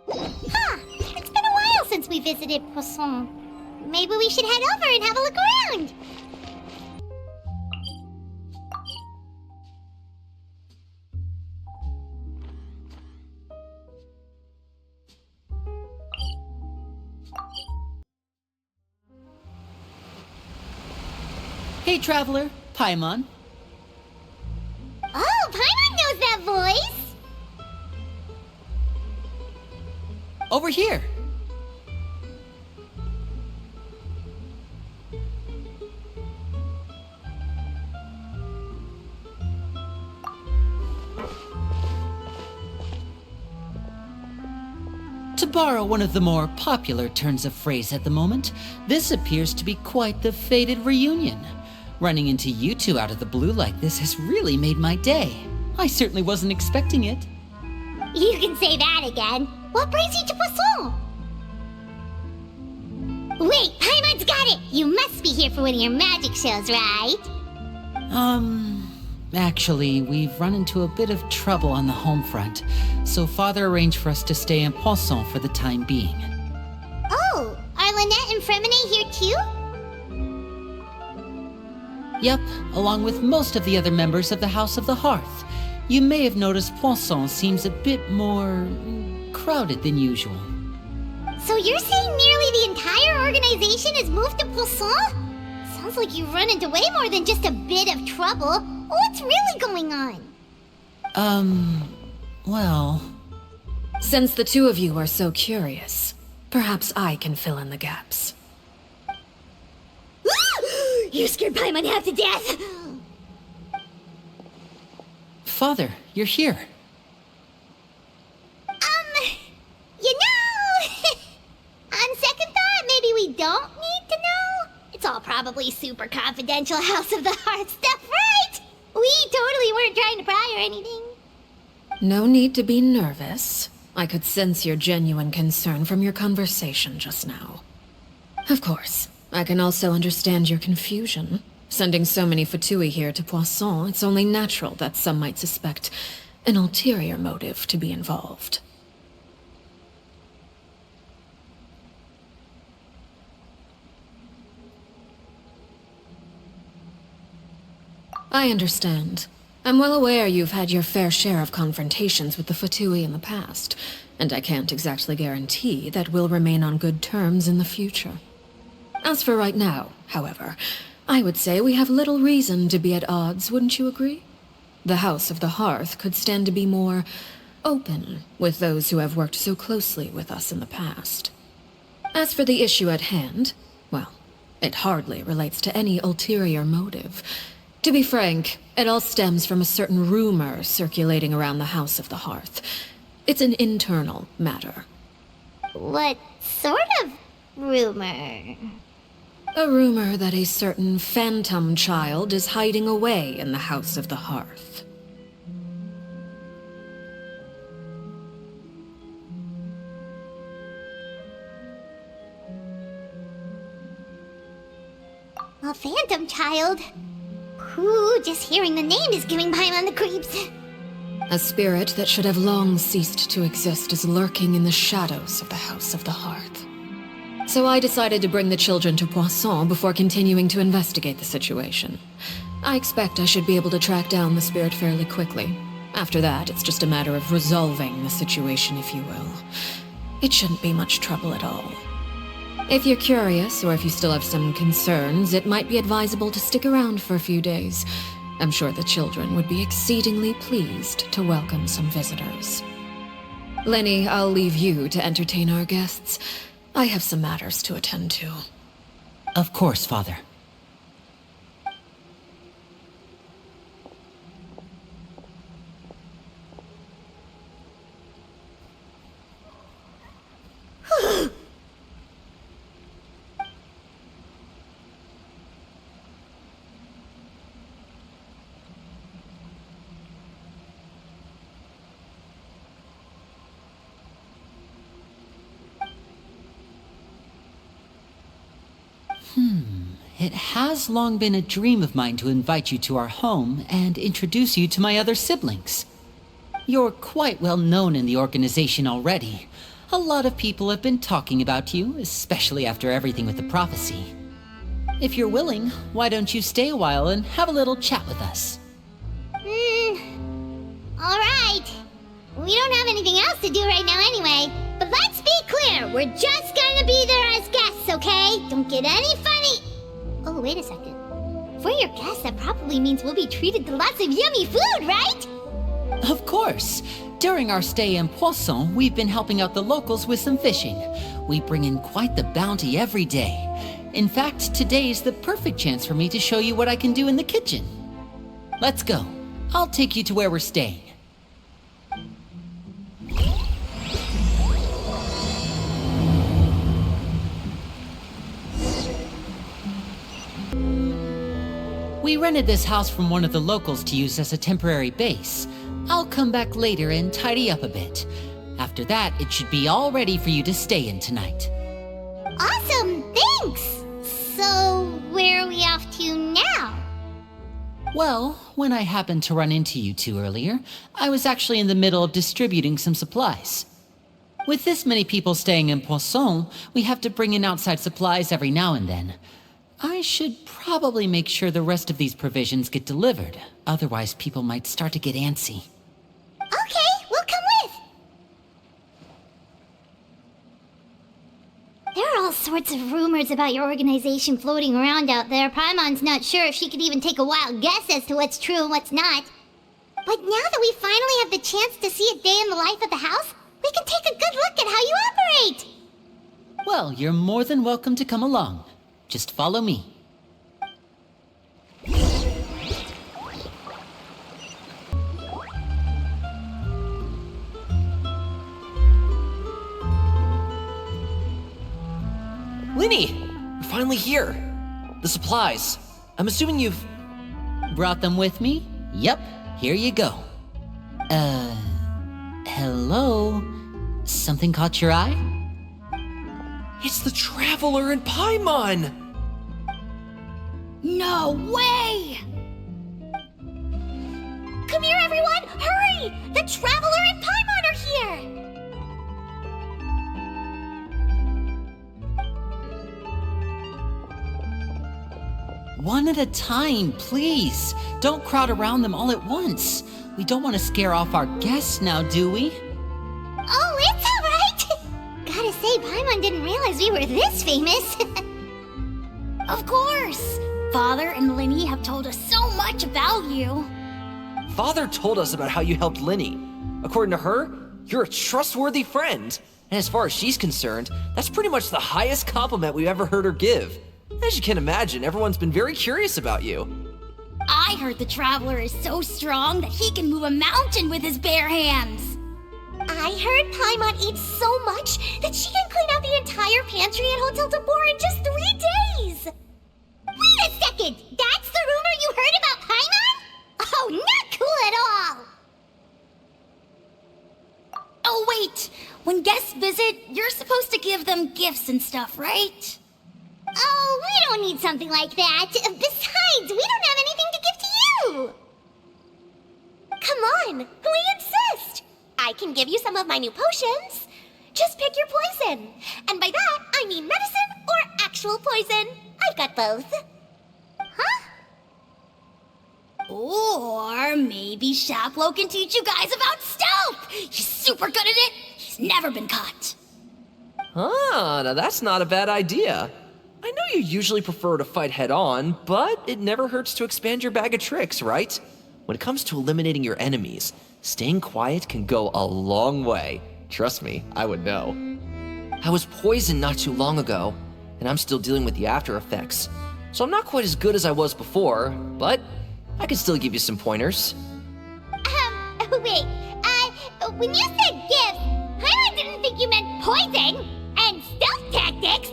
Huh! It's been a while since we visited Poisson. Maybe we should head over and have a look around. Hey, traveler, Paimon. Oh, Paimon knows that voice! Over here. To borrow one of the more popular turns of phrase at the moment, this appears to be quite the fated reunion. Running into you two out of the blue like this has really made my day. I certainly wasn't expecting it. You can say that again. What brings you to Poisson? Wait, Paimon's got it! You must be here for one of your magic shows, right? Actually, we've run into a bit of trouble on the home front, so Father arranged for us to stay in Poisson for the time being. Oh, are Lynette and Fremine here too? Yep, along with most of the other members of the House of the Hearth. You may have noticed Poisson seems a bit more crowded than usual. So you're saying nearly the entire organization has moved to Poisson? Sounds like you've run into way more than just a bit of trouble. What's really going on? Well... Since the two of you are so curious, perhaps I can fill in the gaps. You scared Paimon half to death! Father, you're here. You know... on second thought, maybe we don't need to know. It's all probably super confidential House of the Hearth stuff, right? We totally weren't trying to pry or anything. No need to be nervous. I could sense your genuine concern from your conversation just now. Of course, I can also understand your confusion. Sending so many Fatui here to Poisson, it's only natural that some might suspect an ulterior motive to be involved. I understand. I'm well aware you've had your fair share of confrontations with the Fatui in the past, and I can't exactly guarantee that we'll remain on good terms in the future. As for right now, however, I would say we have little reason to be at odds, wouldn't you agree? The House of the Hearth could stand to be more open with those who have worked so closely with us in the past. As for the issue at hand, well, it hardly relates to any ulterior motive. To be frank, it all stems from a certain rumor circulating around the House of the Hearth. It's an internal matter. What sort of rumor? A rumor that a certain phantom child is hiding away in the House of the Hearth. A phantom child? Ooh, just hearing the name is giving Paimon the creeps. A spirit that should have long ceased to exist is lurking in the shadows of the House of the Hearth. So I decided to bring the children to Poisson before continuing to investigate the situation. I expect I should be able to track down the spirit fairly quickly. After that, it's just a matter of resolving the situation, if you will. It shouldn't be much trouble at all. If you're curious, or if you still have some concerns, it might be advisable to stick around for a few days. I'm sure the children would be exceedingly pleased to welcome some visitors. Lenny, I'll leave you to entertain our guests. I have some matters to attend to. Of course, Father. It has long been a dream of mine to invite you to our home and introduce you to my other siblings. You're quite well known in the organization already. A lot of people have been talking about you, especially after everything with the prophecy. If you're willing, why don't you stay a while and have a little chat with us? Alright. We don't have anything else to do right now anyway. But let's be clear, we're just gonna be there as guests, okay? Don't get any funny. Oh, wait a second. For your guests, that probably means we'll be treated to lots of yummy food, right? Of course. During our stay in Poisson, we've been helping out the locals with some fishing. We bring in quite the bounty every day. In fact, today's the perfect chance for me to show you what I can do in the kitchen. Let's go. I'll take you to where we're staying. We rented this house from one of the locals to use as a temporary base. I'll come back later and tidy up a bit. After that, it should be all ready for you to stay in tonight. Awesome, thanks! So, where are we off to now? Well, when I happened to run into you two earlier, I was actually in the middle of distributing some supplies. With this many people staying in Poisson, we have to bring in outside supplies every now and then. I should probably make sure the rest of these provisions get delivered, otherwise people might start to get antsy. Okay, we'll come with. There are all sorts of rumors about your organization floating around out there. Paimon's not sure if she could even take a wild guess as to what's true and what's not. But now that we finally have the chance to see a day in the life of the house, we can take a good look at how you operate. Well, you're more than welcome to come along. Just follow me. Linny! You're finally here! The supplies. I'm assuming you've... Brought them with me? Yep, here you go. Hello? Something caught your eye? It's the Traveler and Paimon! No way! Come here, everyone! Hurry! The Traveler and Paimon are here! One at a time, please. Don't crowd around them all at once. We don't want to scare off our guests now, do we? Oh, it's all right! Gotta say, Paimon didn't realize we were this famous. Of course! Father and Linny have told us so much about you. Father told us about how you helped Linny. According to her, you're a trustworthy friend. And as far as she's concerned, that's pretty much the highest compliment we've ever heard her give. As you can imagine, everyone's been very curious about you. I heard the Traveler is so strong that he can move a mountain with his bare hands. I heard Paimon eats so much that she can clean out the entire pantry at Hotel Tabor in just 3 days. Wait a second! That's the rumor you heard about Paimon? Oh, not cool at all! Oh, wait! When guests visit, you're supposed to give them gifts and stuff, right? Oh, we don't need something like that. Besides, we don't have anything to give to you! Come on, we insist! I can give you some of my new potions. Just pick your poison. And by that, I mean medicine or actual poison. I've got both. Huh? Or maybe Shaplo can teach you guys about stealth. He's super good at it. He's never been caught. Ah, now that's not a bad idea. I know you usually prefer to fight head-on, but it never hurts to expand your bag of tricks, right? When it comes to eliminating your enemies, staying quiet can go a long way. Trust me, I would know. I was poisoned not too long ago, and I'm still dealing with the after effects. So I'm not quite as good as I was before, but I can still give you some pointers. Wait, when you said gifts, I didn't think you meant poison and stealth tactics.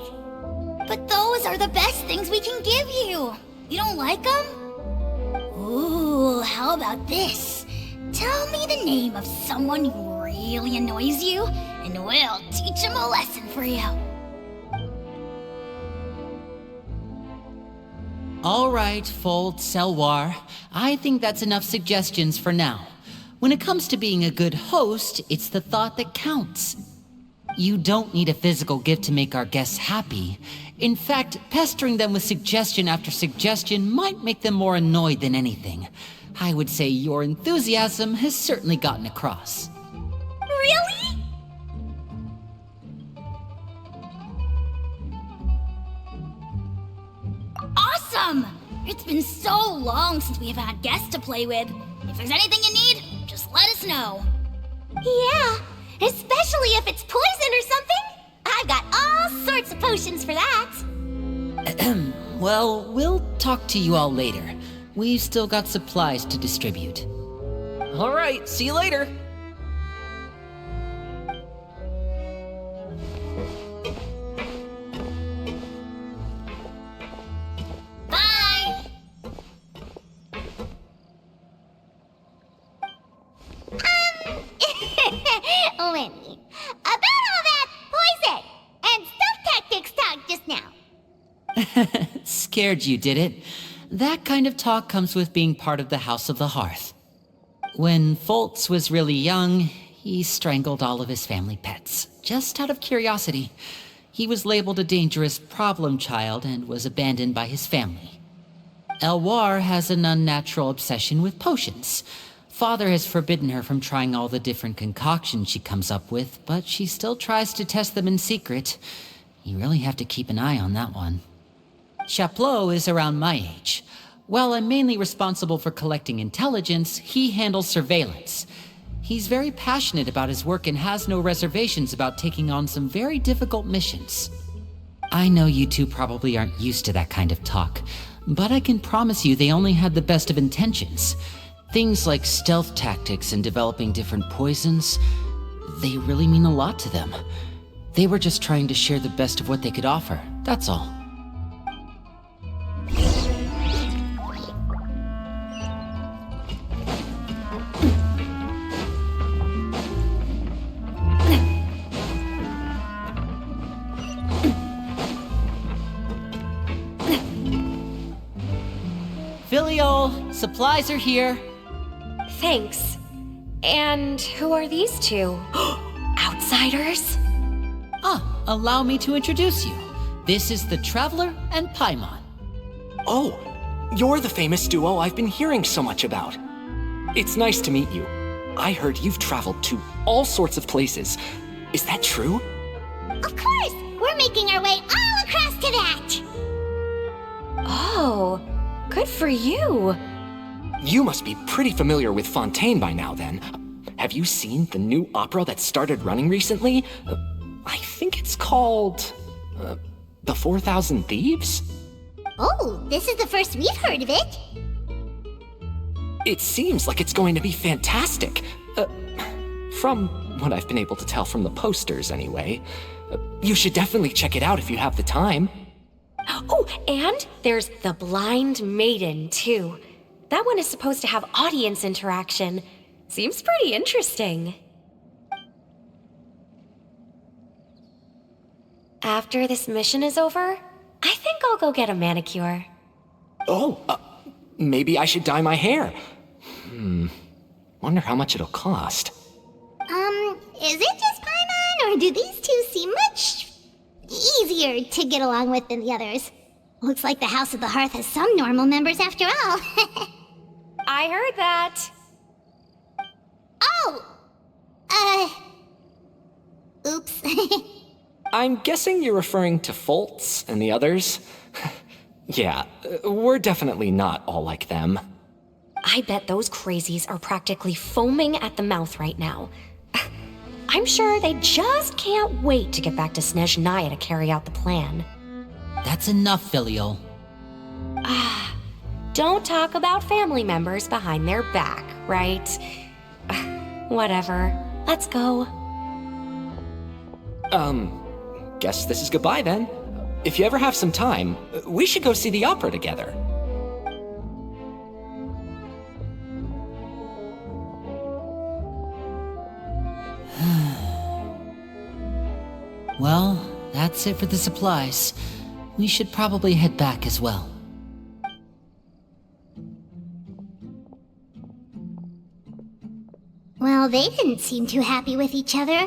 But those are the best things we can give you. You don't like them? Ooh, how about this? Tell me the name of someone who really annoys you, and we'll teach him a lesson for you. All right, Fold, Selwar. I think that's enough suggestions for now. When it comes to being a good host, it's the thought that counts. You don't need a physical gift to make our guests happy. In fact, pestering them with suggestion after suggestion might make them more annoyed than anything. I would say your enthusiasm has certainly gotten across. Really? Awesome! It's been so long since we have had guests to play with. If there's anything you need, just let us know. Yeah, especially if it's poison or something. I've got all sorts of potions for that. Well, we'll talk to you all later. We've still got supplies to distribute. All right, see you later. Bye! Lenny, about all that poison and stealth tactics talk just now. Scared you, did it? That kind of talk comes with being part of the House of the Hearth. When Foltz was really young, he strangled all of his family pets, just out of curiosity. He was labeled a dangerous problem child and was abandoned by his family. Elwar has an unnatural obsession with potions. Father has forbidden her from trying all the different concoctions she comes up with, but she still tries to test them in secret. You really have to keep an eye on that one. Chaplot is around my age. While I'm mainly responsible for collecting intelligence, he handles surveillance. He's very passionate about his work and has no reservations about taking on some very difficult missions. I know you two probably aren't used to that kind of talk, but I can promise you they only had the best of intentions. Things like stealth tactics and developing different poisons, they really mean a lot to them. They were just trying to share the best of what they could offer, that's all. Filial, supplies are here. Thanks. And who are these two? Outsiders? Allow me to introduce you. This is the Traveler and Paimon. Oh, you're the famous duo I've been hearing so much about. It's nice to meet you. I heard you've traveled to all sorts of places. Is that true? Of course! We're making our way all across to that! Oh, good for you. You must be pretty familiar with Fontaine by now, then. Have you seen the new opera that started running recently? I think it's called... The 4,000 Thieves? Oh, this is the first we've heard of it. It seems like it's going to be fantastic. From what I've been able to tell from the posters, anyway. You should definitely check it out if you have the time. Oh, and there's The Blind Maiden, too. That one is supposed to have audience interaction. Seems pretty interesting. After this mission is over, I think I'll go get a manicure. Oh, maybe I should dye my hair. Wonder how much it'll cost. Is it just Paimon, or do these two seem much easier to get along with than the others? Looks like the House of the Hearth has some normal members after all. I heard that. Oops. I'm guessing you're referring to Foltz and the others? Yeah, we're definitely not all like them. I bet those crazies are practically foaming at the mouth right now. I'm sure they just can't wait to get back to Snezhnaya to carry out the plan. That's enough, Filial. Don't talk about family members behind their back, right? Whatever. Let's go. Guess this is goodbye then. If you ever have some time, we should go see the opera together. Well, that's it for the supplies. We should probably head back as well. Well, they didn't seem too happy with each other.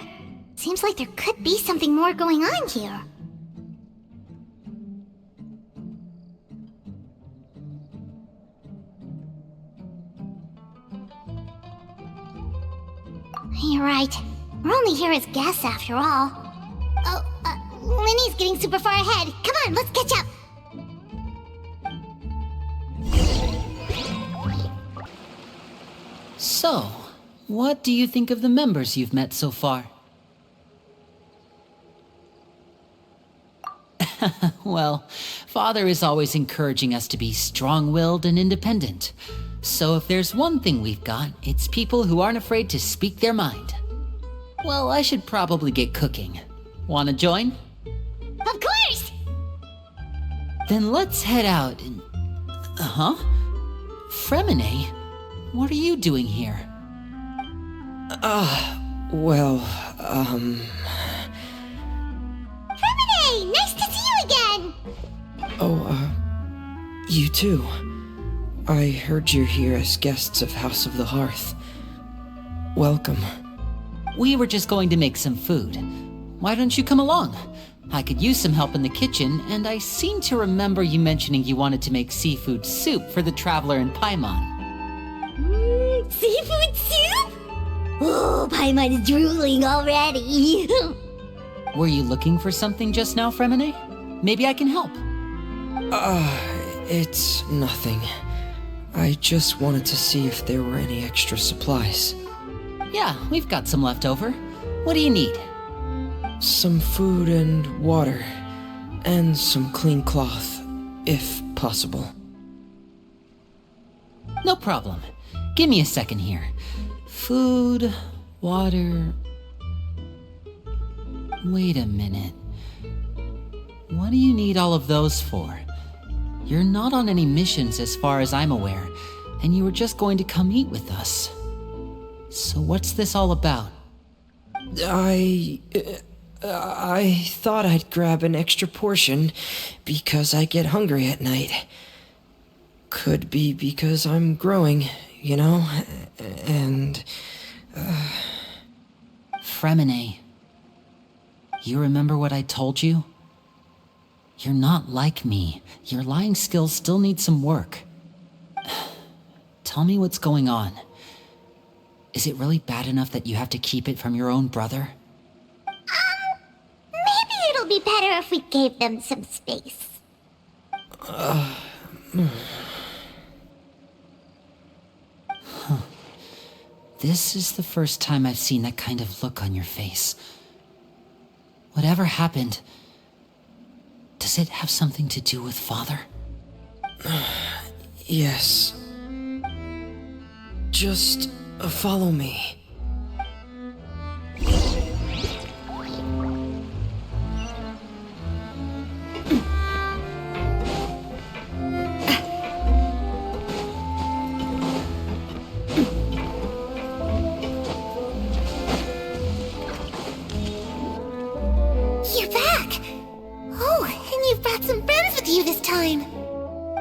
Seems like there could be something more going on here. You're right. We're only here as guests after all. Oh, Linny's getting super far ahead. Come on, let's catch up. So, what do you think of the members you've met so far? Well, Father is always encouraging us to be strong-willed and independent. So if there's one thing we've got, it's people who aren't afraid to speak their mind. Well, I should probably get cooking. Wanna join? Of course! Then let's head out and... Fremine? What are you doing here? Fremine! Nice to see you again! You too. I heard you're here as guests of House of the Hearth. Welcome. We were just going to make some food. Why don't you come along? I could use some help in the kitchen, and I seem to remember you mentioning you wanted to make seafood soup for the Traveler in Paimon. Seafood soup? Oh, Paimon's drooling already. Were you looking for something just now, Fremine? Maybe I can help. It's nothing. I just wanted to see if there were any extra supplies. Yeah, we've got some left over. What do you need? Some food and water. And some clean cloth, if possible. No problem. Give me a second here. Food, water... Wait a minute. What do you need all of those for? You're not on any missions as far as I'm aware, and you were just going to come eat with us. So what's this all about? I thought I'd grab an extra portion because I get hungry at night. Could be because I'm growing, you know, and... Fremine, you remember what I told you? You're not like me. Your lying skills still need some work. Tell me what's going on. Is it really bad enough that you have to keep it from your own brother? Maybe it'll be better if we gave them some space. This is the first time I've seen that kind of look on your face. Whatever happened, does it have something to do with Father? Yes. Just follow me. You're back! Oh, and you've brought some friends with you this time.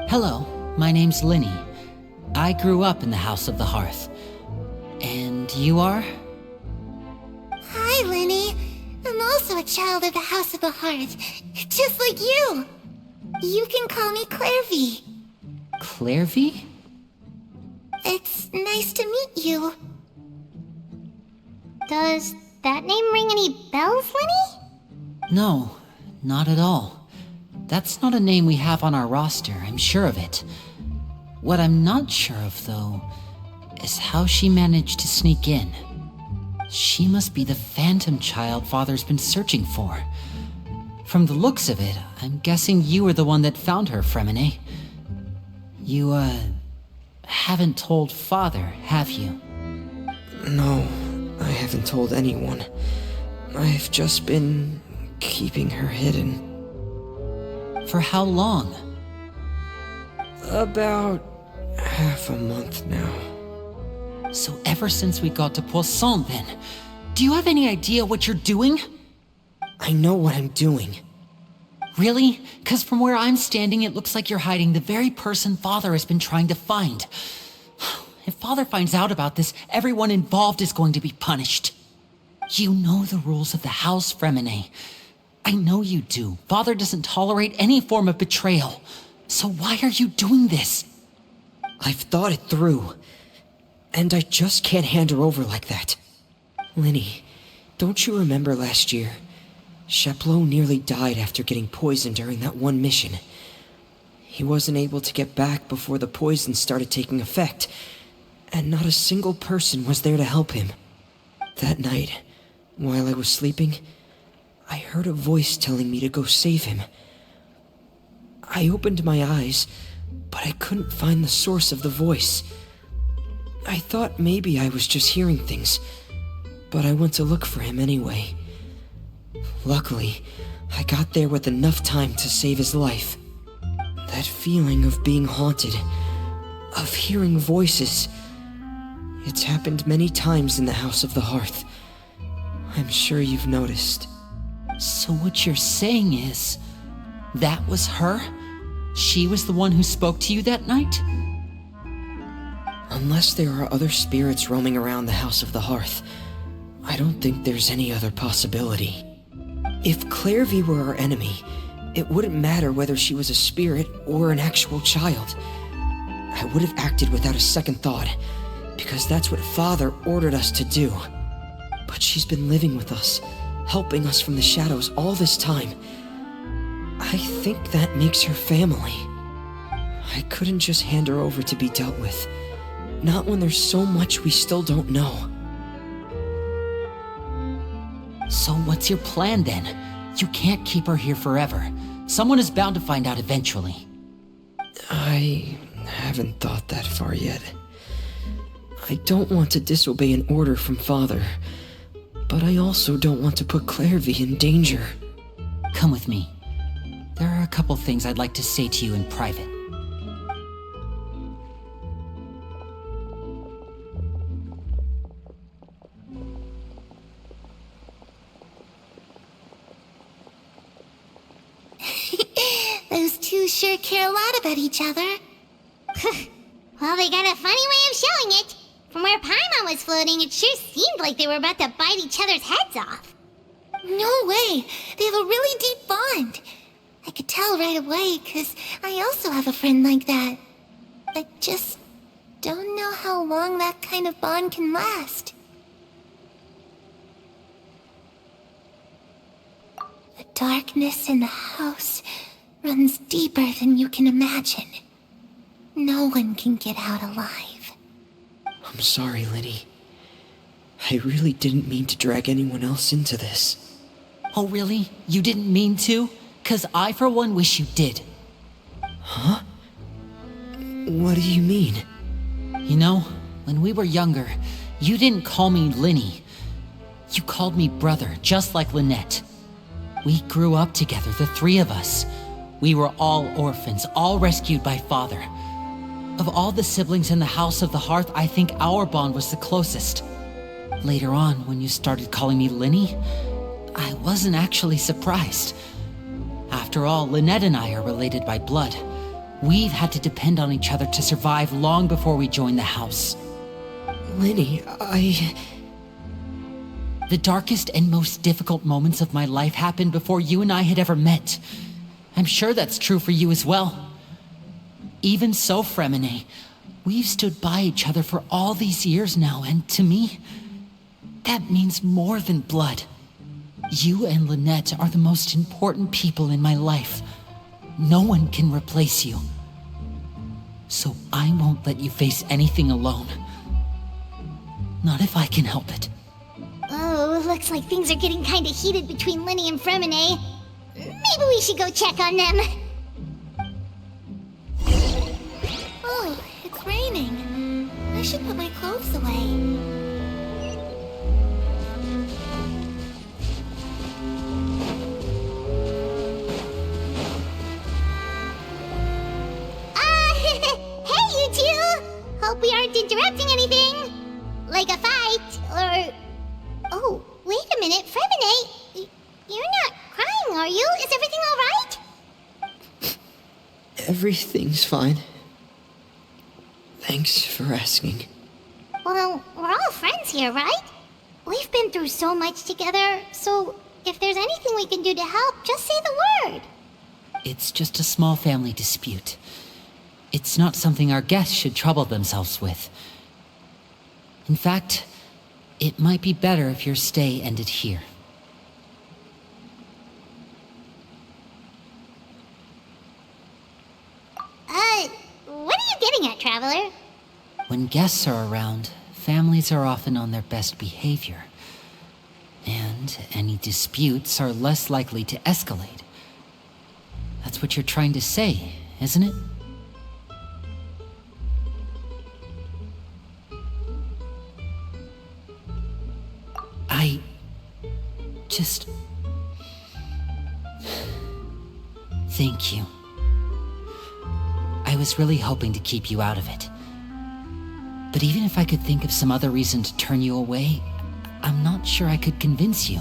Hello, my name's Linny. I grew up in the House of the Hearth. And you are? Hi, Linny. I'm also a child of the House of the Hearth, just like you. You can call me Clairvy. Clairvy? It's nice to meet you. Does that name ring any bells, Linny? No, not at all. That's not a name we have on our roster, I'm sure of it. What I'm not sure of, though, is how she managed to sneak in. She must be the phantom child Father's been searching for. From the looks of it, I'm guessing you were the one that found her, Fremine. You, haven't told Father, have you? No, I haven't told anyone. I've just been keeping her hidden. For how long? About half a month now. So ever since we got to Poisson, then. Do you have any idea what you're doing? I know what I'm doing. Really? 'Cause from where I'm standing, it looks like you're hiding the very person Father has been trying to find. If Father finds out about this, everyone involved is going to be punished. You know the rules of the house, Fremine. I know you do. Father doesn't tolerate any form of betrayal. So why are you doing this? I've thought it through. And I just can't hand her over like that. Linny, don't you remember last year? Sheplo nearly died after getting poisoned during that one mission. He wasn't able to get back before the poison started taking effect, and not a single person was there to help him. That night, while I was sleeping, I heard a voice telling me to go save him. I opened my eyes, but I couldn't find the source of the voice. I thought maybe I was just hearing things, but I went to look for him anyway. Luckily, I got there with enough time to save his life. That feeling of being haunted, of hearing voices, it's happened many times in the House of the Hearth. I'm sure you've noticed. So what you're saying is, that was her? She was the one who spoke to you that night? Unless there are other spirits roaming around the House of the Hearth, I don't think there's any other possibility. If Clairvy were our enemy, it wouldn't matter whether she was a spirit or an actual child. I would have acted without a second thought, because that's what Father ordered us to do. But she's been living with us, helping us from the shadows all this time. I think that makes her family. I couldn't just hand her over to be dealt with. Not when there's so much we still don't know. So what's your plan then? You can't keep her here forever. Someone is bound to find out eventually. I haven't thought that far yet. I don't want to disobey an order from Father, but I also don't want to put Clairvy in danger. Come with me. There are a couple things I'd like to say to you in private. Those two sure care a lot about each other. Well, they got a funny way of showing it. From where Paimon was floating, it sure seemed like they were about to bite each other's heads off. No way! They have a really deep bond. I could tell right away, 'cause I also have a friend like that. I just don't know how long that kind of bond can last. The darkness in the house runs deeper than you can imagine. No one can get out alive. I'm sorry, Linny. I really didn't mean to drag anyone else into this. Oh really? You didn't mean to? 'Cause I for one wish you did. Huh? What do you mean? You know, when we were younger, you didn't call me Linny. You called me brother, just like Lynette. We grew up together, the three of us. We were all orphans, all rescued by Father. Of all the siblings in the House of the Hearth, I think our bond was the closest. Later on, when you started calling me Linny, I wasn't actually surprised. After all, Lynette and I are related by blood. We've had to depend on each other to survive long before we joined the house. Linny, The darkest and most difficult moments of my life happened before you and I had ever met. I'm sure that's true for you as well. Even so, Fremine, we've stood by each other for all these years now, and to me, that means more than blood. You and Lynette are the most important people in my life. No one can replace you. So I won't let you face anything alone. Not if I can help it. Oh, looks like things are getting kinda heated between Linny and Fremine. Maybe we should go check on them. Oh, it's raining. I should put my clothes away. Hey, you two! Hope we aren't interrupting anything. Like a fight, or... Oh, wait a minute, Fremine. You're not crying, are you? Is everything all right? everything's fine. Thanks for asking. Well, we're all friends here, right? We've been through so much together, so if there's anything we can do to help, just say the word. It's just a small family dispute. It's not something our guests should trouble themselves with. In fact, it might be better if your stay ended here. What are you getting at, Traveler? When guests are around, families are often on their best behavior. And any disputes are less likely to escalate. That's what you're trying to say, isn't it? I just... Thank you. I was really hoping to keep you out of it. But even if I could think of some other reason to turn you away, I'm not sure I could convince you.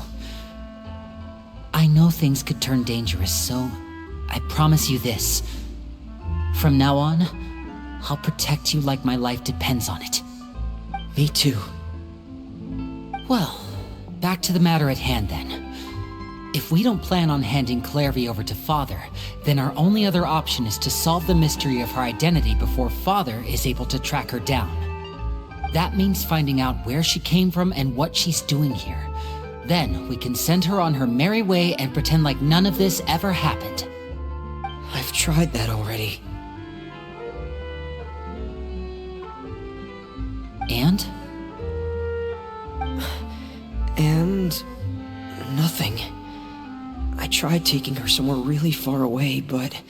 I know things could turn dangerous, so I promise you this. From now on, I'll protect you like my life depends on it. Me too. Well, back to the matter at hand then. If we don't plan on handing Clairvy over to Father, then our only other option is to solve the mystery of her identity before Father is able to track her down. That means finding out where she came from and what she's doing here. Then we can send her on her merry way and pretend like none of this ever happened. I've tried that already. And? And... nothing. I tried taking her somewhere really far away, but...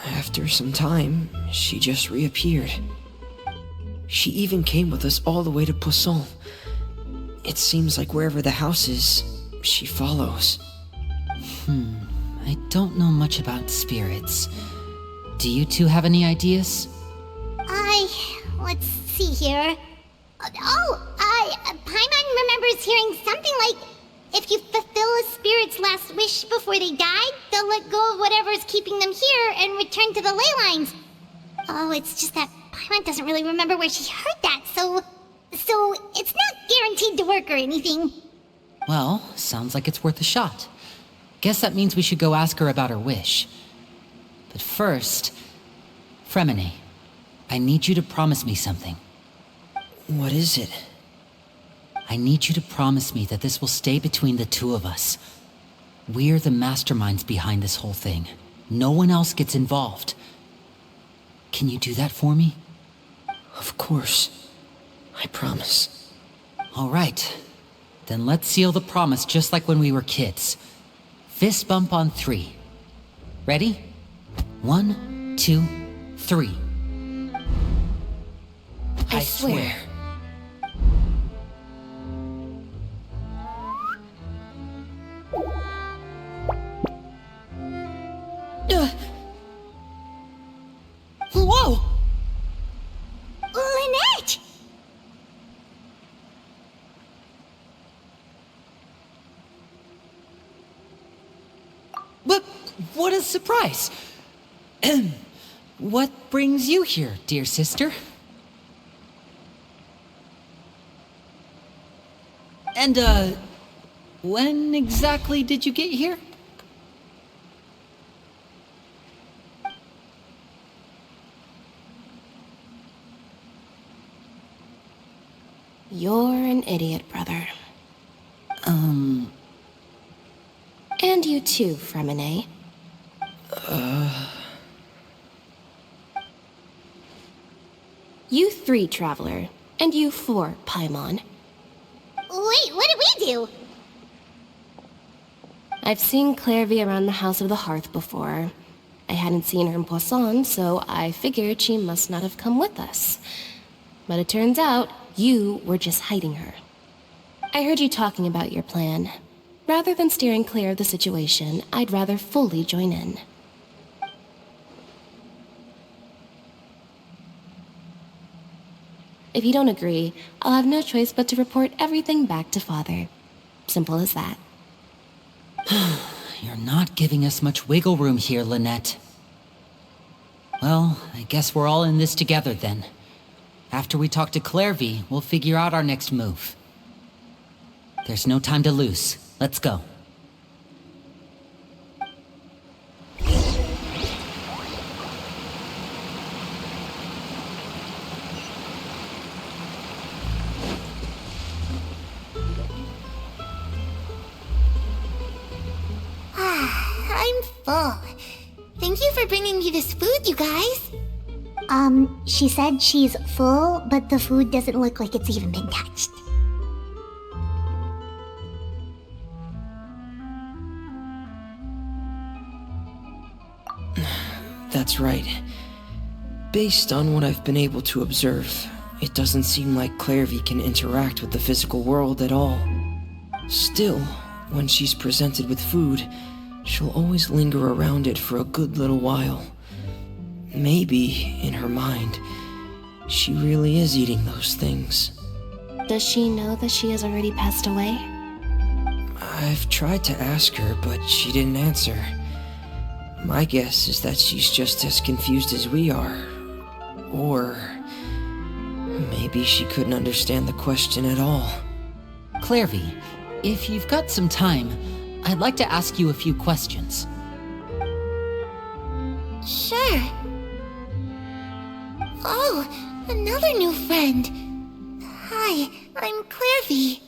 after some time, she just reappeared. She even came with us all the way to Poisson. It seems like wherever the house is, she follows. I don't know much about spirits. Do you two have any ideas? Let's see here. Paimon remembers hearing something like, if you fulfill a spirit's last wish before they died, they'll let go of whatever's keeping them here and return to the ley lines. Oh, it's just that Paimon doesn't really remember where she heard that, so it's not guaranteed to work or anything. Well, sounds like it's worth a shot. Guess that means we should go ask her about her wish. But first, Fremine, I need you to promise me something. What is it? I need you to promise me that this will stay between the two of us. We're the masterminds behind this whole thing. No one else gets involved. Can you do that for me? Of course. I promise. All right. Then let's seal the promise just like when we were kids. Fist bump on 3. Ready? 1, 2, 3. I swear. Whoa! Lynette! But what a surprise! What brings you here, dear sister? And, when exactly did you get here? You're an idiot, brother. And you too, Fremine. You 3, Traveler. And you 4, Paimon. Wait, what did we do? I've seen Clairvy around the House of the Hearth before. I hadn't seen her in Poisson, so I figured she must not have come with us. But it turns out, you were just hiding her. I heard you talking about your plan. Rather than steering clear of the situation, I'd rather fully join in. If you don't agree, I'll have no choice but to report everything back to Father. Simple as that. You're not giving us much wiggle room here, Lynette. Well, I guess we're all in this together then. After we talk to Clairvy, we'll figure out our next move. There's no time to lose. Let's go. I'm full. Thank you for bringing me this food, you guys. She said she's full, but the food doesn't look like it's even been touched. That's right. Based on what I've been able to observe, it doesn't seem like Clairvy can interact with the physical world at all. Still, when she's presented with food, she'll always linger around it for a good little while. Maybe, in her mind, she really is eating those things. Does she know that she has already passed away? I've tried to ask her, but she didn't answer. My guess is that she's just as confused as we are. Or maybe she couldn't understand the question at all. Clairvy, if you've got some time, I'd like to ask you a few questions. Sure. Oh, another new friend. Hi, I'm Clairvy.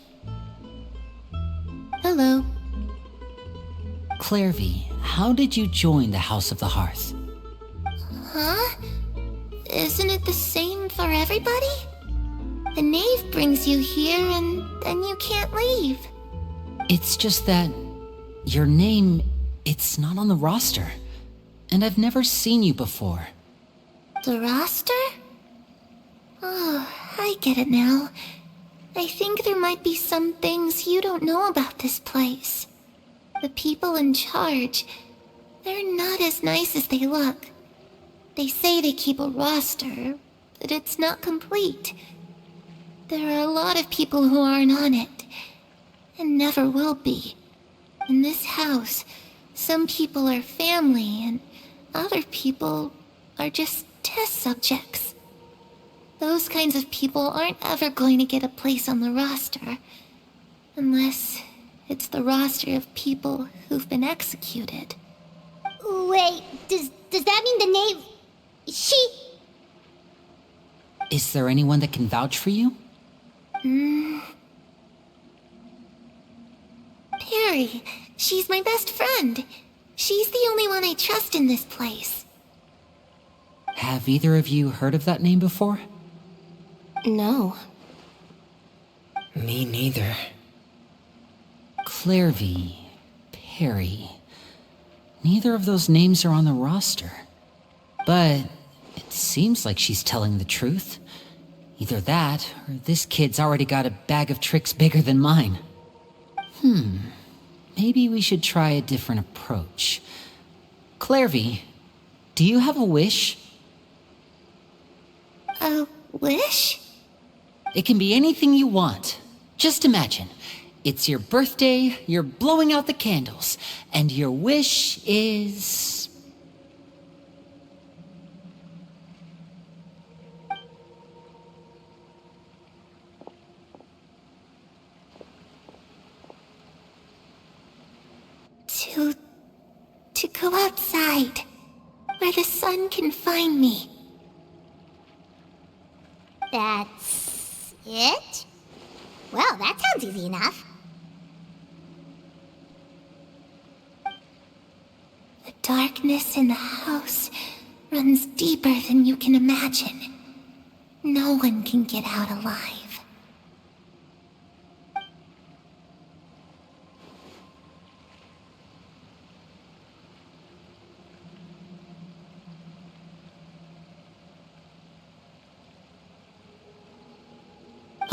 Hello. Clairvy, how did you join the House of the Hearth? Huh? Isn't it the same for everybody? The knave brings you here and then you can't leave. It's just that your name, it's not on the roster. And I've never seen you before. The roster? Oh, I get it now. I think there might be some things you don't know about this place. The people in charge, they're not as nice as they look. They say they keep a roster, but it's not complete. There are a lot of people who aren't on it, and never will be. In this house, some people are family, and other people are just test subjects. Those kinds of people aren't ever going to get a place on the roster, unless it's the roster of people who've been executed. Wait, does that mean the knave... she... Is there anyone that can vouch for you? Perry. She's my best friend. She's the only one I trust in this place. Have either of you heard of that name before? No. Me neither. Clairvy, Perry. Neither of those names are on the roster. But it seems like she's telling the truth. Either that, or this kid's already got a bag of tricks bigger than mine. Maybe we should try a different approach. Clairvy, do you have a wish? A wish? It can be anything you want. Just imagine. It's your birthday, you're blowing out the candles, and your wish is... To go outside, where the sun can find me. That's it? Well, that sounds easy enough. The darkness in the house runs deeper than you can imagine. No one can get out alive.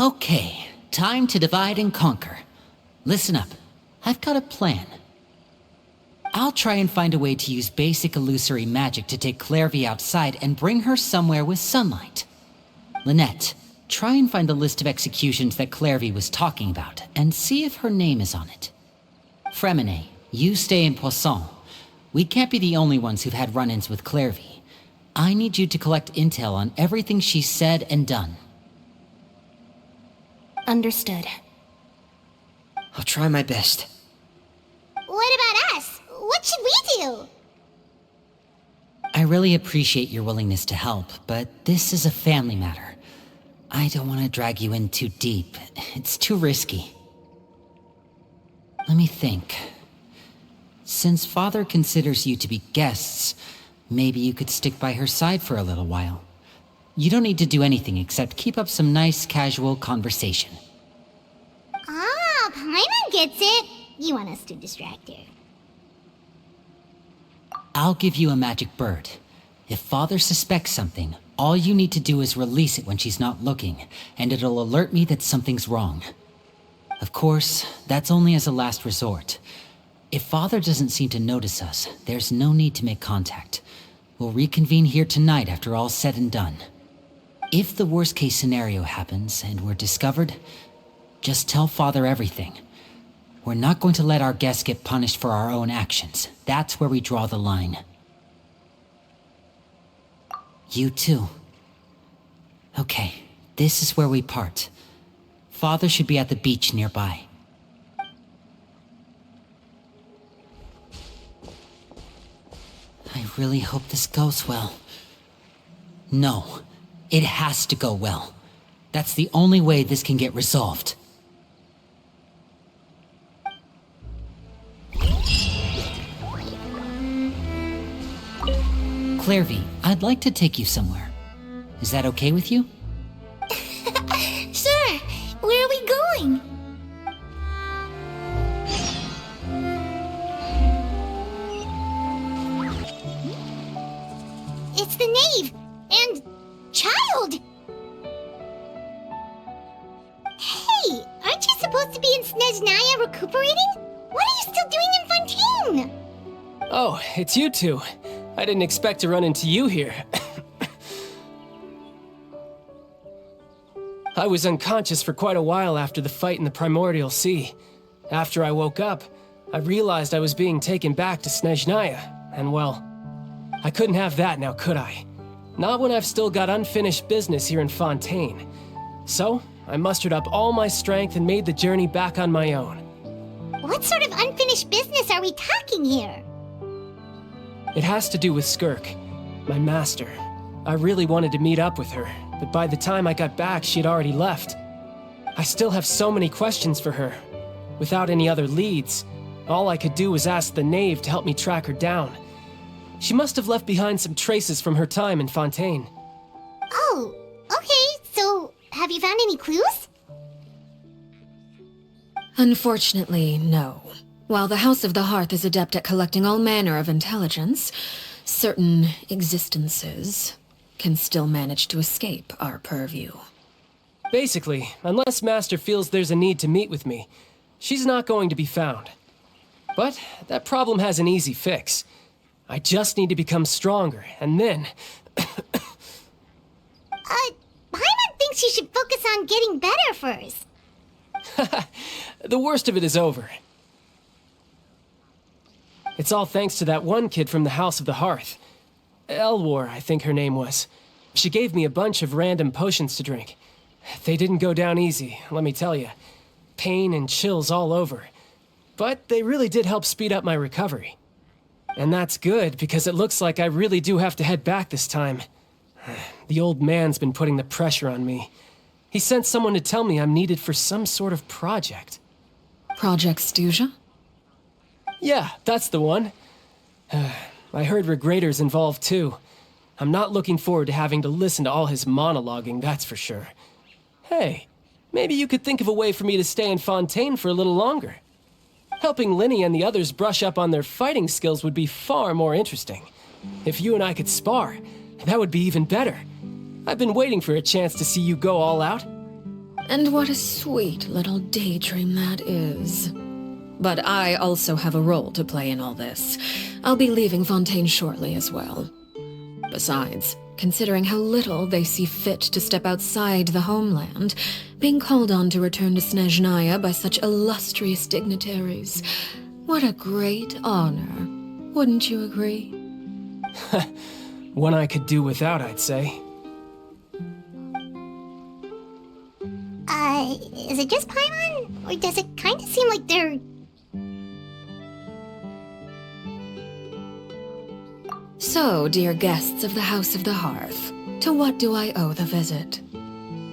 Okay, time to divide and conquer. Listen up, I've got a plan. I'll try and find a way to use basic illusory magic to take Clairvy outside and bring her somewhere with sunlight. Lynette, try and find the list of executions that Clairvy was talking about, and see if her name is on it. Fremine, you stay in Poisson. We can't be the only ones who've had run-ins with Clairvy. I need you to collect intel on everything she said and done. Understood. I'll try my best. What about us? What should we do? I really appreciate your willingness to help, but this is a family matter. I don't want to drag you in too deep. It's too risky. Let me think. Since Father considers you to be guests, maybe you could stick by her side for a little while. You don't need to do anything except keep up some nice, casual conversation. Ah, Paimon gets it. You want us to distract her. I'll give you a magic bird. If Father suspects something, all you need to do is release it when she's not looking, and it'll alert me that something's wrong. Of course, that's only as a last resort. If Father doesn't seem to notice us, there's no need to make contact. We'll reconvene here tonight after all's said and done. If the worst-case scenario happens and we're discovered, just tell Father everything. We're not going to let our guests get punished for our own actions. That's where we draw the line. You too. Okay, this is where we part. Father should be at the beach nearby. I really hope this goes well. No, it has to go well. That's the only way this can get resolved. Clairvy, I'd like to take you somewhere. Is that okay with you? Sure. Where are we going? It's the knave and child. Hey, aren't you supposed to be in Snezhnaya recuperating? What are you still doing in Fontaine? Oh, it's you two. I didn't expect to run into you here. I was unconscious for quite a while after the fight in the Primordial Sea. After I woke up, I realized I was being taken back to Snezhnaya, and well, I couldn't have that now, could I? Not when I've still got unfinished business here in Fontaine. So, I mustered up all my strength and made the journey back on my own. What sort of unfinished business are we talking here? It has to do with Skirk, my master. I really wanted to meet up with her, but by the time I got back, she had already left. I still have so many questions for her. Without any other leads, all I could do was ask the knave to help me track her down. She must have left behind some traces from her time in Fontaine. Oh, okay, so have you found any clues? Unfortunately, no. While the House of the Hearth is adept at collecting all manner of intelligence, certain existences can still manage to escape our purview. Basically, unless Master feels there's a need to meet with me, she's not going to be found. But that problem has an easy fix. I just need to become stronger, and then... Paimon thinks you should focus on getting better first. The worst of it is over. It's all thanks to that one kid from the House of the Hearth. Elwar, I think her name was. She gave me a bunch of random potions to drink. They didn't go down easy, let me tell you. Pain and chills all over. But they really did help speed up my recovery. And that's good, because it looks like I really do have to head back this time. The old man's been putting the pressure on me. He sent someone to tell me I'm needed for some sort of project. Project Stuja? Yeah, that's the one. I heard Regrator's involved too. I'm not looking forward to having to listen to all his monologuing, that's for sure. Hey, maybe you could think of a way for me to stay in Fontaine for a little longer. Helping Linny and the others brush up on their fighting skills would be far more interesting. If you and I could spar, that would be even better. I've been waiting for a chance to see you go all out. And what a sweet little daydream that is. But I also have a role to play in all this. I'll be leaving Fontaine shortly as well. Besides, considering how little they see fit to step outside the homeland, being called on to return to Snezhnaya by such illustrious dignitaries, what a great honor. Wouldn't you agree? One I could do without, I'd say. Is it just Paimon? Or does it kind of seem like they're... So, dear guests of the House of the Hearth, to what do I owe the visit?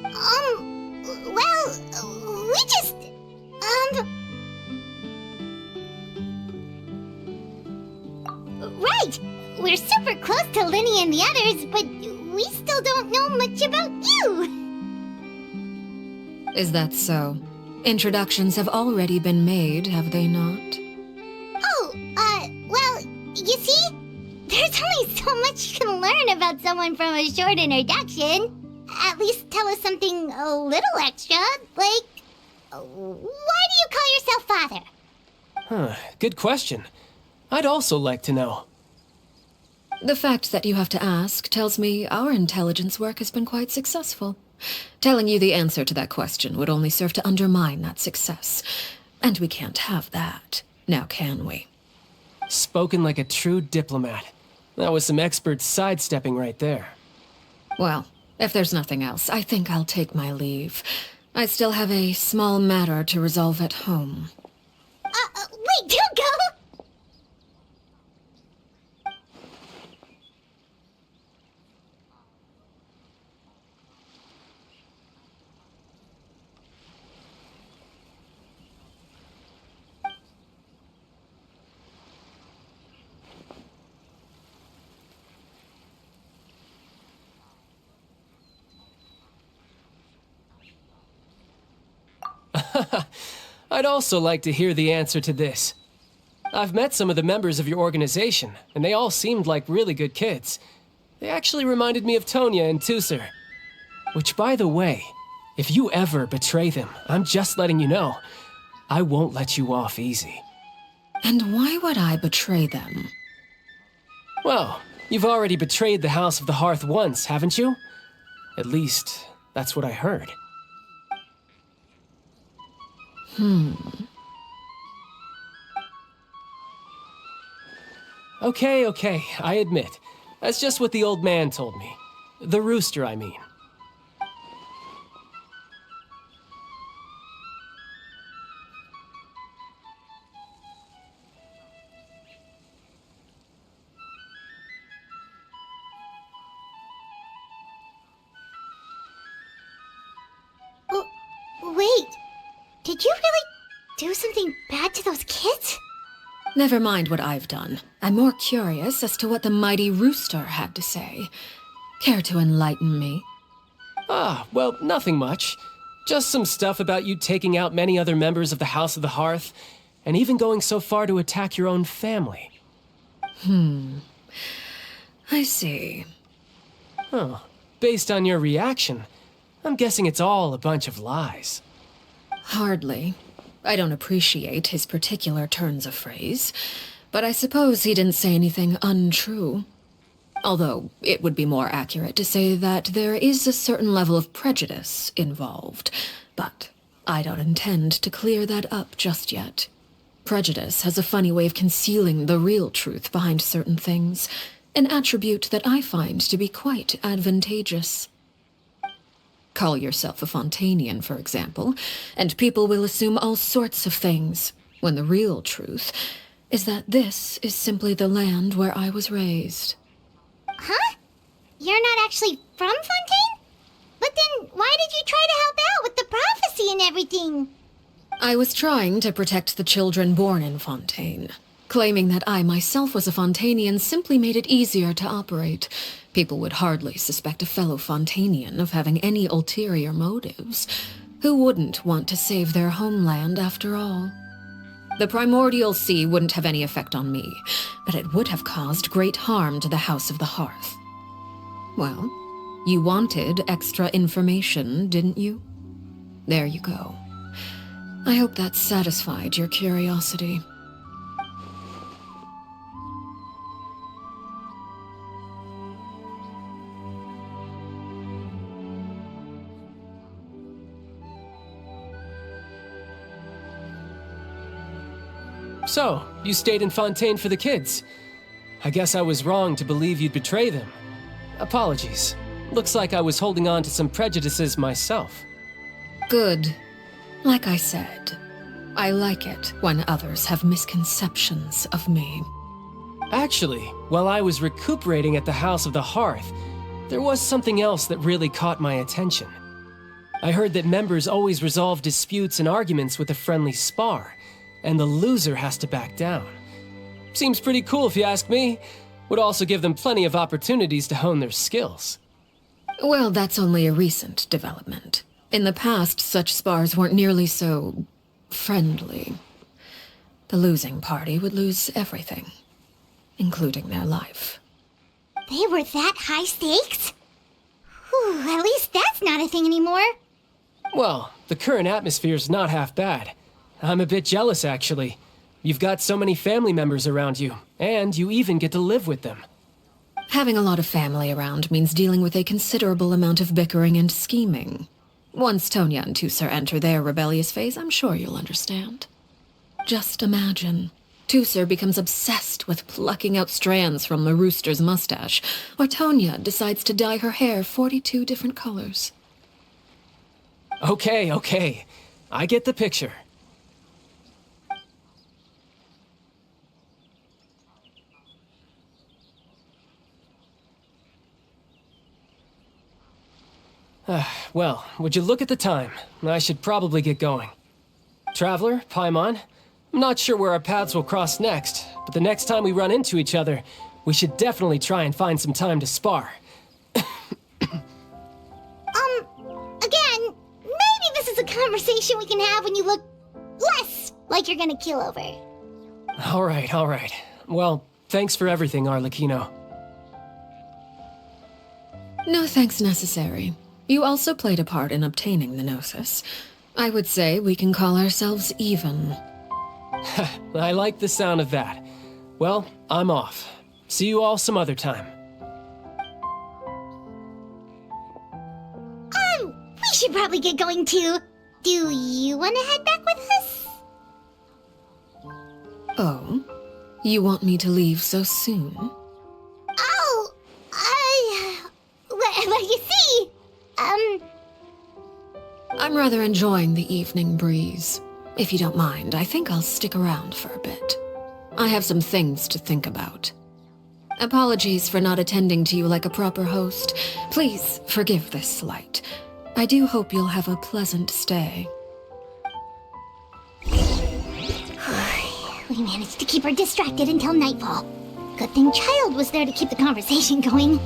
Well, we just... Right! We're super close to Linny and the others, but we still don't know much about you! Is that so? Introductions have already been made, have they not? Oh, well, you see? There's only so much you can learn about someone from a short introduction. At least tell us something a little extra, like... Why do you call yourself father? Huh, good question. I'd also like to know. The fact that you have to ask tells me our intelligence work has been quite successful. Telling you the answer to that question would only serve to undermine that success. And we can't have that, now can we? Spoken like a true diplomat. That was some expert sidestepping right there. Well, if there's nothing else, I think I'll take my leave. I still have a small matter to resolve at home. Wait, don't go! I'd also like to hear the answer to this. I've met some of the members of your organization, and they all seemed like really good kids. They actually reminded me of Tonya and Tusser. Which, by the way, if you ever betray them, I'm just letting you know, I won't let you off easy. And why would I betray them? Well, you've already betrayed the House of the Hearth once, haven't you? At least, that's what I heard. Okay, I admit. That's just what the old man told me. The rooster, I mean. Wait, did you really do something bad to those kids? Never mind what I've done. I'm more curious as to what the mighty rooster had to say. Care to enlighten me? Well, nothing much. Just some stuff about you taking out many other members of the House of the Hearth, and even going so far to attack your own family. I see. Huh. Based on your reaction, I'm guessing it's all a bunch of lies. Hardly. I don't appreciate his particular turns of phrase, but I suppose he didn't say anything untrue. Although, it would be more accurate to say that there is a certain level of prejudice involved, but I don't intend to clear that up just yet. Prejudice has a funny way of concealing the real truth behind certain things, an attribute that I find to be quite advantageous. Call yourself a Fontainian, for example, and people will assume all sorts of things, when the real truth is that this is simply the land where I was raised. Huh? You're not actually from Fontaine? But then why did you try to help out with the prophecy and everything? I was trying to protect the children born in Fontaine. Claiming that I myself was a Fontainian simply made it easier to operate. People would hardly suspect a fellow Fontainian of having any ulterior motives. Who wouldn't want to save their homeland, after all? The primordial sea wouldn't have any effect on me, but it would have caused great harm to the House of the Hearth. Well, you wanted extra information, didn't you? There you go. I hope that satisfied your curiosity. So, you stayed in Fontaine for the kids. I guess I was wrong to believe you'd betray them. Apologies. Looks like I was holding on to some prejudices myself. Good. Like I said, I like it when others have misconceptions of me. Actually, while I was recuperating at the House of the Hearth, there was something else that really caught my attention. I heard that members always resolve disputes and arguments with a friendly spar, and the loser has to back down. Seems pretty cool if you ask me. Would also give them plenty of opportunities to hone their skills. Well, that's only a recent development. In the past, such spars weren't nearly so friendly. The losing party would lose everything, including their life. They were that high stakes? Whew, at least that's not a thing anymore. Well, the current atmosphere's not half bad. I'm a bit jealous, actually. You've got so many family members around you, and you even get to live with them. Having a lot of family around means dealing with a considerable amount of bickering and scheming. Once Tonya and Tusser enter their rebellious phase, I'm sure you'll understand. Just imagine. Tusser becomes obsessed with plucking out strands from the rooster's mustache, or Tonya decides to dye her hair 42 different colors. Okay. I get the picture. Well, would you look at the time? I should probably get going. Traveler, Paimon, I'm not sure where our paths will cross next, but the next time we run into each other, we should definitely try and find some time to spar. Again, maybe this is a conversation we can have when you look less like you're gonna kill over. All right. Well, thanks for everything, Arlecchino. No thanks necessary. You also played a part in obtaining the Gnosis. I would say we can call ourselves even. I like the sound of that. Well, I'm off. See you all some other time. We should probably get going too. Do you want to head back with us? Oh? You want me to leave so soon? Oh, well, you see, I'm rather enjoying the evening breeze. If you don't mind, I think I'll stick around for a bit. I have some things to think about. Apologies for not attending to you like a proper host. Please forgive this slight. I do hope you'll have a pleasant stay. we managed to keep her distracted until nightfall. Good thing Child was there to keep the conversation going.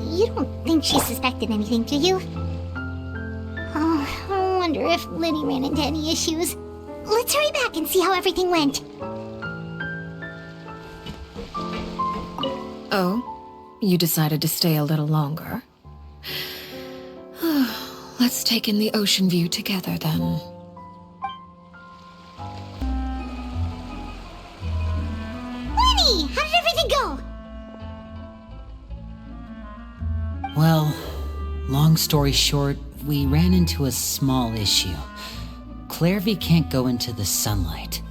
You don't think she suspected anything, do you? Oh, I wonder if Liddy ran into any issues. Let's hurry back and see how everything went. Oh? You decided to stay a little longer? Let's take in the ocean view together, then. Lenny, how did everything go? Well, long story short, we ran into a small issue. Clairvy can't go into the sunlight.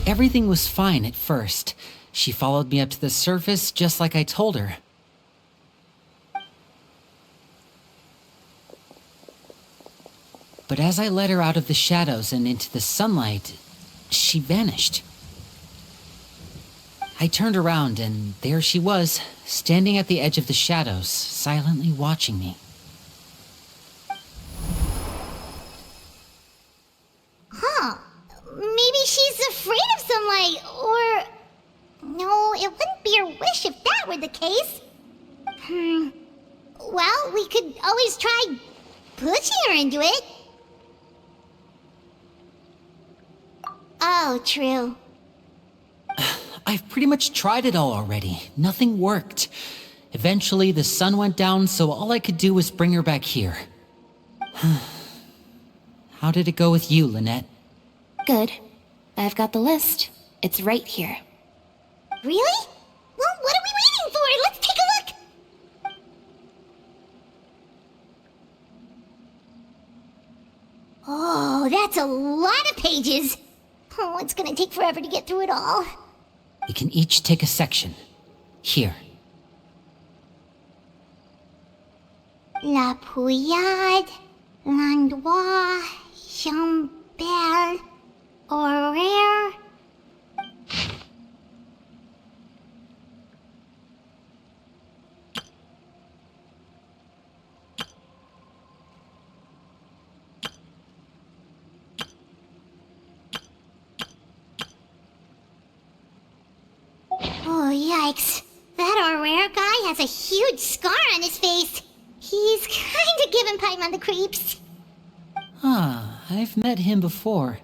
Everything was fine at first. She followed me up to the surface just like I told her. But as I led her out of the shadows and into the sunlight, she vanished. I turned around and there she was, standing at the edge of the shadows, silently watching me. Huh. Maybe she's afraid of sunlight, or... No, it wouldn't be her wish if that were the case. Well, we could always try pushing her into it. Oh, true. I've pretty much tried it all already. Nothing worked. Eventually, the sun went down, so all I could do was bring her back here. How did it go with you, Lynette? Good. I've got the list. It's right here. Really? Well, what are we waiting for? Let's take a look! Oh, that's a lot of pages. Oh, it's gonna take forever to get through it all. We can each take a section. Here. La Pouillade, L'Endroit, Chambel, Horaire. Oh, yikes. That Horaire guy has a huge scar on his face. He's kinda giving Paimon the creeps. Ah, I've met him before.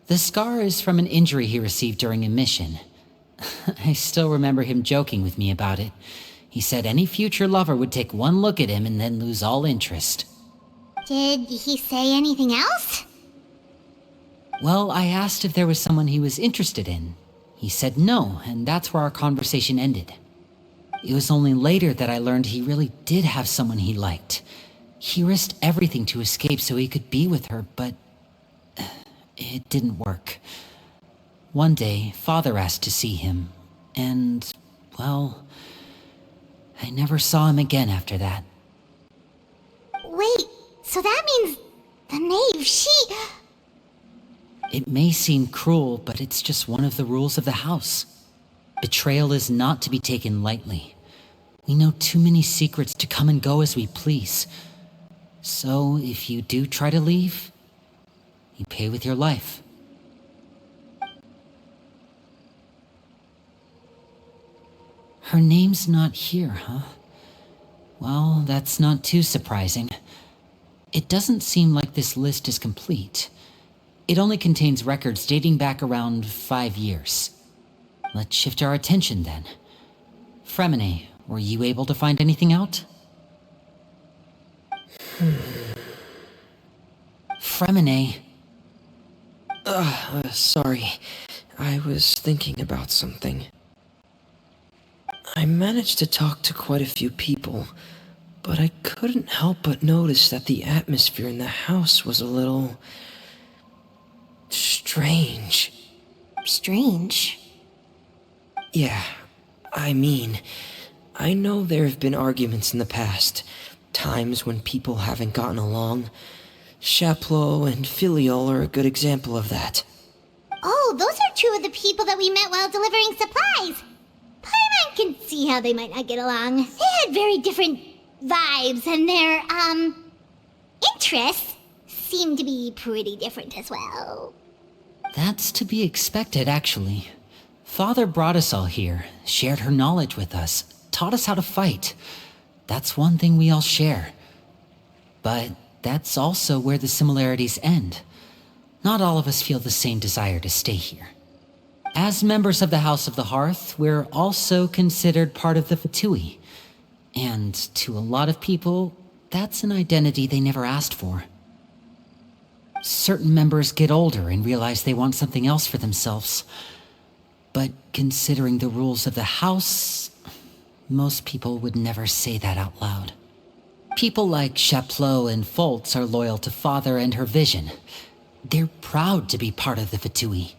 The scar is from an injury he received during a mission. I still remember him joking with me about it. He said any future lover would take one look at him and then lose all interest. Did he say anything else? Well, I asked if there was someone he was interested in. He said no, and that's where our conversation ended. It was only later that I learned he really did have someone he liked. He risked everything to escape so he could be with her, but it didn't work. One day, Father asked to see him, and, well, I never saw him again after that. Wait, so that means the knave, she... It may seem cruel, but it's just one of the rules of the house. Betrayal is not to be taken lightly. We know too many secrets to come and go as we please. So, if you do try to leave, you pay with your life. Her name's not here, huh? Well, that's not too surprising. It doesn't seem like this list is complete. It only contains records dating back around 5 years. Let's shift our attention then. Fremine, were you able to find anything out? Fremine. Sorry. I was thinking about something. I managed to talk to quite a few people, but I couldn't help but notice that the atmosphere in the house was a little... strange. Strange? Yeah, I mean, I know there have been arguments in the past, times when people haven't gotten along. Chaplot and Filiol are a good example of that. Oh, those are two of the people that we met while delivering supplies. Paimon can see how they might not get along. They had very different vibes, and their, interests seem to be pretty different as well. That's to be expected, actually. Father brought us all here, shared her knowledge with us, taught us how to fight. That's one thing we all share. But that's also where the similarities end. Not all of us feel the same desire to stay here. As members of the House of the Hearth, we're also considered part of the Fatui. And to a lot of people, that's an identity they never asked for. Certain members get older and realize they want something else for themselves. But considering the rules of the house, most people would never say that out loud. People like Chaplot and Foltz are loyal to Father and her vision. They're proud to be part of the Fatui.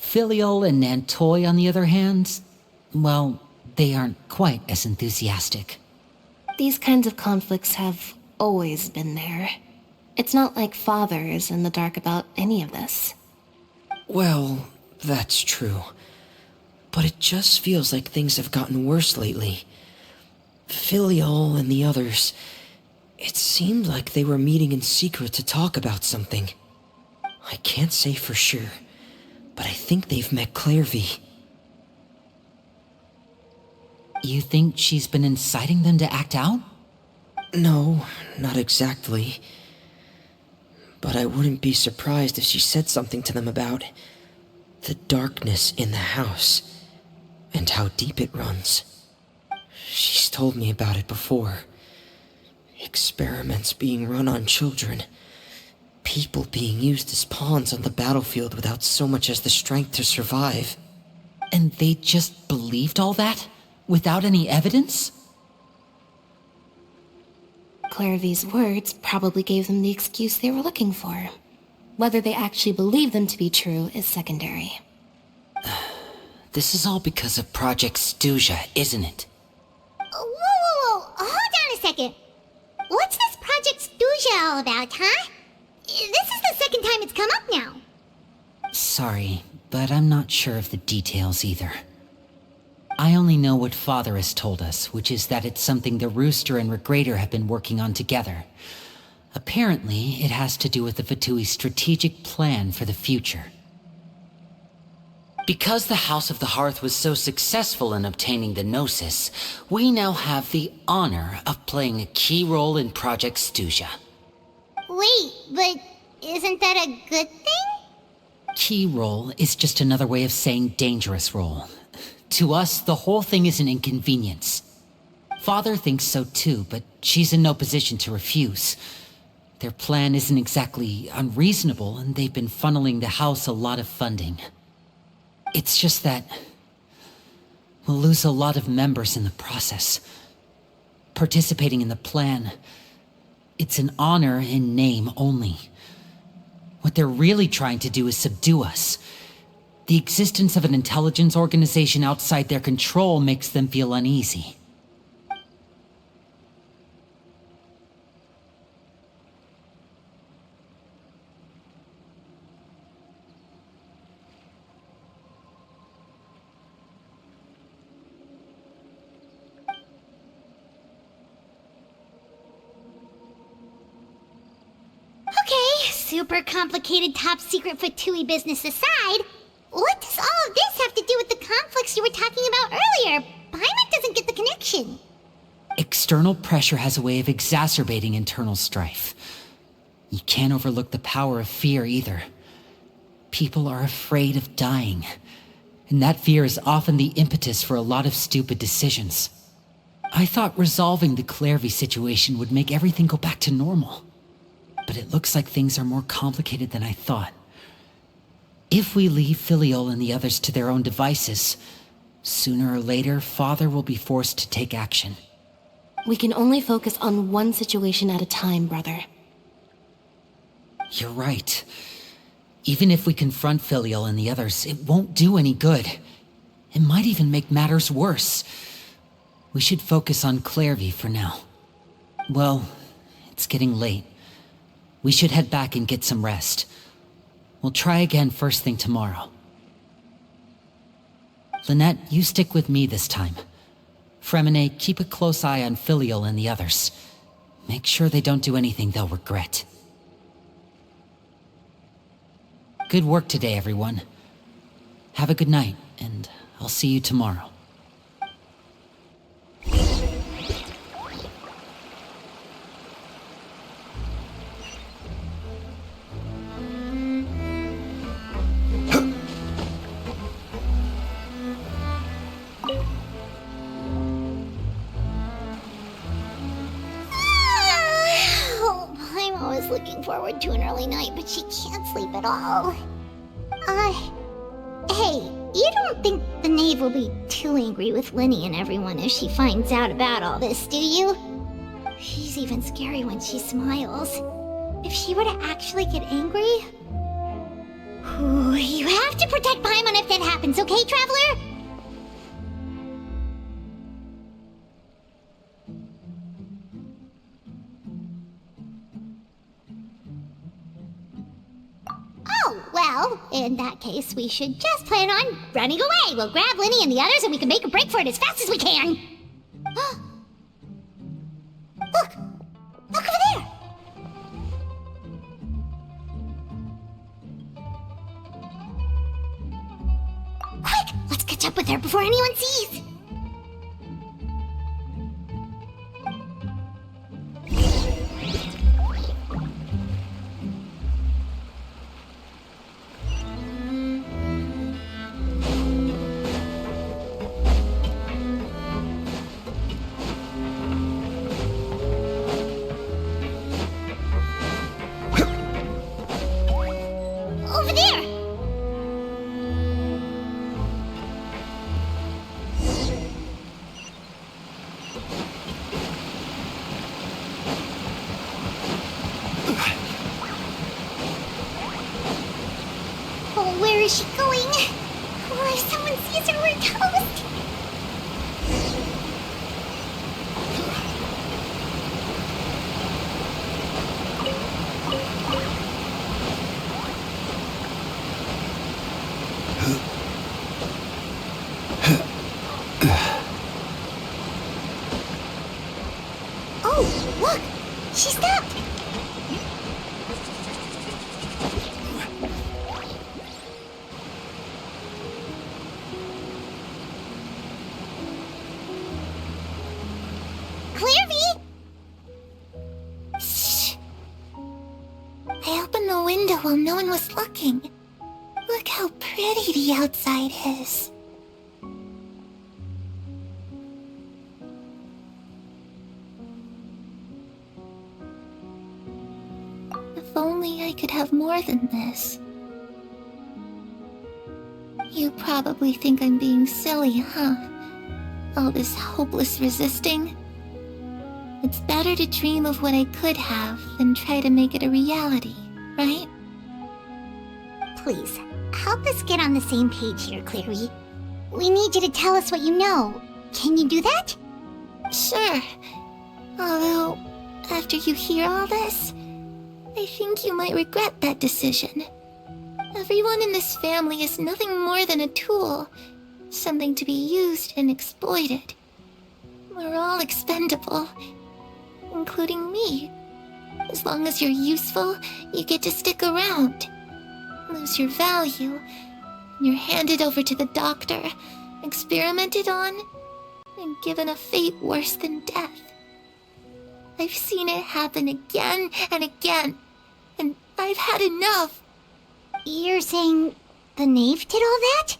Filiol and Nantoy, on the other hand, well, they aren't quite as enthusiastic. These kinds of conflicts have always been there. It's not like Father is in the dark about any of this. Well, that's true. But it just feels like things have gotten worse lately. Filiol and the others, it seemed like they were meeting in secret to talk about something. I can't say for sure, but I think they've met Clairvy. You think she's been inciting them to act out? No, not exactly. But I wouldn't be surprised if she said something to them about the darkness in the house and how deep it runs. She's told me about it before. Experiments being run on children. People being used as pawns on the battlefield without so much as the strength to survive. And they just believed all that? Without any evidence? Clairvy's words probably gave them the excuse they were looking for. Whether they actually believe them to be true is secondary. This is all because of Project Stuja, isn't it? Whoa. Hold on a second. What's this Project Stuja all about, huh? This is the second time it's come up now. Sorry, but I'm not sure of the details either. I only know what Father has told us, which is that it's something the Rooster and Regrator have been working on together. Apparently, it has to do with the Fatui's strategic plan for the future. Because the House of the Hearth was so successful in obtaining the Gnosis, we now have the honor of playing a key role in Project Stuja. Wait, but isn't that a good thing? Key role is just another way of saying dangerous role. To us, the whole thing is an inconvenience. Father thinks so too, but she's in no position to refuse. Their plan isn't exactly unreasonable, and they've been funneling the house a lot of funding. It's just that we'll lose a lot of members in the process. Participating in the plan, it's an honor in name only. What they're really trying to do is subdue us. The existence of an intelligence organization outside their control makes them feel uneasy. Okay, super complicated top secret Fatui business aside, what does all of this have to do with the conflicts you were talking about earlier? Paimon doesn't get the connection. External pressure has a way of exacerbating internal strife. You can't overlook the power of fear either. People are afraid of dying, and that fear is often the impetus for a lot of stupid decisions. I thought resolving the Clervy situation would make everything go back to normal. But it looks like things are more complicated than I thought. If we leave Filiol and the others to their own devices, sooner or later, Father will be forced to take action. We can only focus on one situation at a time, brother. You're right. Even if we confront Filiol and the others, it won't do any good. It might even make matters worse. We should focus on Clervy for now. Well, it's getting late. We should head back and get some rest. We'll try again first thing tomorrow. Lynette, you stick with me this time. Fremine, keep a close eye on Filiol and the others. Make sure they don't do anything they'll regret. Good work today, everyone. Have a good night, and I'll see you tomorrow. Looking forward to an early night, but she can't sleep at all. Hey, you don't think the knave will be too angry with Linny and everyone if she finds out about all this, do you? She's even scary when she smiles. If she were to actually get angry... Ooh, you have to protect Paimon if that happens, okay, Traveler? Well, in that case, we should just plan on running away. We'll grab Linny and the others and we can make a break for it as fast as we can. Look! Look over there! Quick! Let's catch up with her before anyone sees! Over there! someone sees her, we're toast! Oh, look! She stopped! Clearvy! Shh! I opened the window while no one was looking. Look how pretty the outside is. If only I could have more than this. You probably think I'm being silly, huh? All this hopeless resisting? It's better to dream of what I could have than try to make it a reality, right? Please, help us get on the same page here, Clary. We need you to tell us what you know. Can you do that? Sure. Although, after you hear all this, I think you might regret that decision. Everyone in this family is nothing more than a tool. Something to be used and exploited. We're all expendable. Including me. As long as you're useful, you get to stick around. Lose your value, and you're handed over to the doctor, experimented on, and given a fate worse than death. I've seen it happen again and again, and I've had enough. You're saying the knave did all that?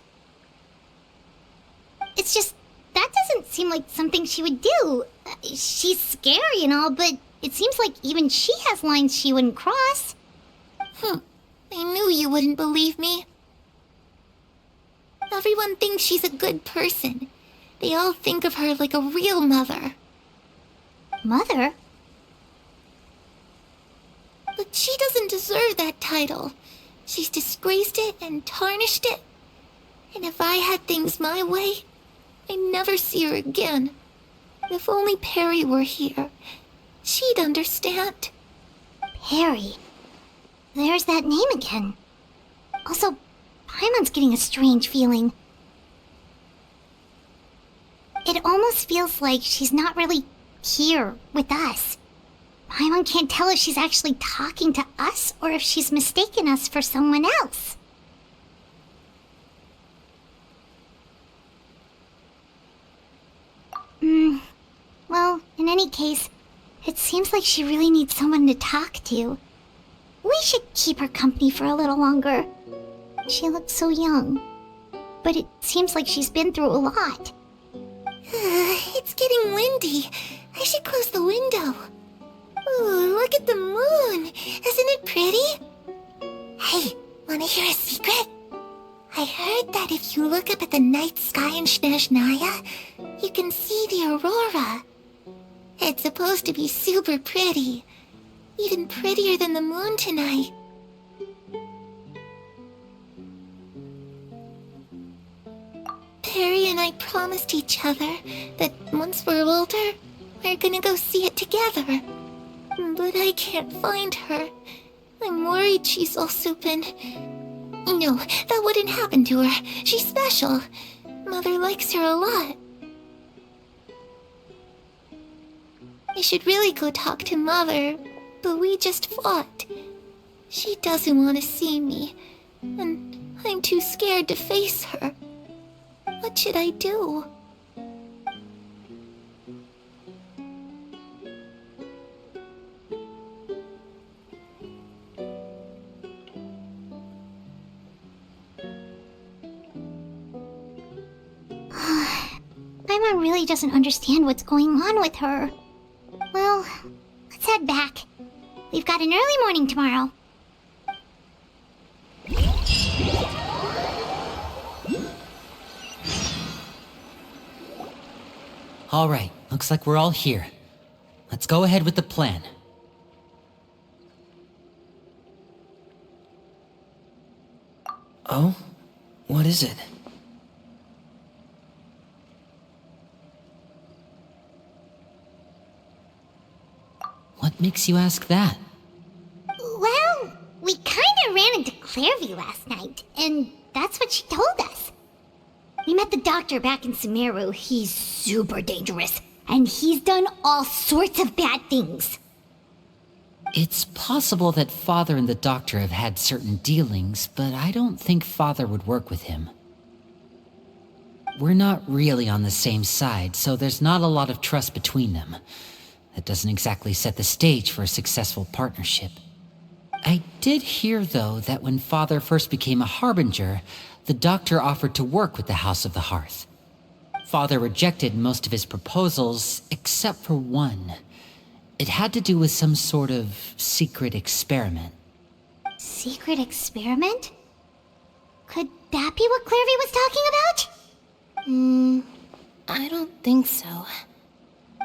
It's just, that doesn't seem like something she would do. She's scary and all, but it seems like even she has lines she wouldn't cross. I knew you wouldn't believe me. Everyone thinks she's a good person. They all think of her like a real mother. Mother? But she doesn't deserve that title. She's disgraced it and tarnished it. And if I had things my way, I'd never see her again. If only Perry were here, she'd understand. Perry? There's that name again. Also, Paimon's getting a strange feeling. It almost feels like she's not really here with us. Paimon can't tell if she's actually talking to us or if she's mistaken us for someone else. Well, in any case, it seems like she really needs someone to talk to. We should keep her company for a little longer. She looks so young. But it seems like she's been through a lot. It's getting windy. I should close the window. Ooh, look at the moon. Isn't it pretty? Hey, wanna hear a secret? I heard that if you look up at the night sky in Snezhnaya, you can see the aurora. It's supposed to be super pretty. Even prettier than the moon tonight. Perry and I promised each other that once we're older, we're gonna go see it together. But I can't find her. I'm worried she's also been... No, that wouldn't happen to her. She's special. Mother likes her a lot. I should really go talk to Mother, but we just fought. She doesn't want to see me, and I'm too scared to face her. What should I do? Paimon really doesn't understand what's going on with her. Well, let's head back. We've got an early morning tomorrow. All right, looks like we're all here. Let's go ahead with the plan. Oh? What is it? makes you ask that? Well, we kinda ran into Clairvy last night, and that's what she told us. We met the doctor back in Sumeru. He's super dangerous, and he's done all sorts of bad things. It's possible that Father and the Doctor have had certain dealings, but I don't think Father would work with him. We're not really on the same side, so there's not a lot of trust between them. That doesn't exactly set the stage for a successful partnership. I did hear, though, that when Father first became a Harbinger, the Doctor offered to work with the House of the Hearth. Father rejected most of his proposals, except for one. It had to do with some sort of secret experiment. Secret experiment? Could that be what Clairvy was talking about? I don't think so.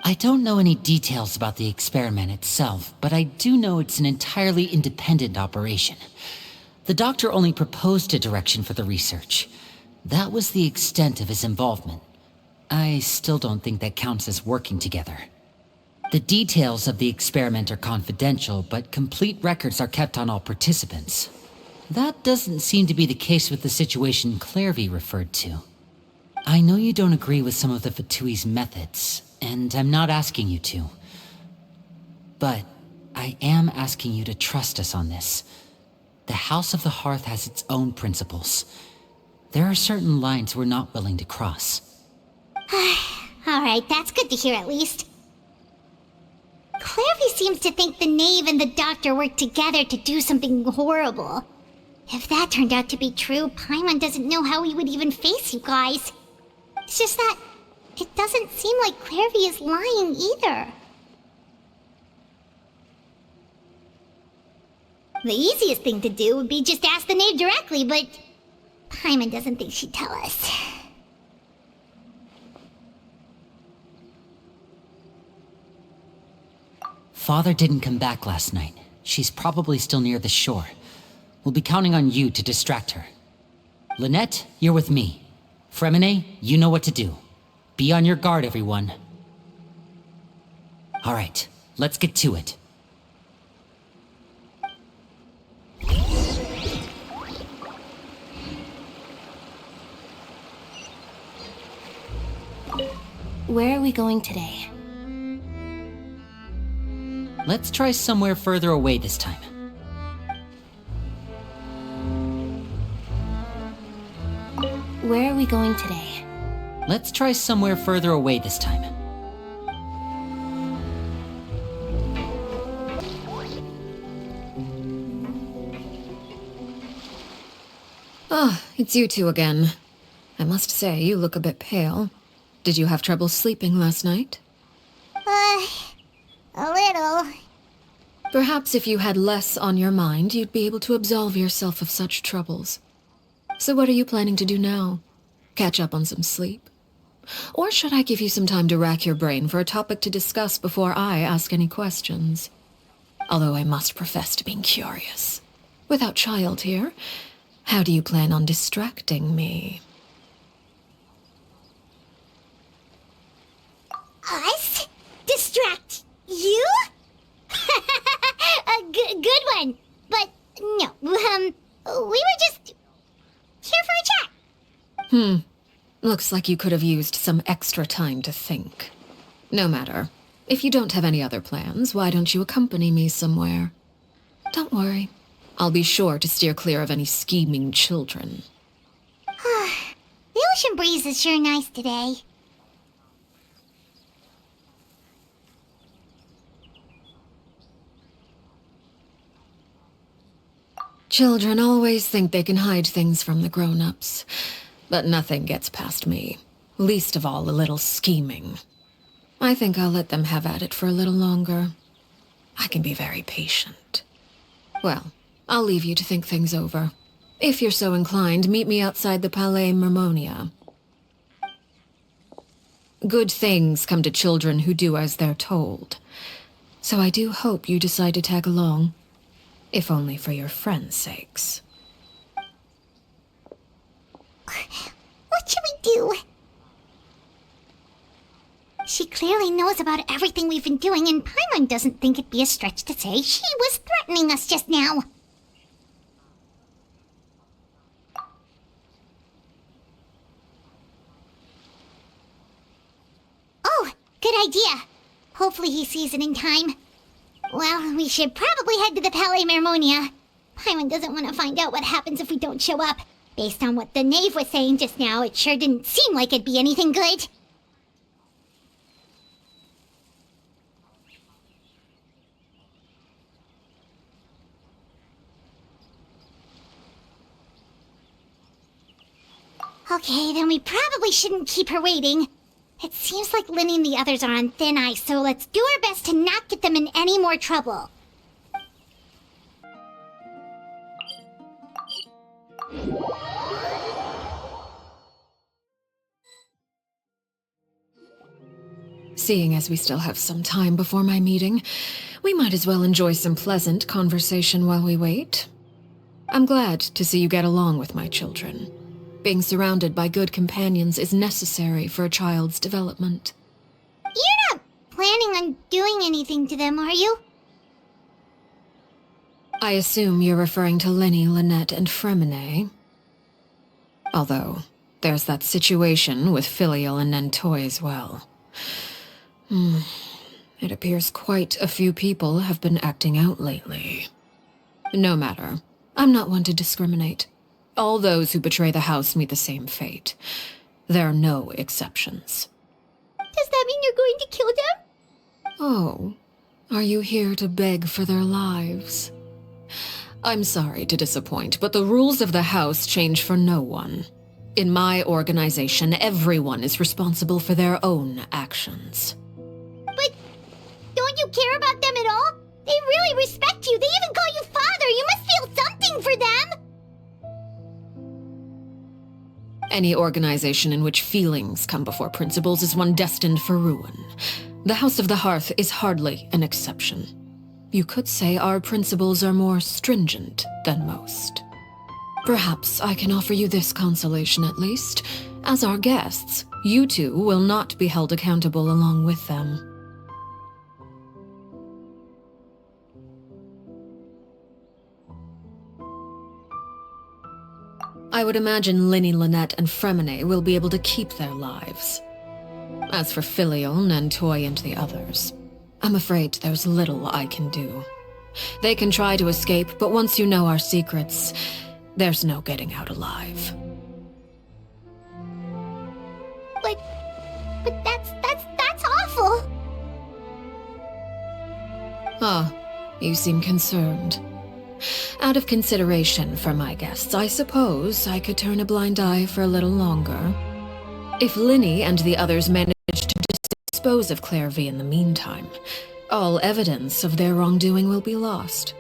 I don't know any details about the experiment itself, but I do know it's an entirely independent operation. The Doctor only proposed a direction for the research. That was the extent of his involvement. I still don't think that counts as working together. The details of the experiment are confidential, but complete records are kept on all participants. That doesn't seem to be the case with the situation Clairvy referred to. I know you don't agree with some of the Fatui's methods, and I'm not asking you to. But I am asking you to trust us on this. The House of the Hearth has its own principles. There are certain lines we're not willing to cross. Alright, that's good to hear at least. Clairvy seems to think the Knave and the Doctor worked together to do something horrible. If that turned out to be true, Paimon doesn't know how he would even face you guys. It's just that it doesn't seem like Clairvy is lying either. The easiest thing to do would be just ask the Knave directly, but Paimon doesn't think she'd tell us. Father didn't come back last night. She's probably still near the shore. We'll be counting on you to distract her. Lynette, you're with me. Fremine, you know what to do. Be on your guard, everyone. All right, let's get to it. Where are we going today? Let's try somewhere further away this time. Where are we going today? Let's try somewhere further away this time. Ah, it's you two again. I must say, you look a bit pale. Did you have trouble sleeping last night? A little. Perhaps if you had less on your mind, you'd be able to absolve yourself of such troubles. So what are you planning to do now? Catch up on some sleep? Or should I give you some time to rack your brain for a topic to discuss before I ask any questions? Although I must profess to being curious. Without Child here, how do you plan on distracting me? Us? Distract you? A good one. But no, we were just here for a chat. Looks like you could have used some extra time to think. No matter. If you don't have any other plans, why don't you accompany me somewhere? Don't worry. I'll be sure to steer clear of any scheming children. The ocean breeze is sure nice today. Children always think they can hide things from the grown-ups, but nothing gets past me. Least of all a little scheming. I think I'll let them have at it for a little longer. I can be very patient. Well, I'll leave you to think things over. If you're so inclined, meet me outside the Palais Mermonia. Good things come to children who do as they're told. So I do hope you decide to tag along. If only for your friends' sakes. What should we do? She clearly knows about everything we've been doing, and Paimon doesn't think it'd be a stretch to say she was threatening us just now. Oh, good idea. Hopefully he sees it in time. Well, we should probably head to the Palais Mermonia. Paimon doesn't want to find out what happens if we don't show up. Based on what the knave was saying just now, it sure didn't seem like it'd be anything good. Okay, then we probably shouldn't keep her waiting. It seems like Lynn and the others are on thin ice, so let's do our best to not get them in any more trouble. Seeing as we still have some time before my meeting, we might as well enjoy some pleasant conversation while we wait. I'm glad to see you get along with my children. Being surrounded by good companions is necessary for a child's development. You're not planning on doing anything to them, are you? I assume you're referring to Lenny, Lynette, and Fremine. Although, there's that situation with Filial and Nentoy as well. It appears quite a few people have been acting out lately. No matter. I'm not one to discriminate. All those who betray the house meet the same fate. There are no exceptions. Does that mean you're going to kill them? Oh, are you here to beg for their lives? I'm sorry to disappoint, but the rules of the house change for no one. In my organization, everyone is responsible for their own actions. But don't you care about them at all? They really respect you. They even call you father. You must feel something for them. Any organization in which feelings come before principles is one destined for ruin. The House of the Hearth is hardly an exception. You could say our principles are more stringent than most. Perhaps I can offer you this consolation at least. As our guests, you two will not be held accountable along with them. I would imagine Linny, Lynette, and Fremine will be able to keep their lives. As for Filial, Nentoy, and the others, I'm afraid there's little I can do. They can try to escape, but once you know our secrets, there's no getting out alive. But that's awful. Ah, you seem concerned. Out of consideration for my guests, I suppose I could turn a blind eye for a little longer. If Linny and the others manage to dispose of Claire V in the meantime, all evidence of their wrongdoing will be lost.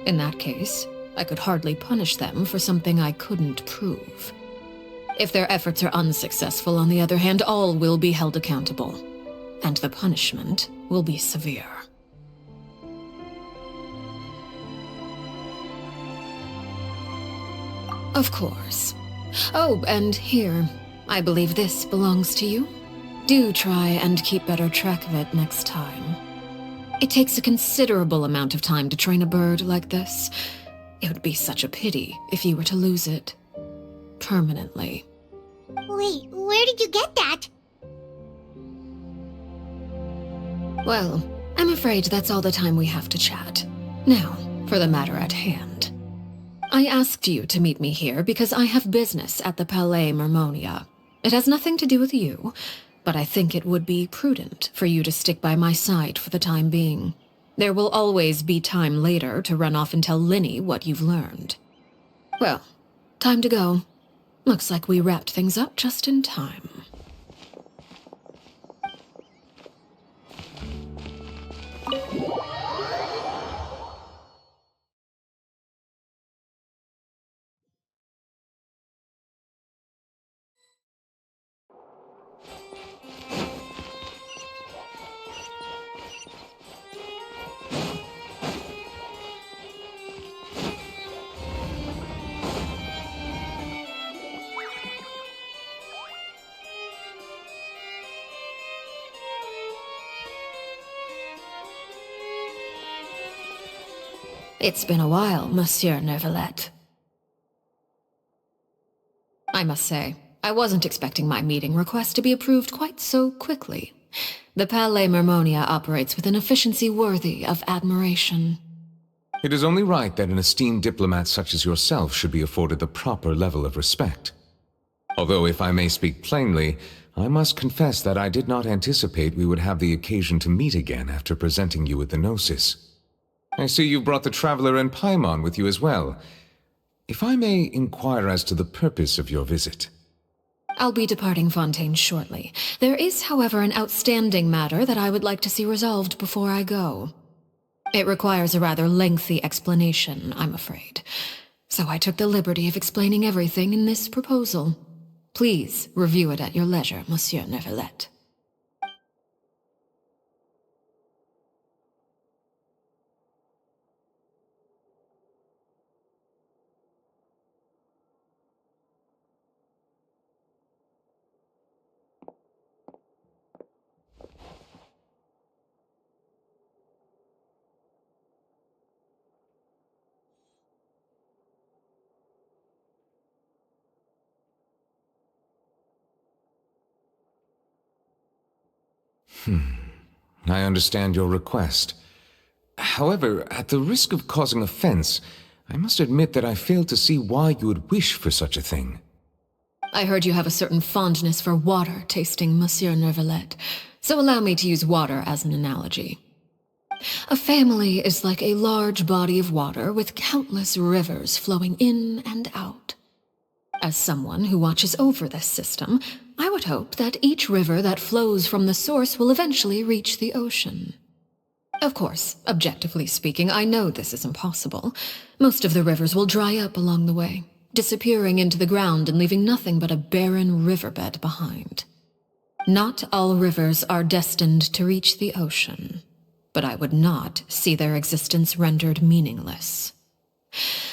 In that case, I could hardly punish them for something I couldn't prove. If their efforts are unsuccessful, on the other hand, all will be held accountable, and the punishment will be severe. Of course. Oh, and here, I believe this belongs to you. Do try and keep better track of it next time. It takes a considerable amount of time to train a bird like this. It would be such a pity if you were to lose it. Permanently. Wait, where did you get that? Well, I'm afraid that's all the time we have to chat. Now, for the matter at hand. I asked you to meet me here because I have business at the Palais Mermonia. It has nothing to do with you, but I think it would be prudent for you to stick by my side for the time being. There will always be time later to run off and tell Linny what you've learned. Well, time to go. Looks like we wrapped things up just in time. It's been a while, Monsieur Neuvillette. I must say, I wasn't expecting my meeting request to be approved quite so quickly. The Palais Mermonia operates with an efficiency worthy of admiration. It is only right that an esteemed diplomat such as yourself should be afforded the proper level of respect. Although, if I may speak plainly, I must confess that I did not anticipate we would have the occasion to meet again after presenting you with the Gnosis. I see you brought the Traveler and Paimon with you as well. If I may inquire as to the purpose of your visit. I'll be departing Fontaine shortly. There is, however, an outstanding matter that I would like to see resolved before I go. It requires a rather lengthy explanation, I'm afraid. So I took the liberty of explaining everything in this proposal. Please review it at your leisure, Monsieur Neuvillette. I understand your request. However, at the risk of causing offense, I must admit that I fail to see why you would wish for such a thing. I heard you have a certain fondness for water tasting, Monsieur Neuvillette, so allow me to use water as an analogy. A family is like a large body of water with countless rivers flowing in and out. As someone who watches over this system, I would hope that each river that flows from the source will eventually reach the ocean. Of course, objectively speaking, I know this is impossible. Most of the rivers will dry up along the way, disappearing into the ground and leaving nothing but a barren riverbed behind. Not all rivers are destined to reach the ocean, but I would not see their existence rendered meaningless.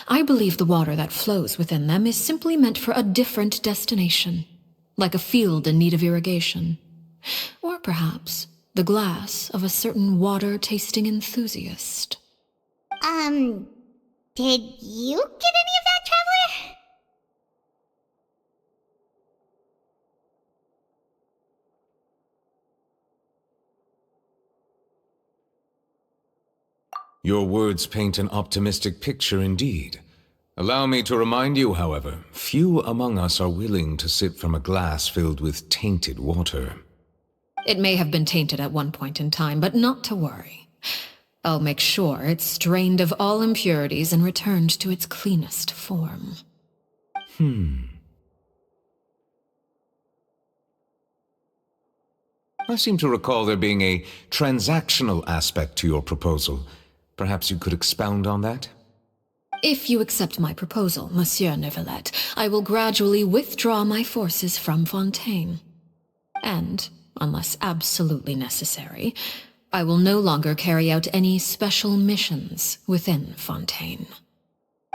I believe the water that flows within them is simply meant for a different destination, like a field in need of irrigation. Or perhaps the glass of a certain water-tasting enthusiast. Did you get any of that, Traveler? Your words paint an optimistic picture indeed. Allow me to remind you, however, few among us are willing to sip from a glass filled with tainted water. It may have been tainted at one point in time, but not to worry. I'll make sure it's drained of all impurities and returned to its cleanest form. I seem to recall there being a transactional aspect to your proposal. Perhaps you could expound on that? If you accept my proposal, Monsieur Neuvillette, I will gradually withdraw my forces from Fontaine. And, unless absolutely necessary, I will no longer carry out any special missions within Fontaine.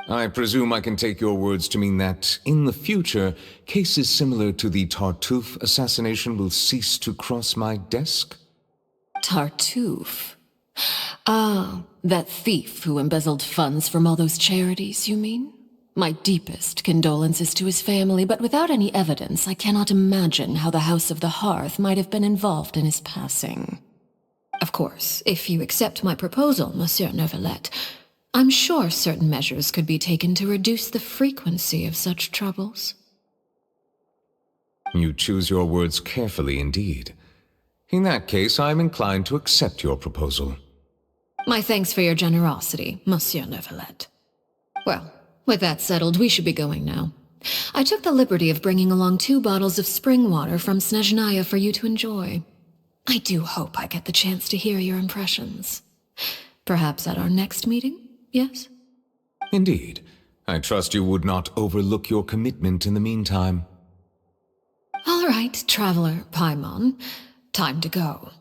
I presume I can take your words to mean that, in the future, cases similar to the Tartuffe assassination will cease to cross my desk? Tartuffe? Ah, that thief who embezzled funds from all those charities, you mean? My deepest condolences to his family, but without any evidence, I cannot imagine how the House of the Hearth might have been involved in his passing. Of course, if you accept my proposal, Monsieur Neuvillette, I'm sure certain measures could be taken to reduce the frequency of such troubles. You choose your words carefully indeed. In that case, I am inclined to accept your proposal. My thanks for your generosity, Monsieur Neuvillette. Well, with that settled, we should be going now. I took the liberty of bringing along 2 bottles of spring water from Snezhnaya for you to enjoy. I do hope I get the chance to hear your impressions. Perhaps at our next meeting, yes? Indeed. I trust you would not overlook your commitment in the meantime. All right, Traveler Paimon. Time to go.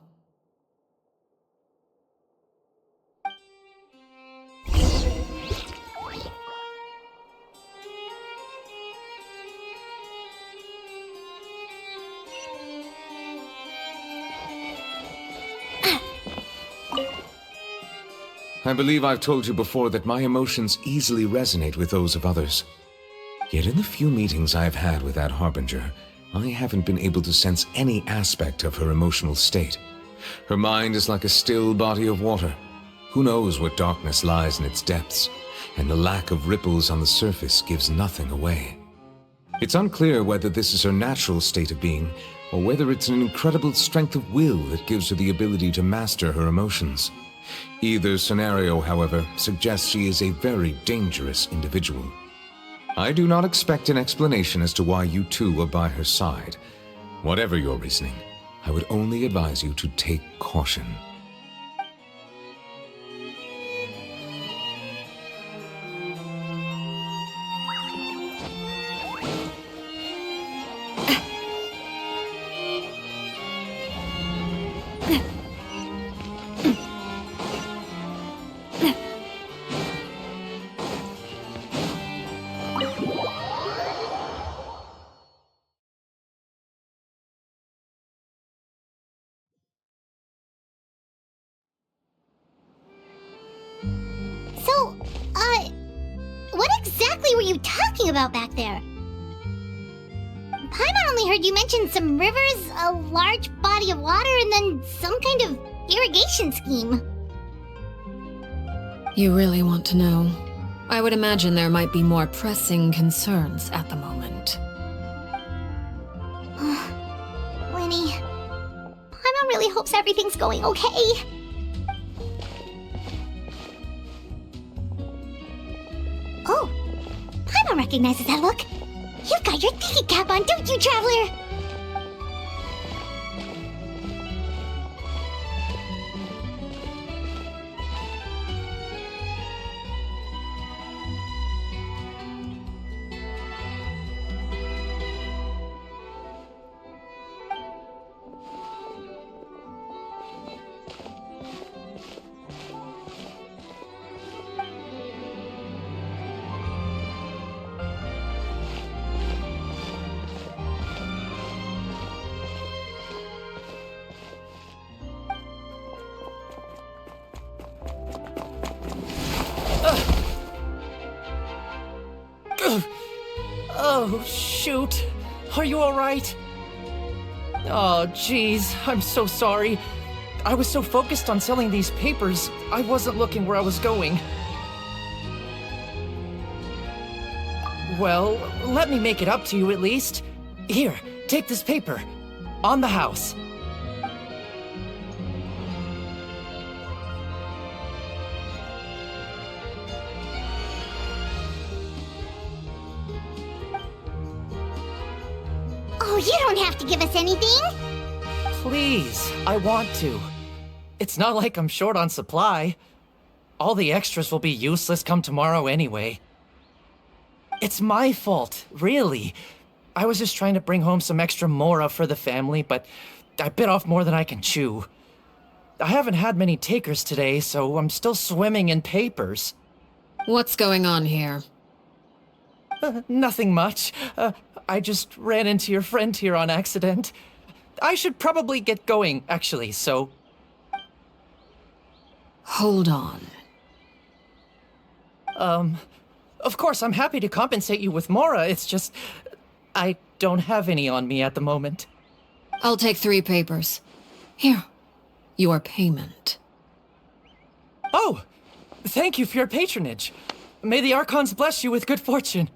I believe I've told you before that my emotions easily resonate with those of others. Yet in the few meetings I've had with that Harbinger, I haven't been able to sense any aspect of her emotional state. Her mind is like a still body of water. Who knows what darkness lies in its depths, and the lack of ripples on the surface gives nothing away. It's unclear whether this is her natural state of being, or whether it's an incredible strength of will that gives her the ability to master her emotions. Either scenario, however, suggests she is a very dangerous individual. I do not expect an explanation as to why you two are by her side. Whatever your reasoning, I would only advise you to take caution. So, what exactly were you talking about back there? Paimon only heard you mention some rivers, a large body of water, and then some kind of irrigation scheme. You really want to know? I would imagine there might be more pressing concerns at the moment. Winnie, Paimon really hopes everything's going okay. Oh, Paimon recognizes that look. You've got your thinking cap on, don't you, Traveler? Oh, shoot. Are you alright? Oh, jeez. I'm so sorry. I was so focused on selling these papers, I wasn't looking where I was going. Well, let me make it up to you at least. Here, take this paper. On the house. Oh, you don't have to give us anything. Please, I want to. It's not like I'm short on supply. All the extras will be useless come tomorrow anyway. It's my fault, really. I was just trying to bring home some extra mora for the family, but I bit off more than I can chew. I haven't had many takers today, so I'm still swimming in papers. What's going on here? Nothing much. I just ran into your friend here on accident. I should probably get going, actually, so... Hold on. Of course, I'm happy to compensate you with mora, it's just... I don't have any on me at the moment. I'll take 3 papers. Here. Your payment. Oh! Thank you for your patronage. May the Archons bless you with good fortune.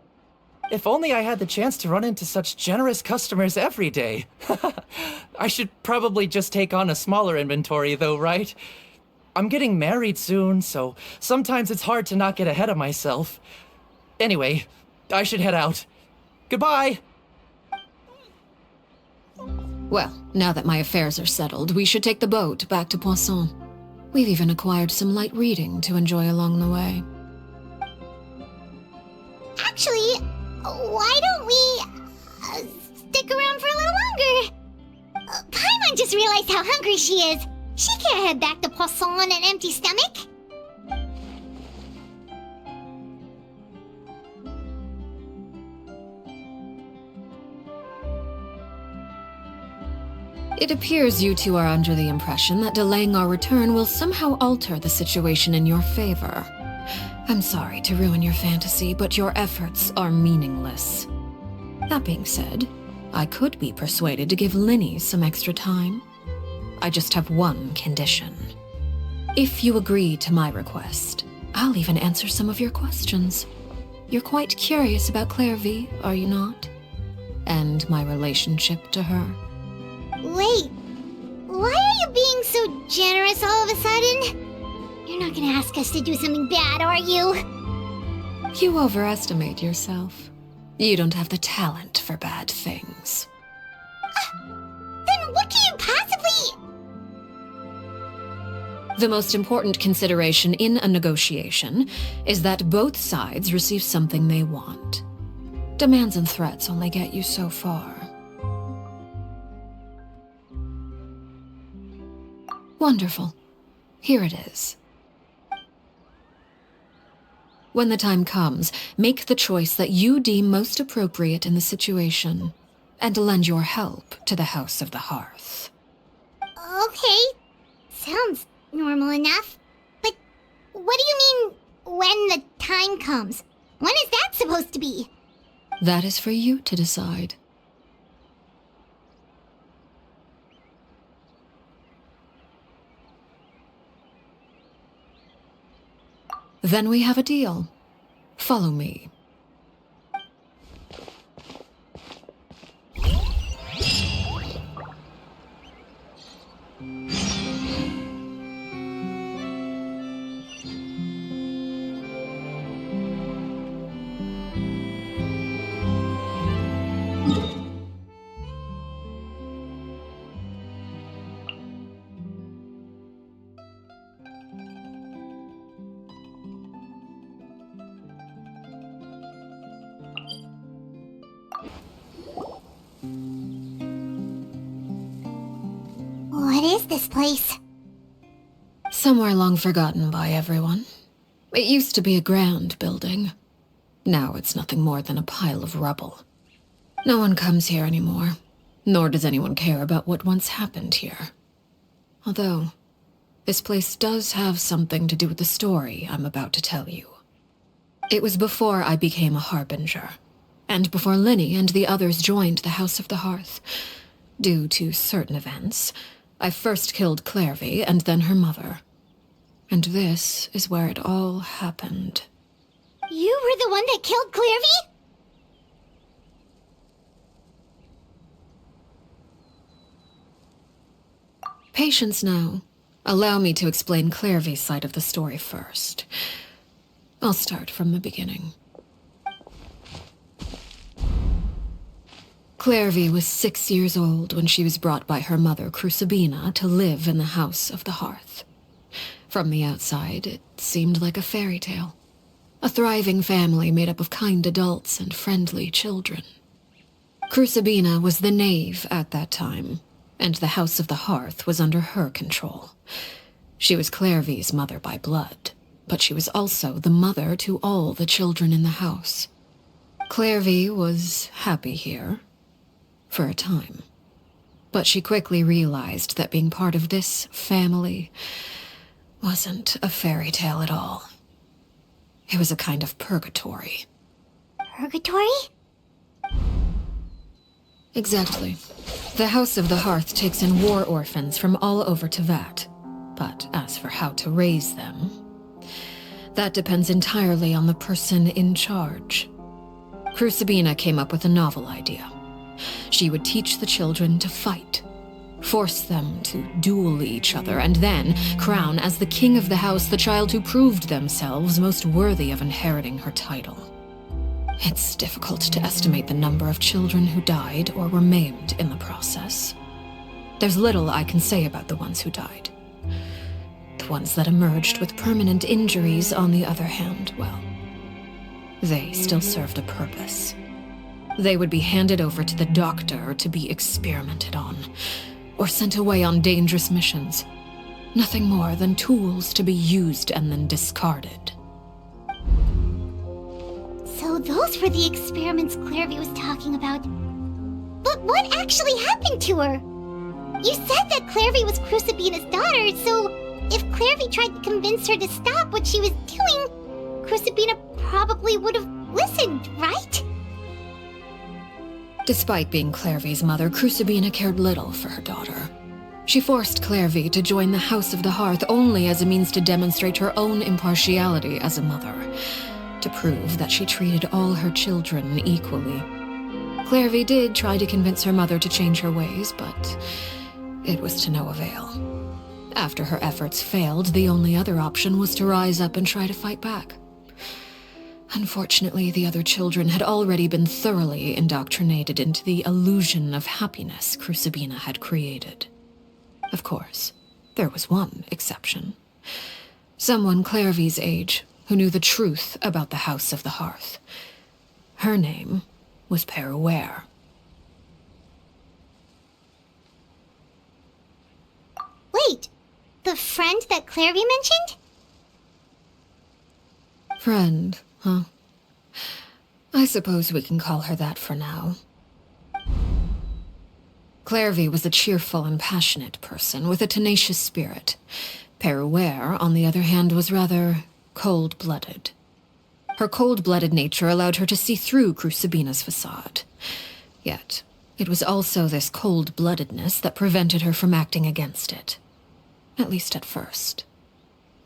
If only I had the chance to run into such generous customers every day. I should probably just take on a smaller inventory though, right? I'm getting married soon, so sometimes it's hard to not get ahead of myself. Anyway, I should head out. Goodbye! Well, now that my affairs are settled, we should take the boat back to Poisson. We've even acquired some light reading to enjoy along the way. Actually, why don't we stick around for a little longer? Paimon just realized how hungry she is. She can't head back to Poisson on an empty stomach. It appears you two are under the impression that delaying our return will somehow alter the situation in your favor. I'm sorry to ruin your fantasy, but your efforts are meaningless. That being said, I could be persuaded to give Linny some extra time. I just have one condition. If you agree to my request, I'll even answer some of your questions. You're quite curious about Clairvy, are you not? And my relationship to her. Wait, why are you being so generous all of a sudden? You're not gonna ask us to do something bad, are you? You overestimate yourself. You don't have the talent for bad things. Then what can you possibly... The most important consideration in a negotiation is that both sides receive something they want. Demands and threats only get you so far. Wonderful. Here it is. When the time comes, make the choice that you deem most appropriate in the situation, and lend your help to the House of the Hearth. Okay, sounds normal enough. But what do you mean, when the time comes? When is that supposed to be? That is for you to decide. Then we have a deal. Follow me. What is this place? Somewhere long forgotten by everyone. It used to be a grand building. Now it's nothing more than a pile of rubble. No one comes here anymore, nor does anyone care about what once happened here. Although, this place does have something to do with the story I'm about to tell you. It was before I became a Harbinger, and before Linny and the others joined the House of the Hearth. Due to certain events, I first killed Clairvy and then her mother. And this is where it all happened. You were the one that killed Clairvy? Patience now. Allow me to explain Clairvy's side of the story first. I'll start from the beginning. Clairvy was 6 years old when she was brought by her mother, Crucibina, to live in the House of the Hearth. From the outside, it seemed like a fairy tale. A thriving family made up of kind adults and friendly children. Crucibina was the knave at that time, and the House of the Hearth was under her control. She was Clairvy's mother by blood, but she was also the mother to all the children in the house. Clairvy was happy here. For a time. But she quickly realized that being part of this family wasn't a fairy tale at all. It was a kind of purgatory. Purgatory? Exactly. The House of the Hearth takes in war orphans from all over Tevat. But as for how to raise them, that depends entirely on the person in charge. Crucibina came up with a novel idea. She would teach the children to fight, force them to duel each other, and then crown as the king of the house the child who proved themselves most worthy of inheriting her title. It's difficult to estimate the number of children who died or were maimed in the process. There's little I can say about the ones who died. The ones that emerged with permanent injuries, on the other hand, well, they still served a purpose. They would be handed over to the doctor to be experimented on, or sent away on dangerous missions. Nothing more than tools to be used and then discarded. So those were the experiments Clairvy was talking about. But what actually happened to her? You said that Clairvy was Crucibina's daughter, so if Clairvy tried to convince her to stop what she was doing, Crucibina probably would have listened, right? Despite being Clairvy's mother, Crucibina cared little for her daughter. She forced Clairvy to join the House of the Hearth only as a means to demonstrate her own impartiality as a mother, to prove that she treated all her children equally. Clairvy did try to convince her mother to change her ways, but it was to no avail. After her efforts failed, the only other option was to rise up and try to fight back. Unfortunately, the other children had already been thoroughly indoctrinated into the illusion of happiness Crucibina had created. Of course, there was one exception. Someone Clairvy's age who knew the truth about the House of the Hearth. Her name was Peruere. Wait, the friend that Clairvy mentioned? Friend, huh? I suppose we can call her that for now. Clairvy was a cheerful and passionate person with a tenacious spirit. Peruere, on the other hand, was rather cold-blooded. Her cold-blooded nature allowed her to see through Crucibina's facade. Yet, it was also this cold-bloodedness that prevented her from acting against it. At least at first.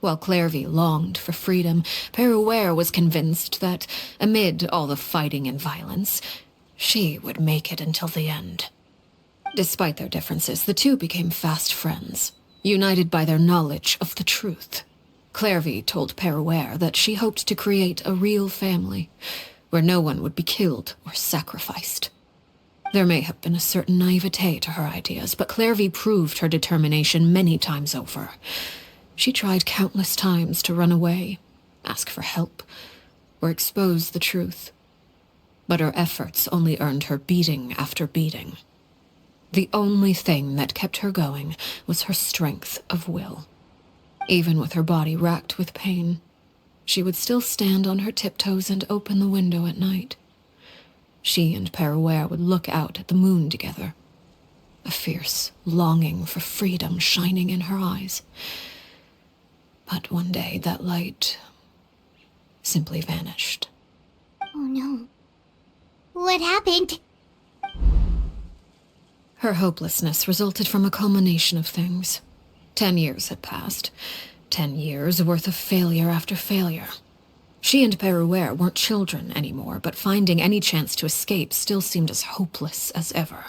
While Clairvy longed for freedom, Peruere was convinced that, amid all the fighting and violence, she would make it until the end. Despite their differences, the two became fast friends, united by their knowledge of the truth. Clairvy told Peruere that she hoped to create a real family, where no one would be killed or sacrificed. There may have been a certain naivete to her ideas, but Clairvy proved her determination many times over. She tried countless times to run away, ask for help, or expose the truth. But her efforts only earned her beating after beating. The only thing that kept her going was her strength of will. Even with her body racked with pain, she would still stand on her tiptoes and open the window at night. She and Peruere would look out at the moon together, a fierce longing for freedom shining in her eyes. But one day that light simply vanished. Oh no. What happened? Her hopelessness resulted from a culmination of things. 10 years had passed. 10 years worth of failure after failure. She and Peruere weren't children anymore, but finding any chance to escape still seemed as hopeless as ever.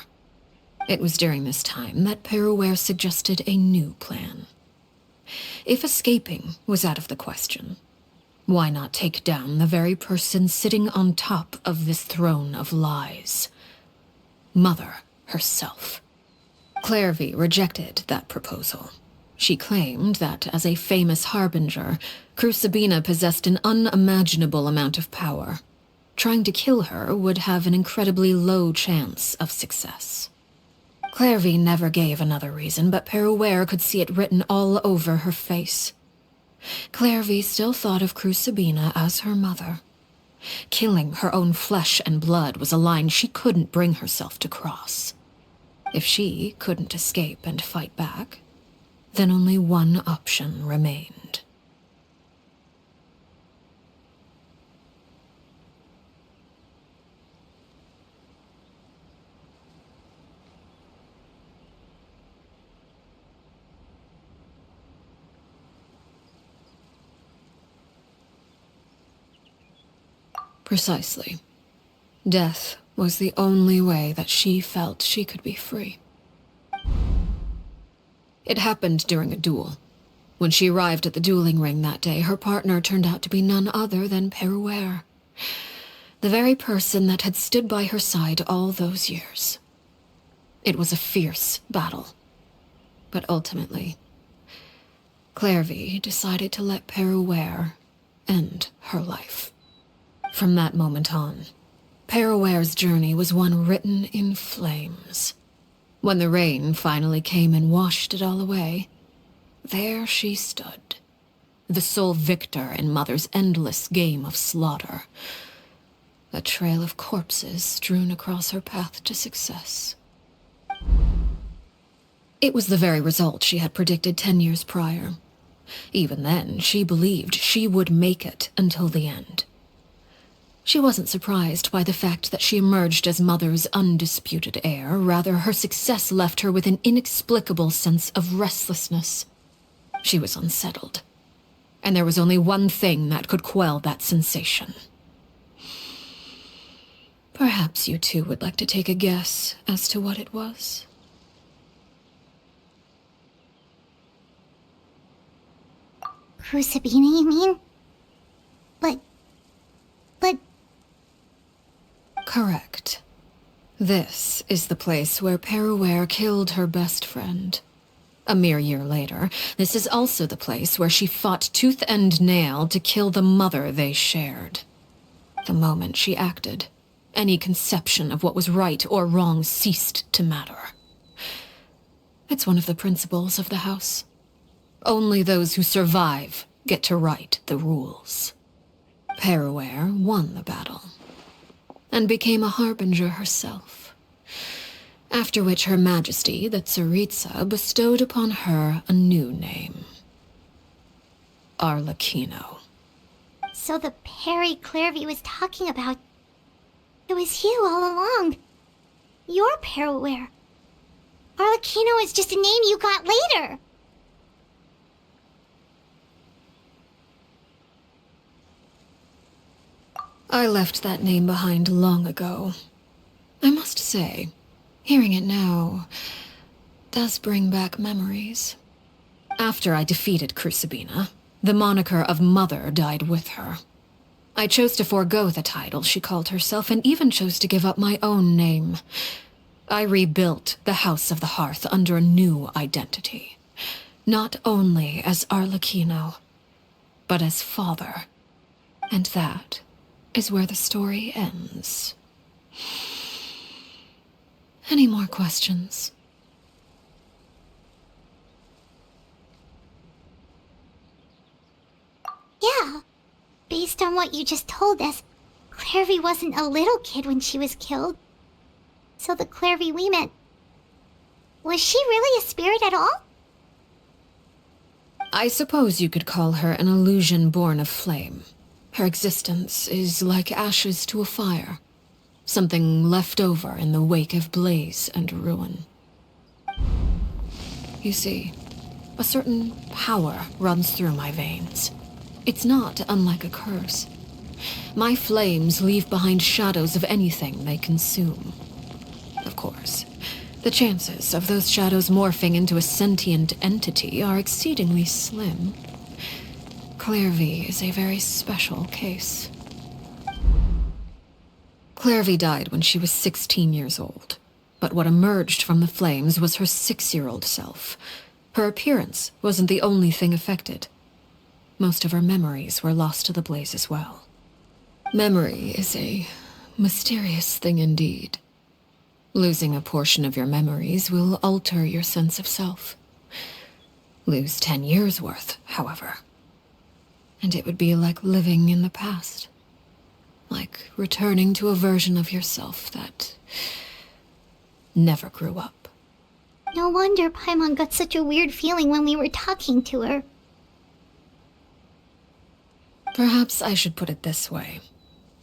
It was during this time that Peruere suggested a new plan. If escaping was out of the question, why not take down the very person sitting on top of this throne of lies? Mother herself. Clairvy rejected that proposal. She claimed that, as a famous harbinger, Crucibina possessed an unimaginable amount of power. Trying to kill her would have an incredibly low chance of success. Clairvy never gave another reason, but Peruere could see it written all over her face. Clairvy still thought of Crucibina as her mother. Killing her own flesh and blood was a line she couldn't bring herself to cross. If she couldn't escape and fight back, then only one option remained. Precisely. Death was the only way that she felt she could be free. It happened during a duel. When she arrived at the dueling ring that day, her partner turned out to be none other than Peruere, the very person that had stood by her side all those years. It was a fierce battle, but ultimately, Clairvy decided to let Peruere end her life. From that moment on, Peruere's journey was one written in flames. When the rain finally came and washed it all away, there she stood, the sole victor in Mother's endless game of slaughter. A trail of corpses strewn across her path to success. It was the very result she had predicted 10 years prior. Even then, she believed she would make it until the end. She wasn't surprised by the fact that she emerged as Mother's undisputed heir. Rather, her success left her with an inexplicable sense of restlessness. She was unsettled. And there was only one thing that could quell that sensation. Perhaps you two would like to take a guess as to what it was. Crucibina, you mean? But... Correct. This is the place where Peruware killed her best friend. A mere year later, this is also the place where she fought tooth and nail to kill the mother they shared. The moment she acted, any conception of what was right or wrong ceased to matter. It's one of the principles of the house. Only those who survive get to write the rules. Peruware won the battle, and became a harbinger herself. After which Her Majesty, the Tsaritsa, bestowed upon her a new name. Arlecchino. So the Perry Clairvy was talking about... It was you all along. You're Peruware. Arlecchino is just a name you got later. I left that name behind long ago. I must say, hearing it now does bring back memories. After I defeated Crucibina, the moniker of Mother died with her. I chose to forego the title she called herself, and even chose to give up my own name. I rebuilt the House of the Hearth under a new identity. Not only as Arlecchino, but as father. And that is where the story ends. Any more questions? Yeah. Based on what you just told us, Clairvy wasn't a little kid when she was killed. So the Clairvy we met... Was she really a spirit at all? I suppose you could call her an illusion born of flame. Her existence is like ashes to a fire. Something left over in the wake of blaze and ruin. You see, a certain power runs through my veins. It's not unlike a curse. My flames leave behind shadows of anything they consume. Of course, the chances of those shadows morphing into a sentient entity are exceedingly slim. Clairvy is a very special case. Clairvy died when she was 16 years old, but what emerged from the flames was her 6-year-old self. Her appearance wasn't the only thing affected. Most of her memories were lost to the blaze as well. Memory is a mysterious thing indeed. Losing a portion of your memories will alter your sense of self. Lose 10 years' worth, however, and it would be like living in the past. Like returning to a version of yourself that never grew up. No wonder Paimon got such a weird feeling when we were talking to her. Perhaps I should put it this way.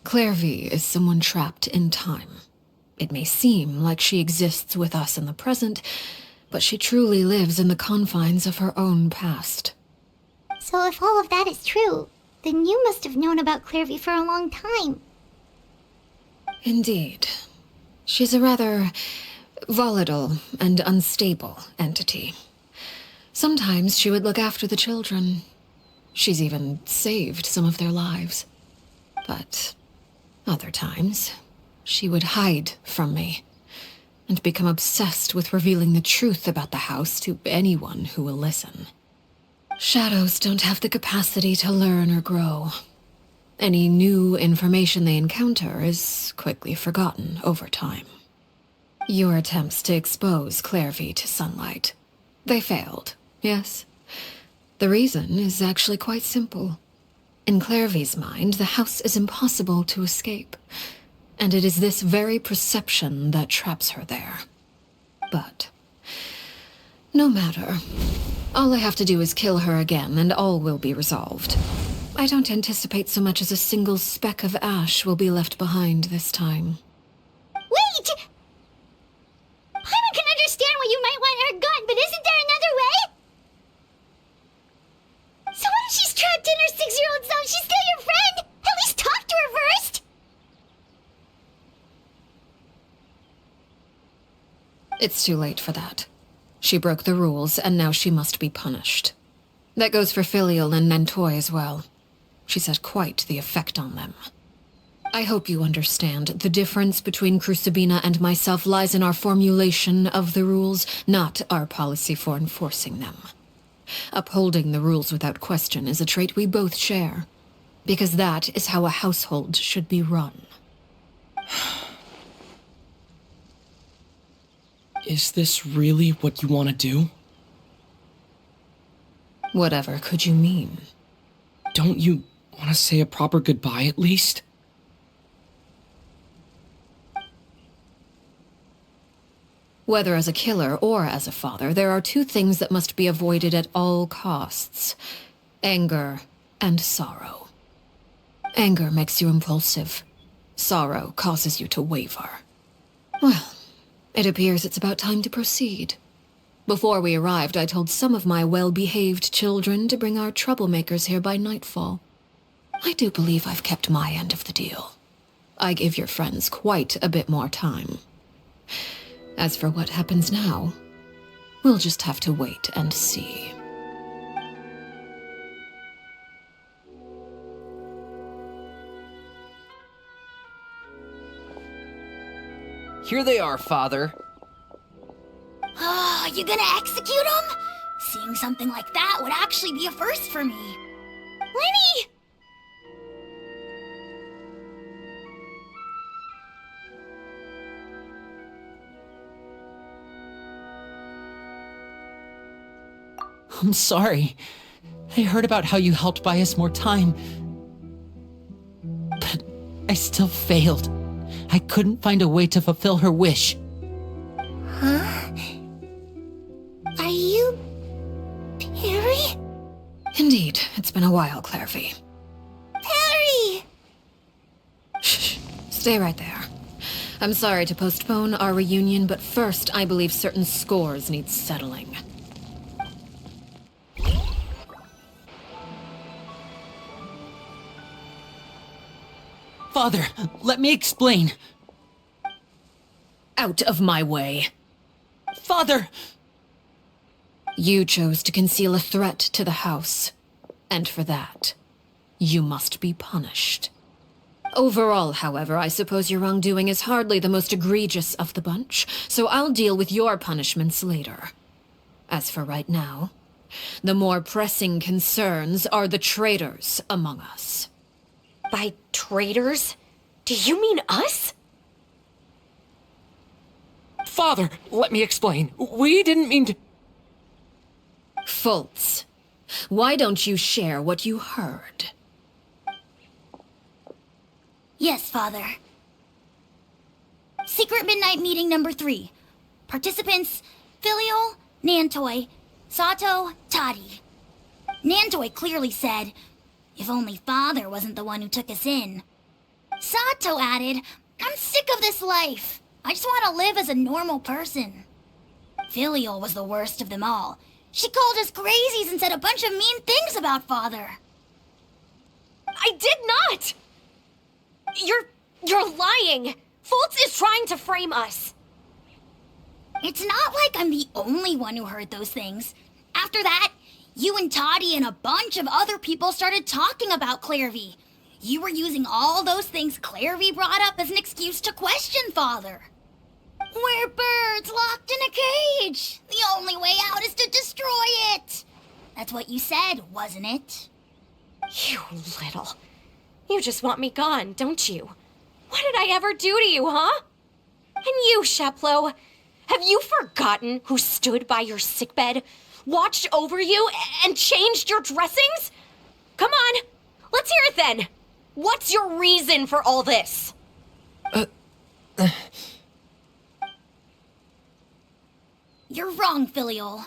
Clairvy is someone trapped in time. It may seem like she exists with us in the present, but she truly lives in the confines of her own past. So if all of that is true, then you must have known about Clairvy for a long time. Indeed. She's a rather volatile and unstable entity. Sometimes she would look after the children. She's even saved some of their lives. But other times, she would hide from me and become obsessed with revealing the truth about the house to anyone who will listen. Shadows don't have the capacity to learn or grow. Any new information they encounter is quickly forgotten over time. Your attempts to expose Clairvy to sunlight, they failed, yes? The reason is actually quite simple. In Clairvy's mind, the house is impossible to escape, and it is this very perception that traps her there. But No matter. All I have to do is kill her again, and all will be resolved. I don't anticipate so much as a single speck of ash will be left behind this time. Wait! Paimon can understand why you might want her gun, but isn't there another way? So what if she's trapped in her 6-year-old self? She's still your friend! At least talk to her first! It's too late for that. She broke the rules, and now she must be punished. That goes for Filial and Nantoy as well. She's had quite the effect on them. I hope you understand. The difference between Crucibina and myself lies in our formulation of the rules, not our policy for enforcing them. Upholding the rules without question is a trait we both share, because that is how a household should be run. Is this really what you want to do? Whatever could you mean? Don't you want to say a proper goodbye at least? Whether as a killer or as a father, there are two things that must be avoided at all costs: anger and sorrow. Anger makes you impulsive. Sorrow causes you to waver. Well, it appears it's about time to proceed. Before we arrived, I told some of my well-behaved children to bring our troublemakers here by nightfall. I do believe I've kept my end of the deal. I give your friends quite a bit more time. As for what happens now, we'll just have to wait and see. Here they are, Father. Oh, you gonna execute him? Seeing something like that would actually be a first for me. Lenny! I'm sorry. I heard about how you helped buy us more time. But I still failed. I couldn't find a way to fulfill her wish. Huh? Are you... Perry? Indeed, it's been a while, Clairvy. Perry! Shh, stay right there. I'm sorry to postpone our reunion, but first I believe certain scores need settling. Father, let me explain. Out of my way. Father! You chose to conceal a threat to the house, and for that, you must be punished. Overall, however, I suppose your wrongdoing is hardly the most egregious of the bunch, so I'll deal with your punishments later. As for right now, the more pressing concerns are the traitors among us. By traitors? Do you mean us? Father, let me explain. We didn't mean to... Fultz, why don't you share what you heard? Yes, Father. Secret Midnight Meeting number 3. Participants, Filial, Nantoy, Sato, Toddy. Nantoy clearly said, "If only Father wasn't the one who took us in." Sato added, "I'm sick of this life. I just want to live as a normal person." Filial was the worst of them all. She called us crazies and said a bunch of mean things about Father. I did not! You're lying! Fultz is trying to frame us! It's not like I'm the only one who heard those things. After that, you and Toddy and a bunch of other people started talking about Clairvy. You were using all those things Clairvy brought up as an excuse to question Father. We're birds locked in a cage. The only way out is to destroy it. That's what you said, wasn't it? You little... You just want me gone, don't you? What did I ever do to you, huh? And you, Sheplo, have you forgotten who stood by your sickbed, watched over you, and changed your dressings? Come on, let's hear it then. What's your reason for all this? You're wrong, Filial.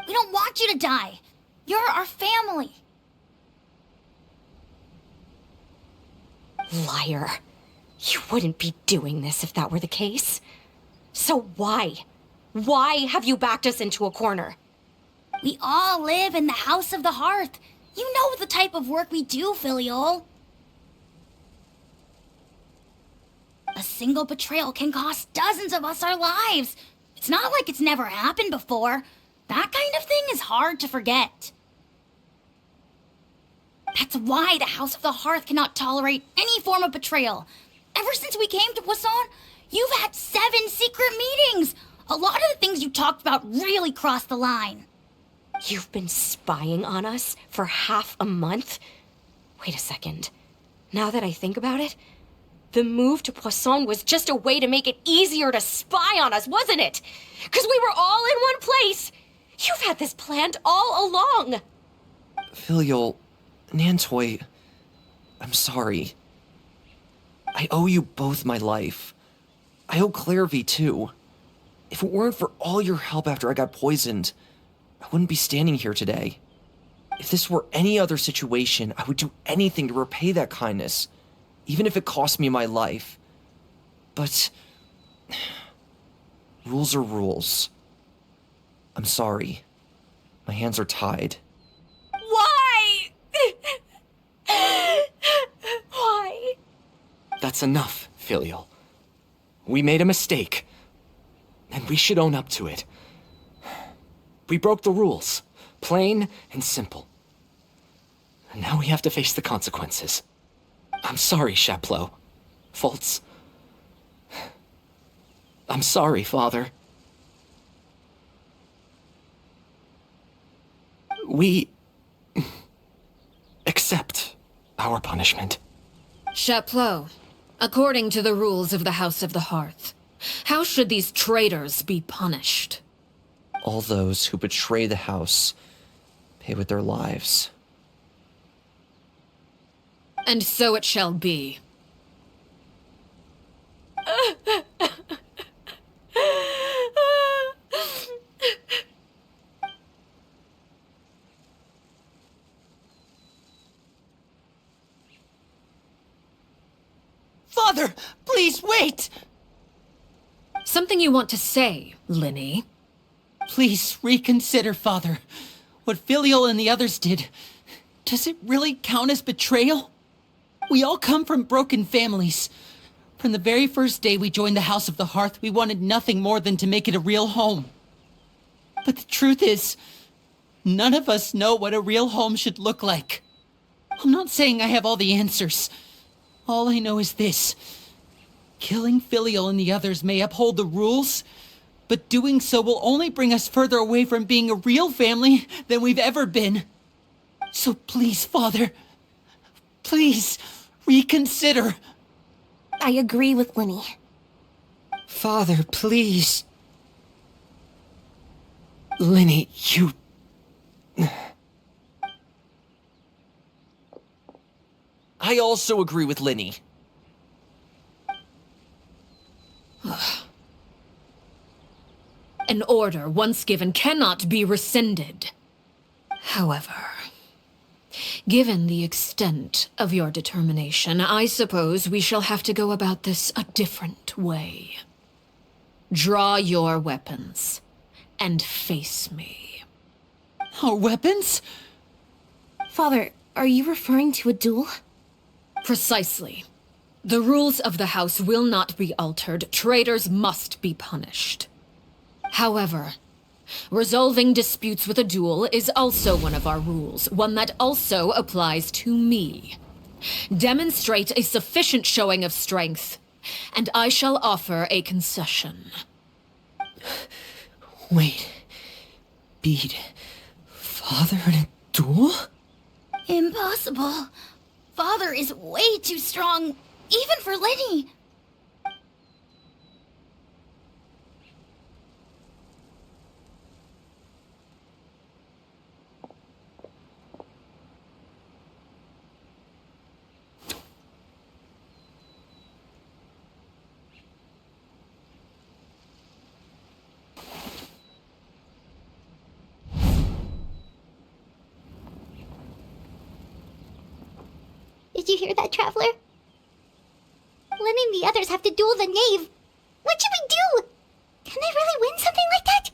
We don't want you to die. You're our family. Liar. You wouldn't be doing this if that were the case. So why? Why have you backed us into a corner? We all live in the House of the Hearth. You know the type of work we do, Filiol. A single betrayal can cost dozens of us our lives. It's not like it's never happened before. That kind of thing is hard to forget. That's why the House of the Hearth cannot tolerate any form of betrayal. Ever since we came to Poisson, you've had 7 secret meetings. A lot of the things you talked about really crossed the line. You've been spying on us for half a month? Wait a second. Now that I think about it, the move to Poisson was just a way to make it easier to spy on us, wasn't it? Because we were all in one place. You've had this planned all along. Filial, Nantoy, I'm sorry. I owe you both my life. I owe Clairvy too. If it weren't for all your help after I got poisoned, I wouldn't be standing here today. If this were any other situation, I would do anything to repay that kindness, even if it cost me my life. But rules are rules. I'm sorry. My hands are tied. Why? Why? That's enough, Filial. We made a mistake, and we should own up to it. We broke the rules, plain and simple. And now we have to face the consequences. I'm sorry, Chaplot. Fultz. I'm sorry, Father. We accept our punishment. Chaplot, according to the rules of the House of the Hearth, how should these traitors be punished? All those who betray the house pay with their lives. And so it shall be. Father, please wait! Something you want to say, Linny? Please reconsider, Father. What Filial and the others did, does it really count as betrayal? We all come from broken families. From the very first day we joined the House of the Hearth, we wanted nothing more than to make it a real home. But the truth is, none of us know what a real home should look like. I'm not saying I have all the answers. All I know is this. Killing Filial and the others may uphold the rules, but doing so will only bring us further away from being a real family than we've ever been. So please, Father, please reconsider. I agree with Linny. Father, please. Linny, you... I also agree with Linny. An order once given cannot be rescinded. However, given the extent of your determination, I suppose we shall have to go about this a different way. Draw your weapons and face me. Our weapons? Father, are you referring to a duel? Precisely. The rules of the house will not be altered. Traitors must be punished. However, resolving disputes with a duel is also one of our rules, one that also applies to me. Demonstrate a sufficient showing of strength, and I shall offer a concession. Wait. Beat Father in a duel? Impossible. Father is way too strong, even for Linny. Did you hear that, Traveler? Letting the others have to duel the knave. What should we do? Can they really win something like that?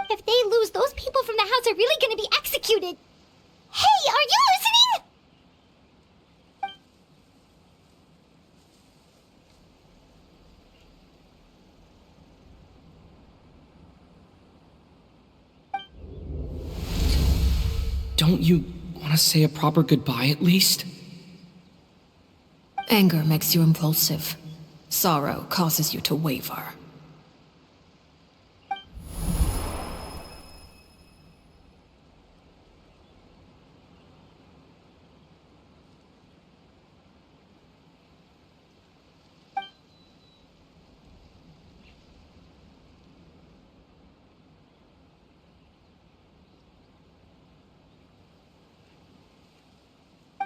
If they lose, those people from the house are really gonna be executed. Hey, are you listening? Don't you want to say a proper goodbye at least? Anger makes you impulsive. Sorrow causes you to waver.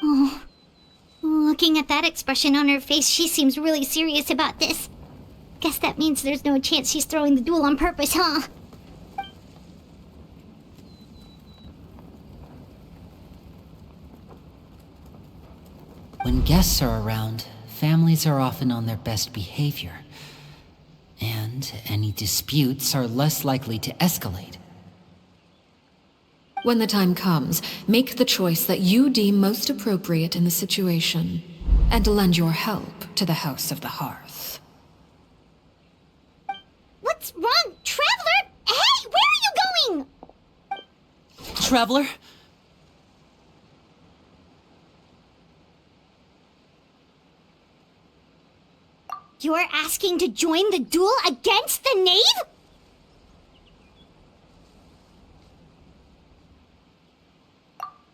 Oh. Looking at that expression on her face, she seems really serious about this. Guess that means there's no chance she's throwing the duel on purpose, huh? When guests are around, families are often on their best behavior. And any disputes are less likely to escalate. When the time comes, make the choice that you deem most appropriate in the situation, and lend your help to the House of the Hearth. What's wrong, Traveler? Hey, where are you going? Traveler? You're asking to join the duel against the knave?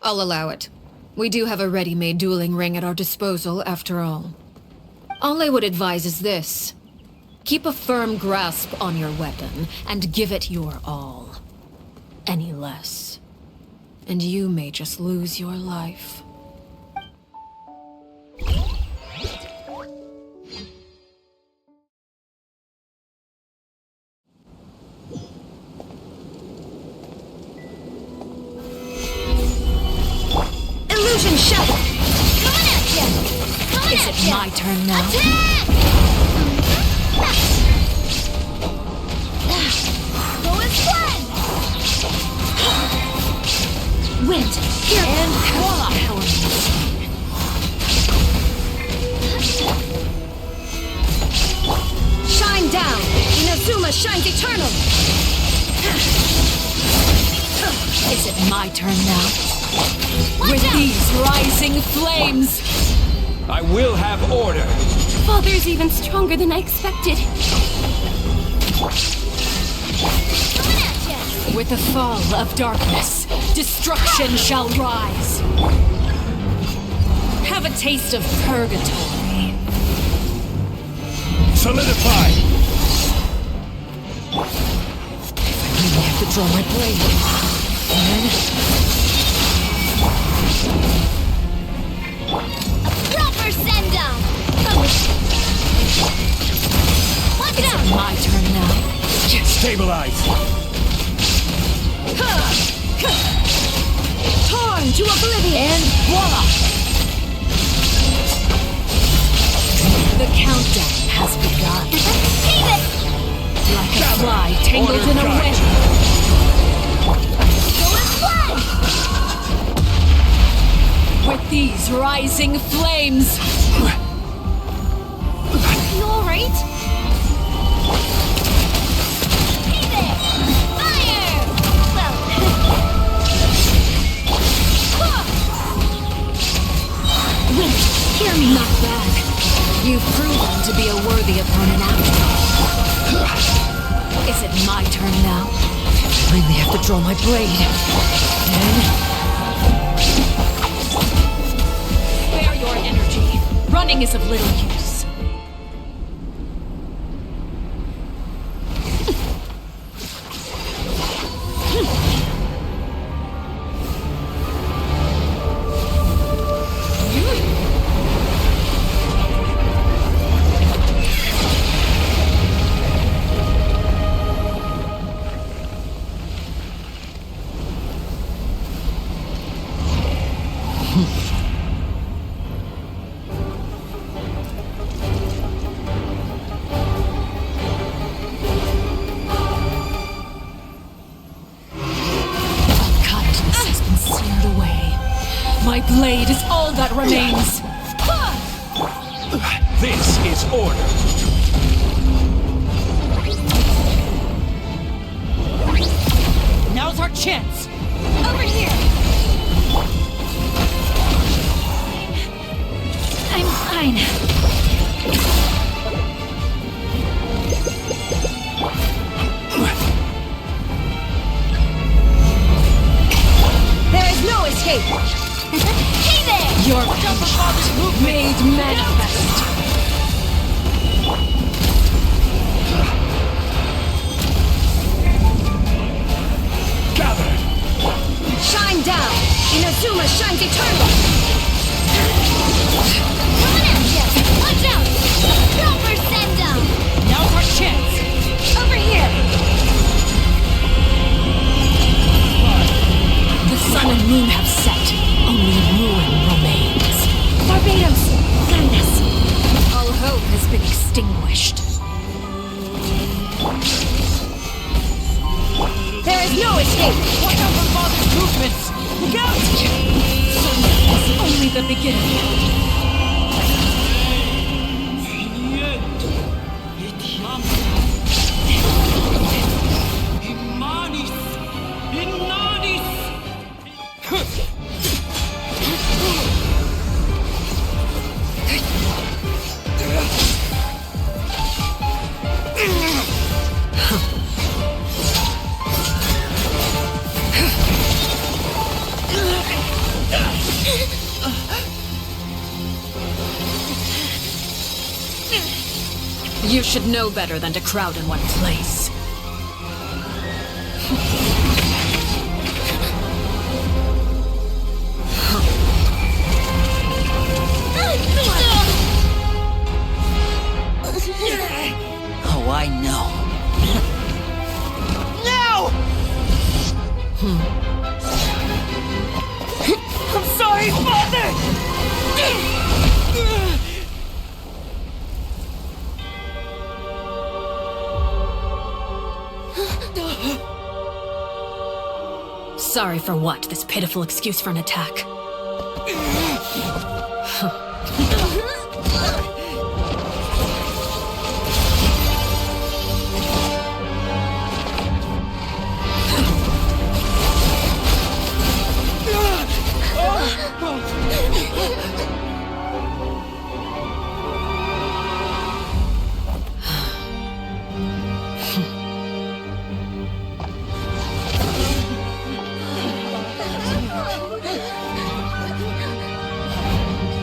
I'll allow it. We do have a ready-made dueling ring at our disposal, after all. All I would advise is this. Keep a firm grasp on your weapon, and give it your all. Any less, and you may just lose your life. Illusion shot! Coming at ya! Coming Is at it ya! my turn now? Attack! Go and fly! Wind, here and voila! Shine down! Inazuma shines eternal! Is it my turn now? Watch With out! these rising flames! I will have order. Father's even stronger than I expected. Coming at ya! With the fall of darkness, destruction shall rise. Have a taste of purgatory. Solidify. I have to draw my blade. Proper send-down! Watch Is out! it my turn now? Stabilize. Torn to oblivion! And voila! The countdown has begun. Save it! Like a fly tangled Order in a cut. web. Go and fly! With these rising flames. You alright? Hey there! Fire! Well... Wait, hear me. Not bad. You've proven to be a worthy opponent after all. Is it my turn now? I really have to draw my blade. And... spare your energy. Running is of little use. blade is all that remains. This is order. Now's our chance! Over here! I'm fine. There is no escape! Hey there! Your punishment made manifest. Gather! Shine down! Inazuma shines eternal! Coming at ya! Watch out! Proper send down! Now's our chance! Over here! The sun and moon have set. Only ruin remains. Barbados! Madness! All hope has been extinguished. There is no escape! Watch out for Father's movements! Look out! It's only the beginning. You should know better than to crowd in one place. Oh, I know. No! I'm sorry, Father! Sorry for what? This pitiful excuse for an attack.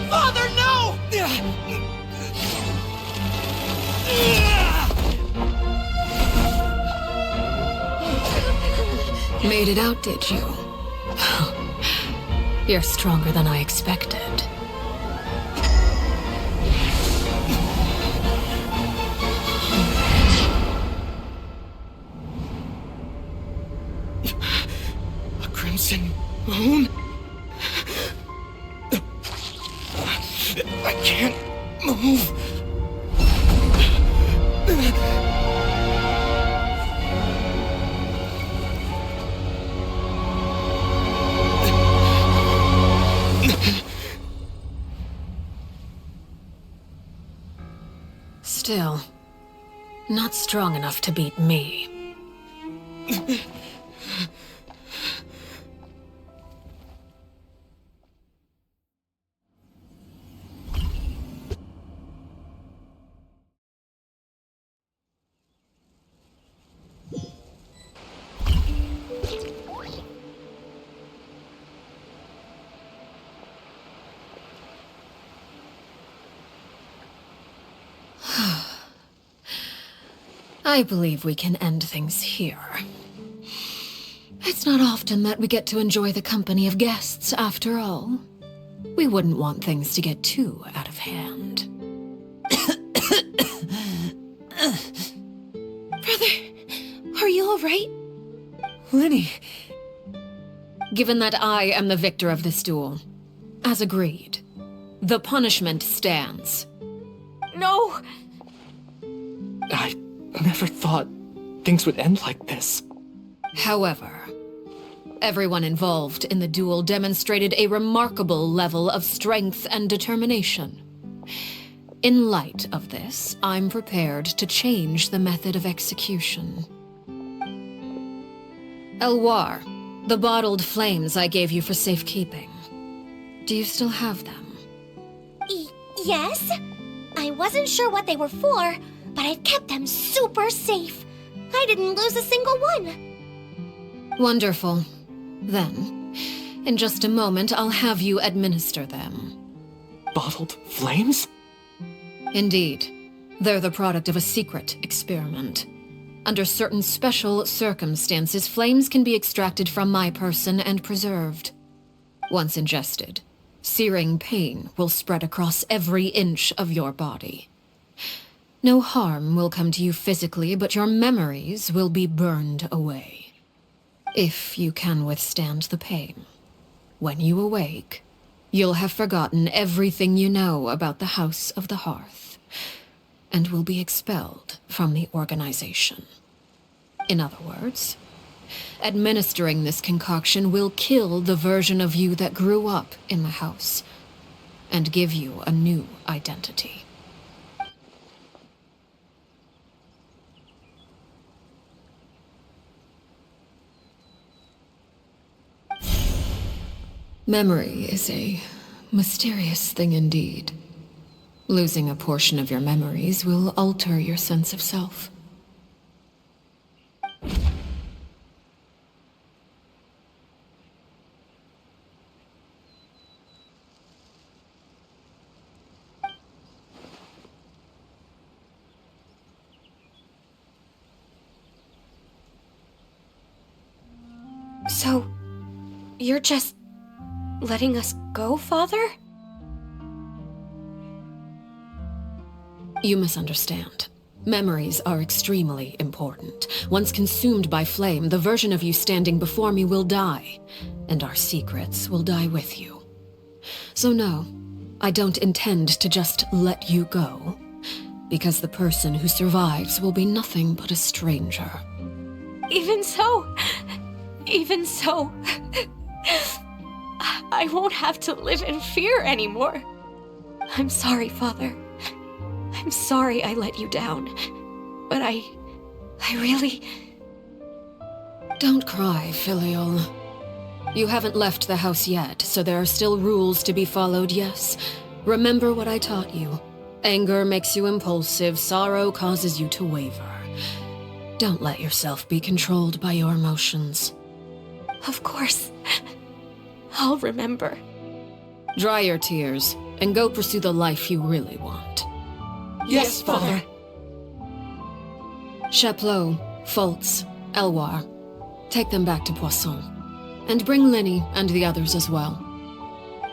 Father, no! Made it out, did you? You're stronger than I expected. A crimson moon? I can't move. Still, not strong enough to beat me. I believe we can end things here. It's not often that we get to enjoy the company of guests, after all. We wouldn't want things to get too out of hand. Brother, are you alright? Lenny. Given that I am the victor of this duel, as agreed, the punishment stands. No! I never thought things would end like this. However, Everyone involved in the duel demonstrated a remarkable level of strength and determination. In light of this, I'm prepared to change the method of execution. Elwar, the bottled flames I gave you for safekeeping. Do you still have them? Yes? I wasn't sure what they were for, but I've kept them super safe. I didn't lose a single one. Wonderful. Then, in just a moment, I'll have you administer them. Bottled flames? Indeed. They're the product of a secret experiment. Under certain special circumstances, flames can be extracted from my person and preserved. Once ingested, searing pain will spread across every inch of your body. No harm will come to you physically, but your memories will be burned away. If you can withstand the pain. When you awake, you'll have forgotten everything you know about the House of the Hearth, and will be expelled from the organization. In other words, administering this concoction will kill the version of you that grew up in the house, and give you a new identity. Memory is a mysterious thing indeed. Losing a portion of your memories will alter your sense of self. So, you're just letting us go, Father? You misunderstand. Memories are extremely important. Once consumed by flame, the version of you standing before me will die, and our secrets will die with you. So no, I don't intend to just let you go, because the person who survives will be nothing but a stranger. Even so, I won't have to live in fear anymore. I'm sorry, Father. I'm sorry I let you down. But I really... Don't cry, Filial. You haven't left the house yet, so there are still rules to be followed, yes. Remember what I taught you. Anger makes you impulsive, sorrow causes you to waver. Don't let yourself be controlled by your emotions. Of course. I'll remember. Dry your tears, and go pursue the life you really want. Yes, Father. Chaplot, Foltz, Elwar, take them back to Poisson. And bring Linny and the others as well.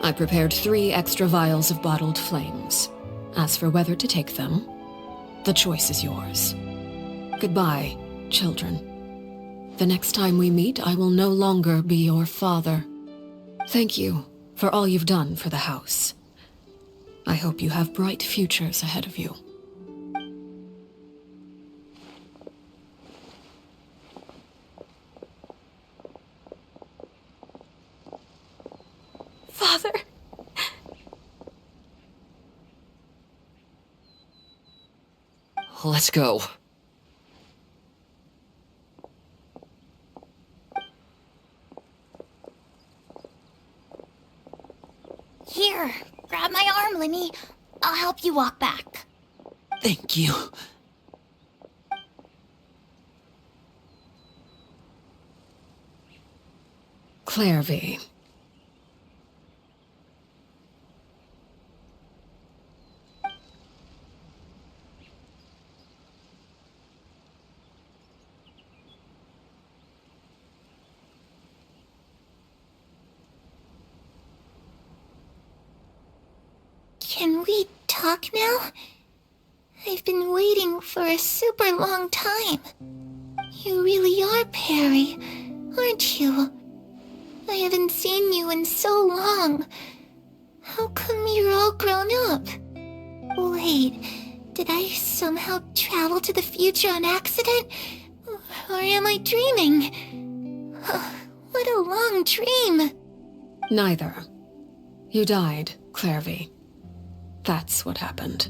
I prepared 3 extra vials of bottled flames. As for whether to take them, the choice is yours. Goodbye, children. The next time we meet, I will no longer be your father. Thank you for all you've done for the house. I hope you have bright futures ahead of you. Father! Let's go. Here, grab my arm, Linny. I'll help you walk back. Thank you. Clairvy. Can we talk now? I've been waiting for a super long time. You really are Perry, aren't you? I haven't seen you in so long. How come you're all grown up? Wait, did I somehow travel to the future on accident? Or am I dreaming? What a long dream. Neither. You died, Clairvy. That's what happened.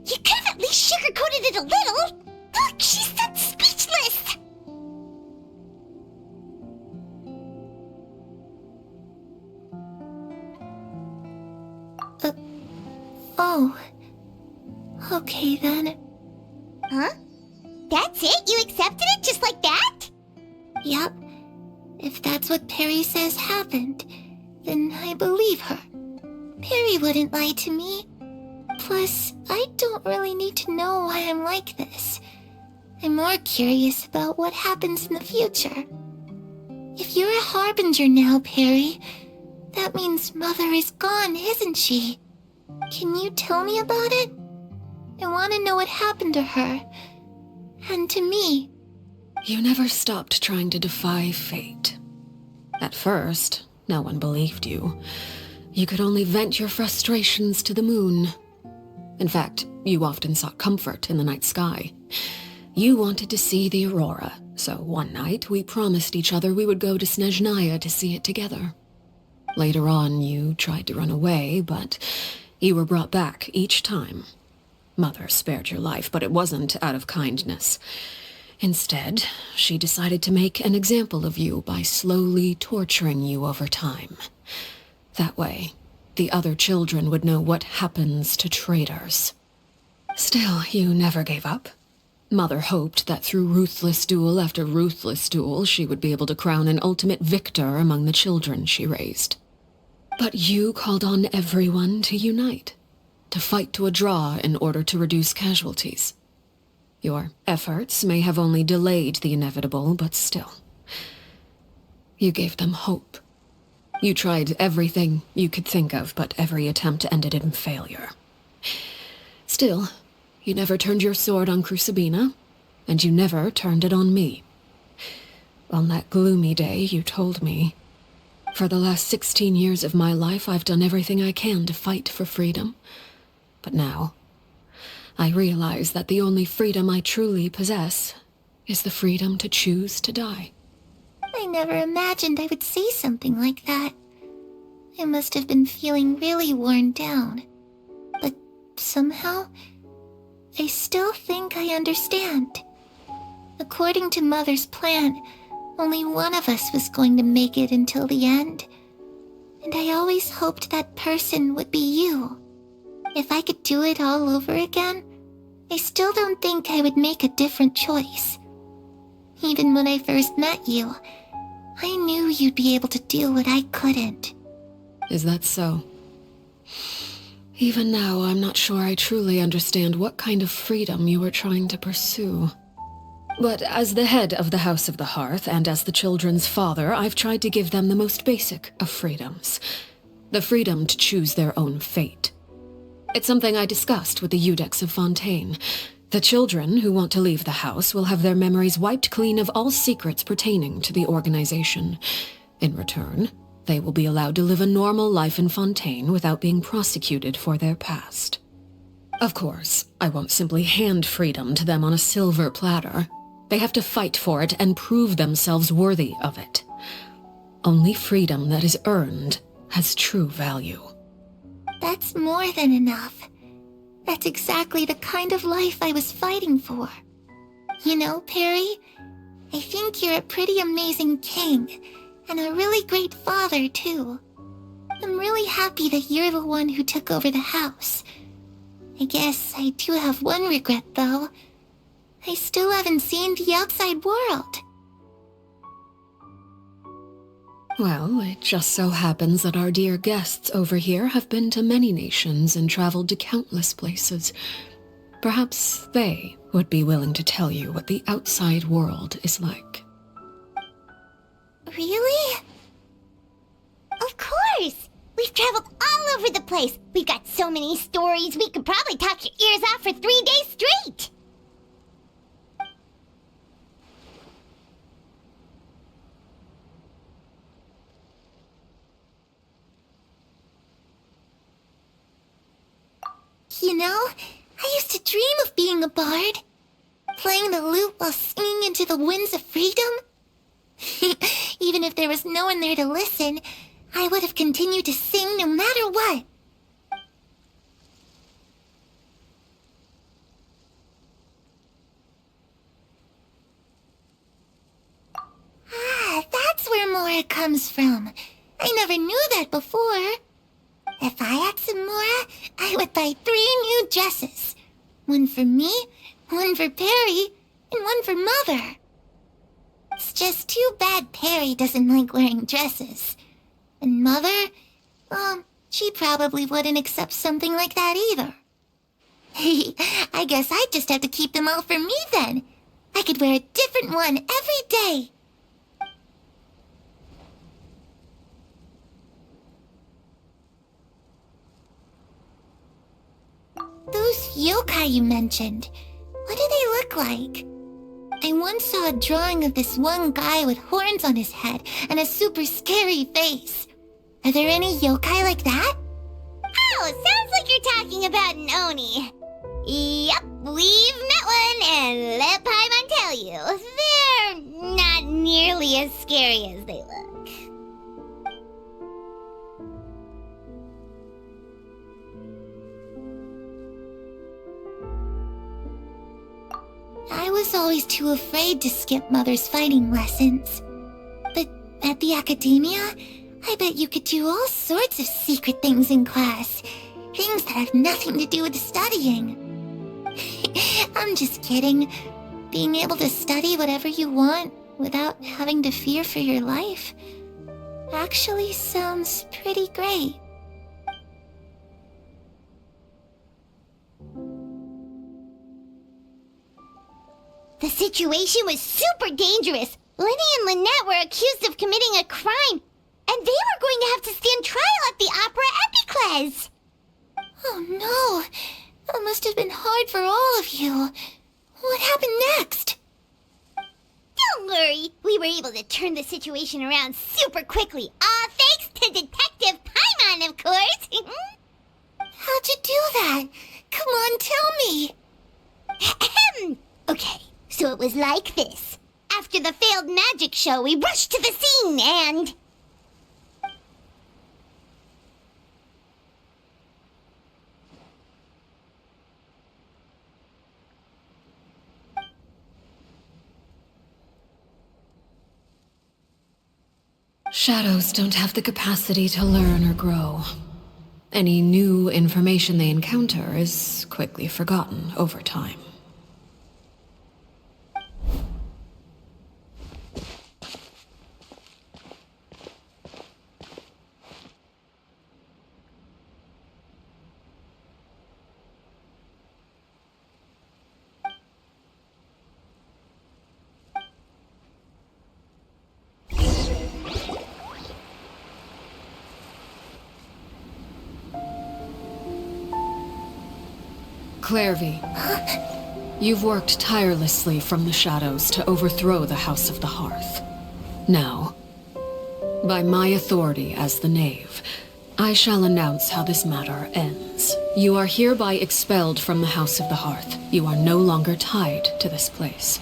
You could have at least sugarcoated it a little. Look, she's that speechless. Oh. Okay then. Huh? That's it? You accepted it just like that? Yep. If that's what Perry says happened, then I believe her. Perry wouldn't lie to me. Plus, I don't really need to know why I'm like this. I'm more curious about what happens in the future. If you're a harbinger now, Perry, that means Mother is gone, isn't she? Can you tell me about it? I want to know what happened to her. And to me. You never stopped trying to defy fate. At first, no one believed you. You could only vent your frustrations to the moon. In fact, you often sought comfort in the night sky. You wanted to see the aurora, so one night we promised each other we would go to Snezhnaya to see it together. Later on, you tried to run away, but you were brought back each time. Mother spared your life, but it wasn't out of kindness. Instead, she decided to make an example of you by slowly torturing you over time. That way, the other children would know what happens to traitors. Still, you never gave up. Mother hoped that through ruthless duel after ruthless duel, she would be able to crown an ultimate victor among the children she raised. But you called on everyone to unite, to fight to a draw in order to reduce casualties. Your efforts may have only delayed the inevitable, but still. You gave them hope. You tried everything you could think of, but every attempt ended in failure. Still, you never turned your sword on Crucibina, and you never turned it on me. On that gloomy day, you told me, "For the last 16 years of my life, I've done everything I can to fight for freedom. But now, I realize that the only freedom I truly possess is the freedom to choose to die." I never imagined I would say something like that. I must have been feeling really worn down. But somehow, I still think I understand. According to Mother's plan, only one of us was going to make it until the end. And I always hoped that person would be you. If I could do it all over again, I still don't think I would make a different choice. Even when I first met you, I knew you'd be able to do what I couldn't. Is that so? Even now, I'm not sure I truly understand what kind of freedom you were trying to pursue. But as the head of the House of the Hearth, and as the children's father, I've tried to give them the most basic of freedoms. The freedom to choose their own fate. It's something I discussed with the Iudex of Fontaine. The children who want to leave the house will have their memories wiped clean of all secrets pertaining to the organization. In return, they will be allowed to live a normal life in Fontaine without being prosecuted for their past. Of course, I won't simply hand freedom to them on a silver platter. They have to fight for it and prove themselves worthy of it. Only freedom that is earned has true value. That's more than enough. That's exactly the kind of life I was fighting for. You know, Perry, I think you're a pretty amazing king, and a really great father, too. I'm really happy that you're the one who took over the house. I guess I do have one regret, though. I still haven't seen the outside world. Well, it just so happens that our dear guests over here have been to many nations and traveled to countless places. Perhaps they would be willing to tell you what the outside world is like. Really? Of course! We've traveled all over the place. We've got so many stories, we could probably talk your ears out for 3 days straight! You know, I used to dream of being a bard. playing the lute while singing into the winds of freedom? Even if there was no one there to listen, I would have continued to sing no matter what. Ah, that's where Mora comes from. I never knew that before. If I had some Mora, I would buy 3 new dresses. One for me, one for Perry, and one for Mother. It's just too bad Perry doesn't like wearing dresses. And Mother, well, she probably wouldn't accept something like that either. I guess I'd just have to keep them all for me then. I could wear a different one every day. Those yokai you mentioned, what do they look like? I once saw a drawing of this one guy with horns on his head and a super scary face. Are there any yokai like that? Oh, sounds like you're talking about an Oni. Yup, we've met one, and let Paimon tell you, they're not nearly as scary as they look. I was always too afraid to skip Mother's fighting lessons. But at the academia, I bet you could do all sorts of secret things in class. Things that have nothing to do with studying. I'm just kidding. Being able to study whatever you want without having to fear for your life actually sounds pretty great. The situation was super dangerous. Lenny and Lynette were accused of committing a crime, and they were going to have to stand trial at the Opera Epicles. Oh no, that must have been hard for all of you. What happened next? Don't worry, we were able to turn the situation around super quickly, all thanks to Detective Paimon, of course. How'd you do that? Come on, tell me. Okay, so it was like this. After the failed magic show, we rushed to the scene and... Shadows don't have the capacity to learn or grow. Any new information they encounter is quickly forgotten over time. Clairvy, you've worked tirelessly from the shadows to overthrow the House of the Hearth. Now, by my authority as the Knave, I shall announce how this matter ends. You are hereby expelled from the House of the Hearth. You are no longer tied to this place,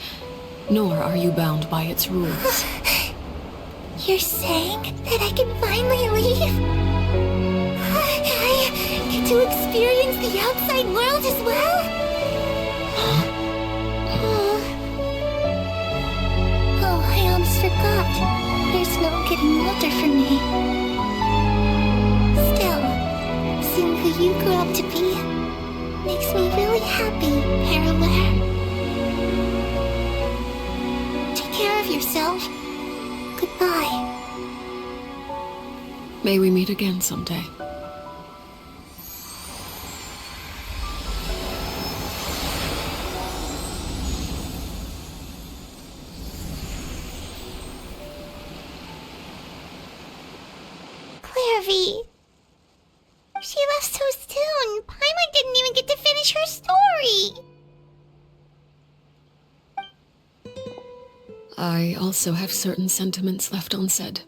nor are you bound by its rules. You're saying that I can finally leave? I get to experience the outside world as well? Oh, I almost forgot. There's no getting older for me. Still, seeing who you grew up to be makes me really happy, Parallel. Take care of yourself. Goodbye. May we meet again someday. Clairvy. She left so soon. Paimon didn't even get to finish her story. I also have certain sentiments left unsaid.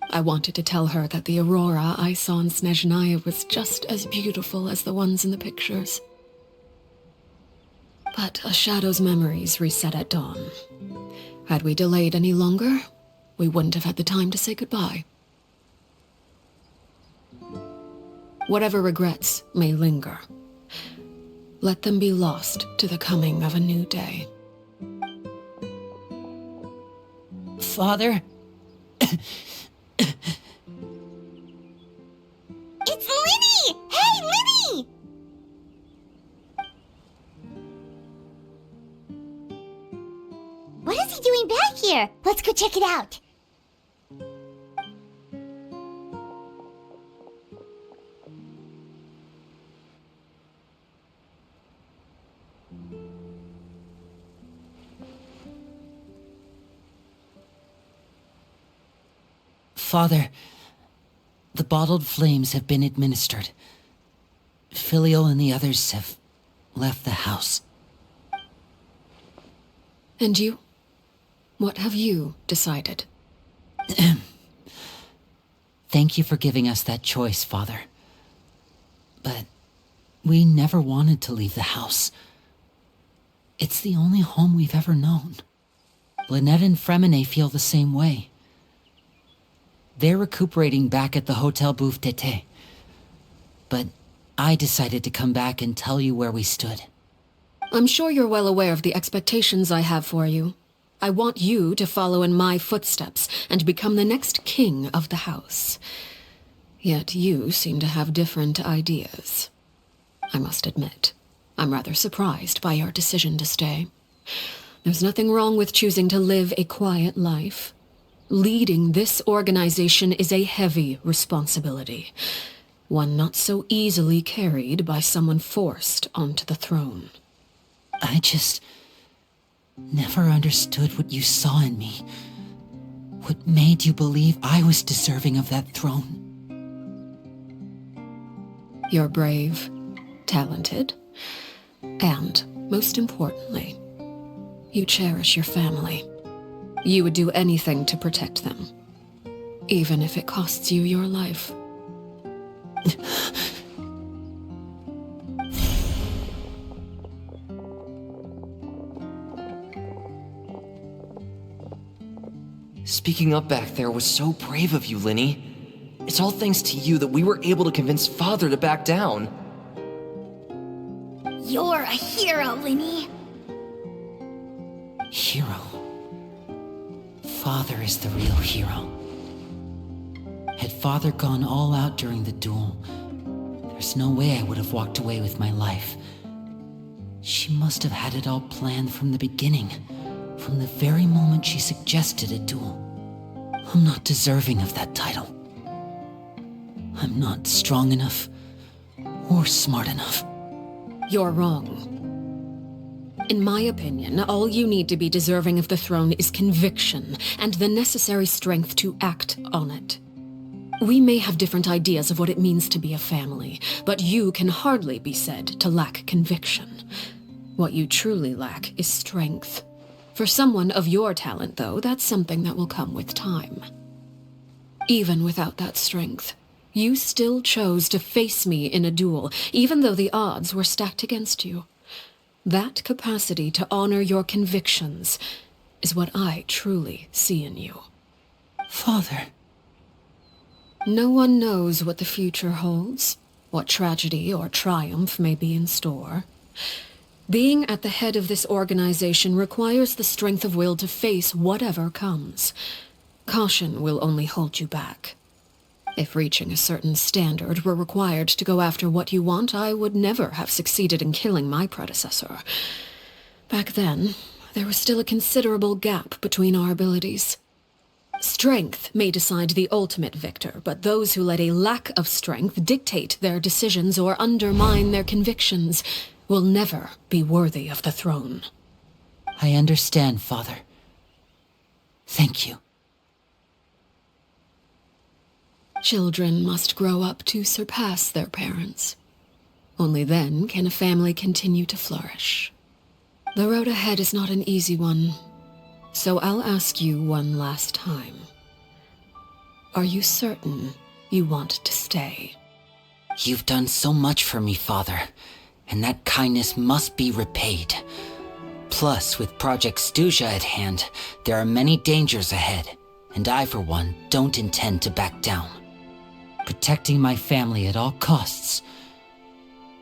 I wanted to tell her that the aurora I saw in Snezhnaya was just as beautiful as the ones in the pictures. But a shadow's memories reset at dawn. Had we delayed any longer, we wouldn't have had the time to say goodbye. Whatever regrets may linger, let them be lost to the coming of a new day. Father? It's Linny! Hey, Linny! What is he doing back here? Let's go check it out. Father, the bottled flames have been administered. Filial and the others have left the house. And you? What have you decided? Thank you for giving us that choice, Father. But we never wanted to leave the house. It's the only home we've ever known. Lynette and Fremine feel the same way. They're recuperating back at the Hotel Bouffe d'été. But I decided to come back and tell you where we stood. I'm sure you're well aware of the expectations I have for you. I want you to follow in my footsteps and become the next king of the house. Yet you seem to have different ideas. I must admit, I'm rather surprised by your decision to stay. There's nothing wrong with choosing to live a quiet life. Leading this organization is a heavy responsibility, one not so easily carried by someone forced onto the throne. I just never understood what you saw in me. What made you believe I was deserving of that throne? You're brave, talented, and, most importantly, you cherish your family. You would do anything to protect them, even if it costs you your life. Speaking up back there was so brave of you, Linny. It's all thanks to you that we were able to convince Father to back down. You're a hero, Linny. Hero. Father is the real hero. Had Father gone all out during the duel, there's no way I would have walked away with my life. She must have had it all planned from the beginning, from the very moment she suggested a duel. I'm not deserving of that title. I'm not strong enough or smart enough. You're wrong. In my opinion, all you need to be deserving of the throne is conviction and the necessary strength to act on it. We may have different ideas of what it means to be a family, but you can hardly be said to lack conviction. What you truly lack is strength. For someone of your talent, though, that's something that will come with time. Even without that strength, you still chose to face me in a duel, even though the odds were stacked against you. That capacity to honor your convictions is what I truly see in you. Father. No one knows what the future holds, what tragedy or triumph may be in store. Being at the head of this organization requires the strength of will to face whatever comes. Caution will only hold you back. If reaching a certain standard were required to go after what you want, I would never have succeeded in killing my predecessor. Back then, there was still a considerable gap between our abilities. Strength may decide the ultimate victor, but those who let a lack of strength dictate their decisions or undermine their convictions will never be worthy of the throne. I understand, Father. Thank you. Children must grow up to surpass their parents. Only then can a family continue to flourish. The road ahead is not an easy one, so I'll ask you one last time. Are you certain you want to stay? You've done so much for me, Father, and that kindness must be repaid. Plus, with Project Stuja at hand, there are many dangers ahead, and I, for one, don't intend to back down. Protecting my family at all costs,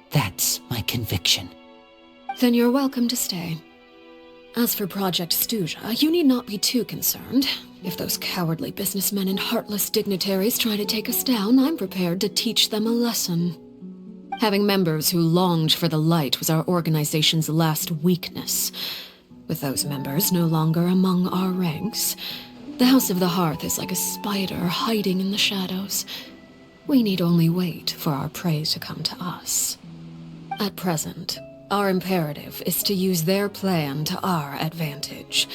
that's my conviction. Then you're welcome to stay. As for Project Stuja, you need not be too concerned. If those cowardly businessmen and heartless dignitaries try to take us down, I'm prepared to teach them a lesson. Having members who longed for the light was our organization's last weakness. With those members no longer among our ranks, the House of the Hearth is like a spider hiding in the shadows. We need only wait for our prey to come to us. At present, our imperative is to use their plan to our advantage.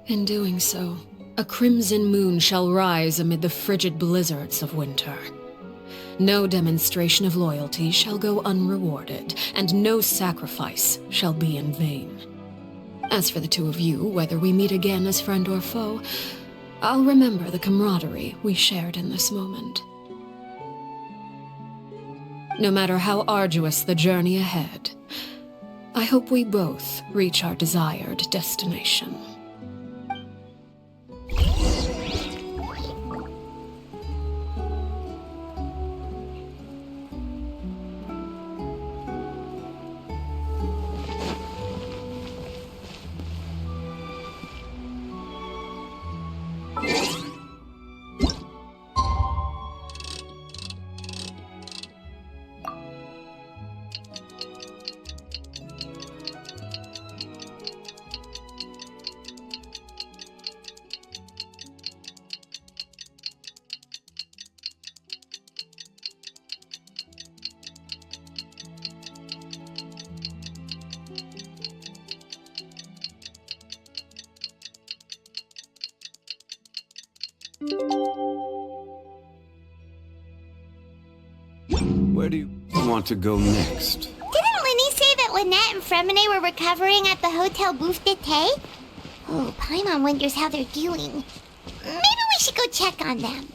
In doing so, a crimson moon shall rise amid the frigid blizzards of winter. No demonstration of loyalty shall go unrewarded, and no sacrifice shall be in vain. As for the two of you, whether we meet again as friend or foe, I'll remember the camaraderie we shared in this moment. No matter how arduous the journey ahead, I hope we both reach our desired destination. Where do you want to go next? Didn't Linny say that Lynette and Fremine were recovering at the Hotel Bouffe d'été? Oh, Paimon wonders how they're doing. Maybe we should go check on them.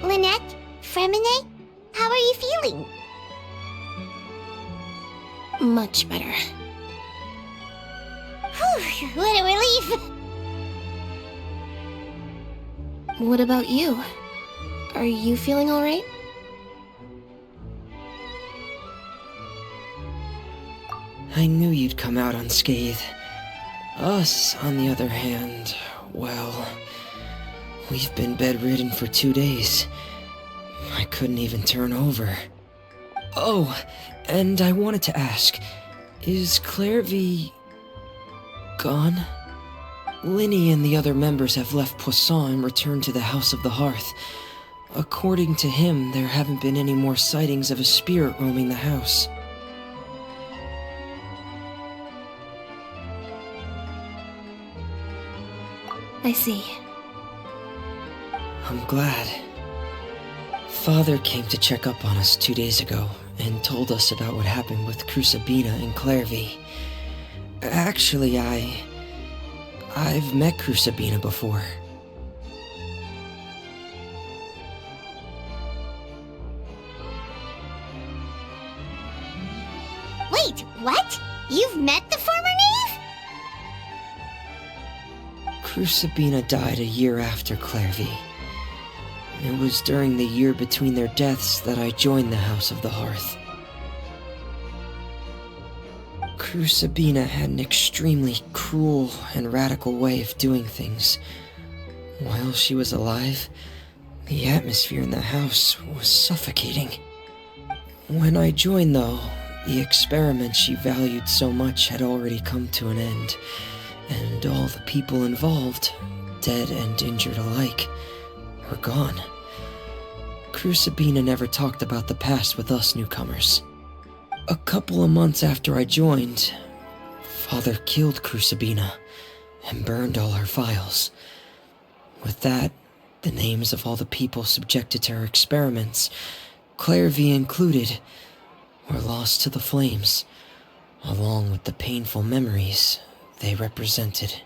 Lynette? Fremine? How are you feeling? Much better. Whew, what a relief! What about you? Are you feeling alright? I knew you'd come out unscathed. Us, on the other hand, well, we've been bedridden for 2 days. I couldn't even turn over. Oh, and I wanted to ask, is Clairvy gone? Linny and the other members have left Poisson and returned to the House of the Hearth. According to him, there haven't been any more sightings of a spirit roaming the house. I see. I'm glad. Father came to check up on us 2 days ago and told us about what happened with Crusabina and Clairvy. Actually, I've met Crusabina before. Wait, what? You've met the former knave? Crusabina died a year after Clairvy. It was during the year between their deaths that I joined the House of the Hearth. Crusabina had an extremely cruel and radical way of doing things. While she was alive, the atmosphere in the house was suffocating. When I joined, though, the experiment she valued so much had already come to an end, and all the people involved, dead and injured alike, were gone. Crusabina never talked about the past with us newcomers. A couple of months after I joined, Father killed Crucibina and burned all her files. With that, the names of all the people subjected to her experiments, Clairvy included, were lost to the flames, along with the painful memories they represented.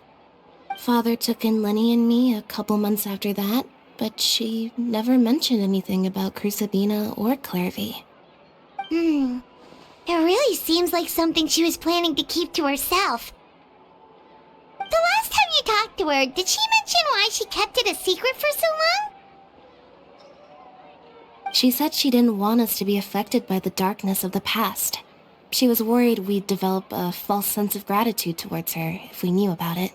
Father took in Lenny and me a couple months after that, but she never mentioned anything about Crucibina or Clairvy. It really seems like something she was planning to keep to herself. The last time you talked to her, did she mention why she kept it a secret for so long? She said she didn't want us to be affected by the darkness of the past. She was worried we'd develop a false sense of gratitude towards her if we knew about it.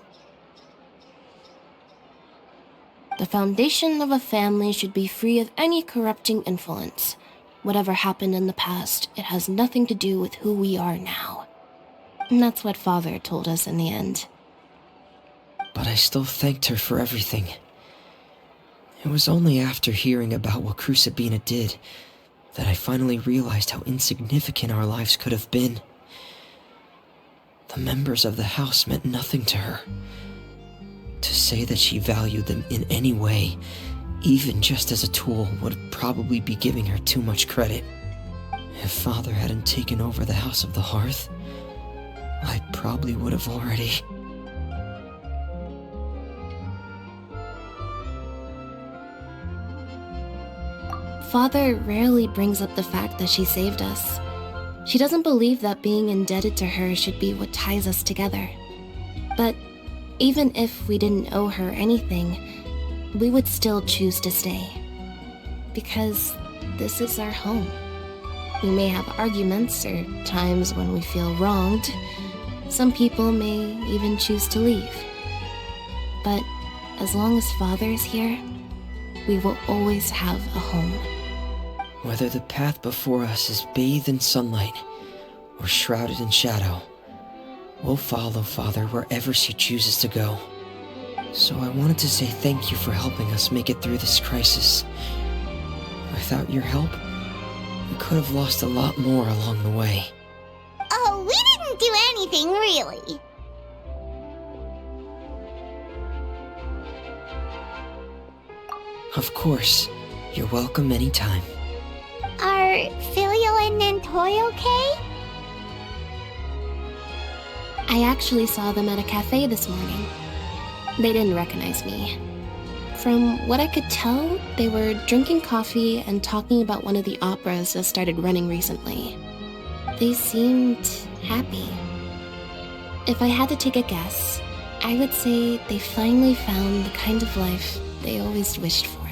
The foundation of a family should be free of any corrupting influence. Whatever happened in the past, it has nothing to do with who we are now. And that's what Father told us in the end. But I still thanked her for everything. It was only after hearing about what Crucibina did that I finally realized how insignificant our lives could have been. The members of the house meant nothing to her. To say that she valued them in any way, even just as a tool, would probably be giving her too much credit. If Father hadn't taken over the House of the Hearth, I probably would have already... Father rarely brings up the fact that she saved us. She doesn't believe that being indebted to her should be what ties us together. But even if we didn't owe her anything, we would still choose to stay. Because this is our home. We may have arguments or times when we feel wronged. Some people may even choose to leave. But as long as Father's here, we will always have a home. Whether the path before us is bathed in sunlight or shrouded in shadow, we'll follow Father wherever she chooses to go. So I wanted to say thank you for helping us make it through this crisis. Without your help, we could have lost a lot more along the way. Oh, we didn't do anything, really. Of course, you're welcome anytime. Are Filial and Nantoy okay? I actually saw them at a cafe this morning. They didn't recognize me. From what I could tell, they were drinking coffee and talking about one of the operas that started running recently. They seemed happy. If I had to take a guess, I would say they finally found the kind of life they always wished for.